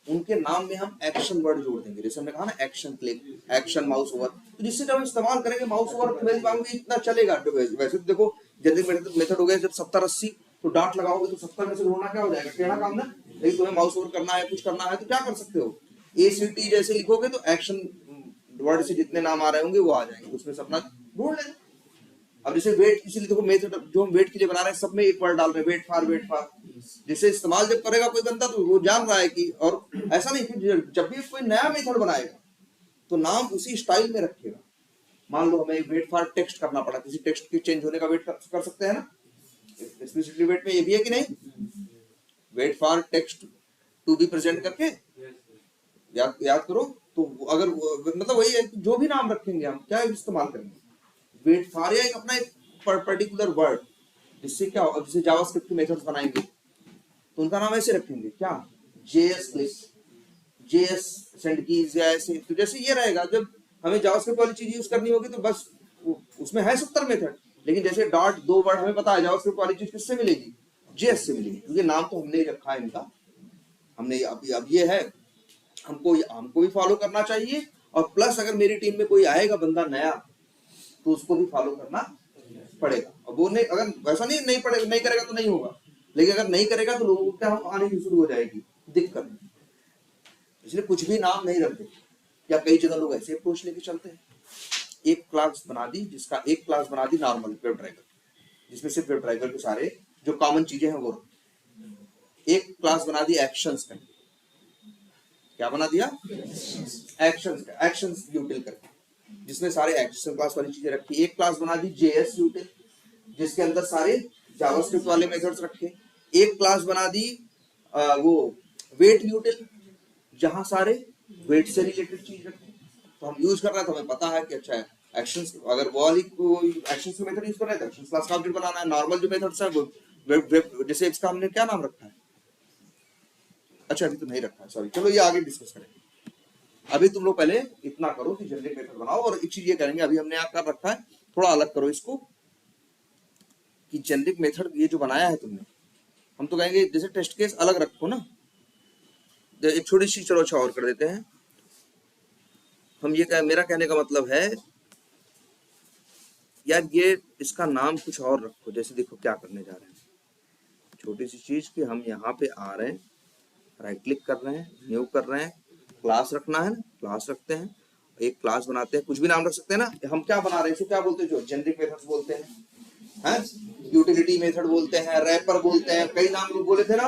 उनके नाम में हम एक्शन वर्ड जोड़ देंगे। जैसे हमने कहा ना, action click, action mouse over, तो जिससे जब हम इस्तेमाल करेंगे माउस ओवर इतना चलेगा। वैसे तो देखो जनरिक मेथड हो गया जब 70-80, तो डांट लगाओगे तो 70 में से ढूंढना क्या हो जाएगा, टेढ़ा काम ना। लेकिन तुम्हें माउस ओवर करना है, कुछ करना है, तो क्या कर सकते हो, ACT जैसे लिखोगे तो एक्शन वर्ड से जितने नाम आ रहे होंगे वो आ जाएंगे, उसमें से अपना ढूंढ लेना। अब जैसे वेट, इसीलिए देखो मेथड जो हम वेट के लिए बना रहे हैं सब में एक वर्ड डाल रहे हैं, वेट फार। जिसे इस्तेमाल जब करेगा कोई बंदा तो वो जान रहा है कि, और ऐसा नहीं कि जब भी कोई नया मेथड बनाएगा तो नाम उसी स्टाइल में रखेगा। मान लो हमें वेट फॉर टेक्स्ट करना पड़ा, किसी टेक्स्ट के चेंज होने का वेट कर सकते हैं ना, एक्सप्लिसिटली वेट में ये भी है कि नहीं, wait for text to be present करके याद करो। तो अगर मतलब वही है कि जो भी नाम रखेंगे हम क्या इस्तेमाल करेंगे, वेट फॉर या एक अपना एक पर्टिकुलर वर्ड, जिससे क्या होगा, जैसे जावास्क्रिप्ट के मेथड्स बनाएंगे तो उनका नाम ऐसे रखेंगे, क्या, JS click, JS send keys या ऐसे। तो जैसे ये रहेगा, जब हमें जावास्क्रिप्ट वाली चीज यूज करनी होगी तो बस उसमें है 70 मेथड, लेकिन जैसे डॉट दो वर्ड हमें पता है जावास्क्रिप्ट वाली चीज किससे मिलेगी, जेएस से मिलेगी, क्योंकि नाम तो हमने ही रखा है इनका, हमने अब ये है, हमको भी फॉलो करना चाहिए, और प्लस अगर मेरी टीम में कोई आएगा बंदा नया तो उसको भी फॉलो करना पड़ेगा। और वो नहीं, अगर वैसा नहीं करेगा तो नहीं होगा, लेकिन अगर नहीं करेगा तो लोगों को क्या आने की शुरू हो जाएगी दिक्कत। इसलिए कुछ भी नाम नहीं रखते, या कई जगह लोग ऐसे अप्रोच लेके चलते हैं, एक क्लास बना दी नॉर्मल वेब ड्राइवर, जिसमें सिर्फ वेब ड्राइवर के सारे जो कॉमन चीजें हैं वो रखो। एक क्लास बना दी एक्शंस का, क्या बना दिया, एक्शंस यूटिल करके, जिसमें सारे एक्शन क्लास वाली चीजें रखी। एक क्लास बना दी जेएस यूटिल, जिसके अंदर सारे जावास्क्रिप्ट वाले मेथड्स रखे। एक क्लास बना दी वो वेट यूटिल, जहां सारे वेट से रिलेटेड चीज रखे। तो हम यूज कर रहे हैं तो हमें पता है कि अच्छा है एक्शंस, अगर वो वाली कोई एक्शंस की मेथड यूज कर रहे हैं तो एक्शंस क्लास का ऑब्जेक्ट बनाना है। नॉर्मल जो मेथड्स है वो वेब, जैसे इसका हमने क्या नाम रखा है, अच्छा अभी तो नहीं रखा है, सॉरी, चलो ये आगे डिस्कस करेंगे। अभी तुम लोग पहले इतना करो कि जनरिक मेथड बनाओ, और एक चीज ये करेंगे, अभी हमने यहाँ कर रखा है, थोड़ा अलग करो इसको, कि जनरिक मेथड ये जो बनाया है तुमने, हम तो कहेंगे जैसे टेस्ट केस अलग रखो ना, एक छोटी सी, चलो अच्छा और कर देते हैं हम, ये मेरा कहने का मतलब है यार, ये इसका नाम कुछ और रखो। जैसे देखो क्या करने जा रहे हैं, छोटी सी चीज कि हम यहाँ पे आ रहे हैं, राइट क्लिक कर रहे हैं, न्यू कर रहे हैं, क्लास रखना है ना, क्लास रखते हैं, एक क्लास बनाते हैं, कुछ भी नाम रख सकते हैं ना। हम क्या बना रहे हैं, इसको क्या बोलते हैं, जो जेनरिक मेथड्स बोलते हैं, यूटिलिटी मेथड बोलते हैं, रैपर बोलते हैं, कई नाम लोग बोले थे ना।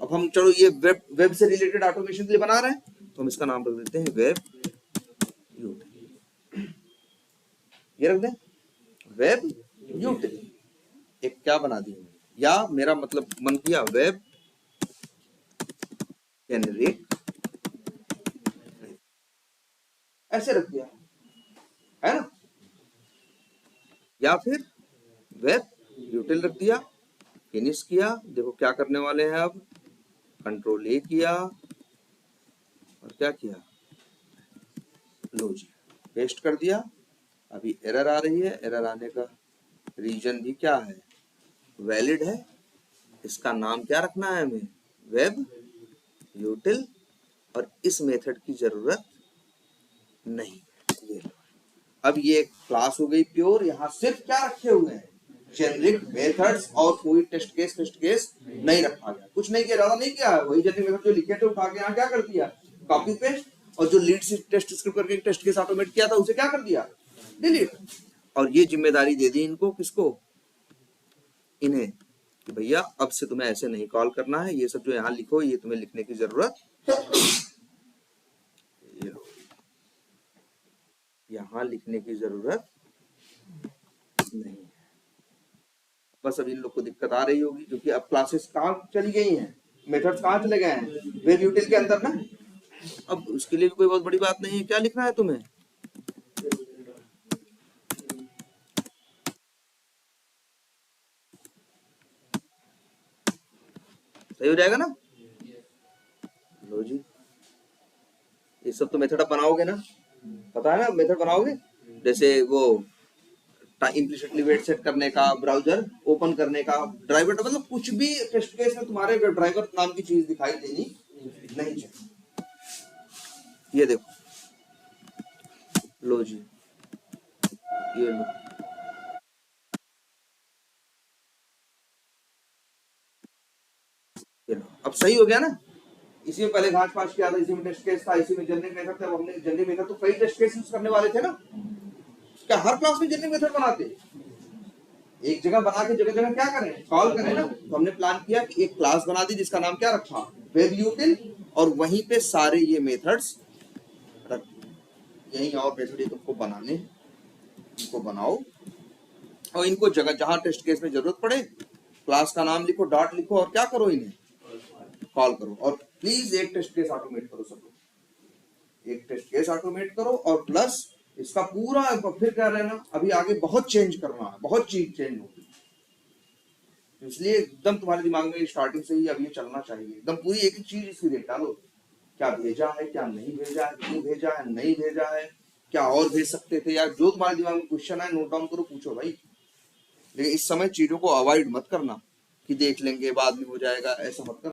अब हम चलो ये वेब से रिलेटेड ऑटोमेशन के लिए बना रहे हैं, तो हम इसका नाम रख देते हैं वेब यूटिल, ये रख दें वेब यूटिल। एक क्या बना दी, या मेरा मतलब मन किया वेब जेनरिक, ऐसे रख दिया है ना, या फिर वेब यूटिल रख दिया, फिनिश किया। देखो क्या करने वाले हैं, अब कंट्रोल ए किया और क्या किया, लो जी पेस्ट कर दिया। अभी एरर आ रही है, एरर आने का रीजन भी क्या है, वैलिड है। इसका नाम क्या रखना है हमें, वेब यूटिल, और इस मेथड की जरूरत नहीं। ये अब ये क्लास हो गई प्योर, यहाँ सिर्फ क्या रखे हुए हैं, जेनरिक मेथड्स, और कोई टेस्ट केस नहीं रखा गया, कुछ नहीं किया, ज्यादा नहीं किया है, वही जेनरिक मेथड जो लिखे थे उठा के यहाँ क्या कर दिया, कॉपी पेस्ट, और जो लीड से टेस्ट स्क्रिप्ट करके टेस्ट केस ऑटोमेट किया था उसे क्या कर दिया, डिलीट। और ये जिम्मेदारी दे दी इनको, किसको, इन्हें, कि भैया अब से तुम्हें ऐसे नहीं कॉल करना है, ये सब जो यहाँ लिखो ये तुम्हें लिखने की जरूरत, ये लो यहाँ लिखने की जरूरत नहीं है। बस अब इन लोग को दिक्कत आ रही होगी, क्योंकि अब क्लासेस कहाँ चली गई हैं, मेथड्स कहाँ चले गए हैं, वेब यूटिल के अंदर ना। अब उसके लिए कोई बहुत बड़ी बात नहीं है, क्या लिखना है तुम्हें, सही हो जाएगा ना। लो जी, ये सब तो मेथड आप बनाओगे ना, पता है ना मेथड बनाओगे, जैसे वो इम्प्लिसिटली वेट सेट करने का, ब्राउजर ओपन करने का, ड्राइवर, मतलब कुछ भी टेस्ट केस में तुम्हारे ड्राइवर नाम की चीज दिखाई देनी नहीं चाहिए। ये देखो, लो जी, ये लो, ये लो, अब सही हो गया ना। इसी में पहले घास पास किया था, इसी में टेस्ट केस था, इसी में जनरिक मेथड था, हमने जनरिक मेथड तो कई टेस्ट केस यूज करने वाले थे ना। क्या हर क्लास में जनरिक मेथड बनाते, एक जगह बना के जगह जगह क्या करें, कॉल करें ना। तो हमने प्लान किया कि एक क्लास बना दी जिसका नाम क्या रखा, वेब यूटिल, और वहीं पे सारे ये मेथड्स रख, यही और मेथड तुमको बनाने, इनको बनाओ और इनको जगह जहां टेस्ट केस में जरूरत पड़े क्लास का नाम लिखो, डॉट लिखो और क्या करो, इन्हें कॉल करो। और प्लीज एक टेस्ट केस ऑटोमेट करो सब लोग, एक टेस्ट केस ऑटोमेट करो और प्लस इसका पूरा फिर कह रहे हैं ना, अभी आगे बहुत चेंज करना है, बहुत चीज चेंज होगी, तो इसलिए एकदम तुम्हारे दिमाग में स्टार्टिंग से ही अब ये चलना चाहिए, एकदम पूरी एक एक चीज इसकी देख डालो, क्या भेजा है, क्या नहीं भेजा है, क्यों भेजा है, नहीं भेजा है, क्या और भेज सकते थे, यार जो तुम्हारे दिमाग में क्वेश्चन है नोट डाउन करो, पूछो भाई। लेकिन इस समय चीजों को अवॉइड मत करना कि देख लेंगे बाद में हो जाएगा, ऐसा मत करना।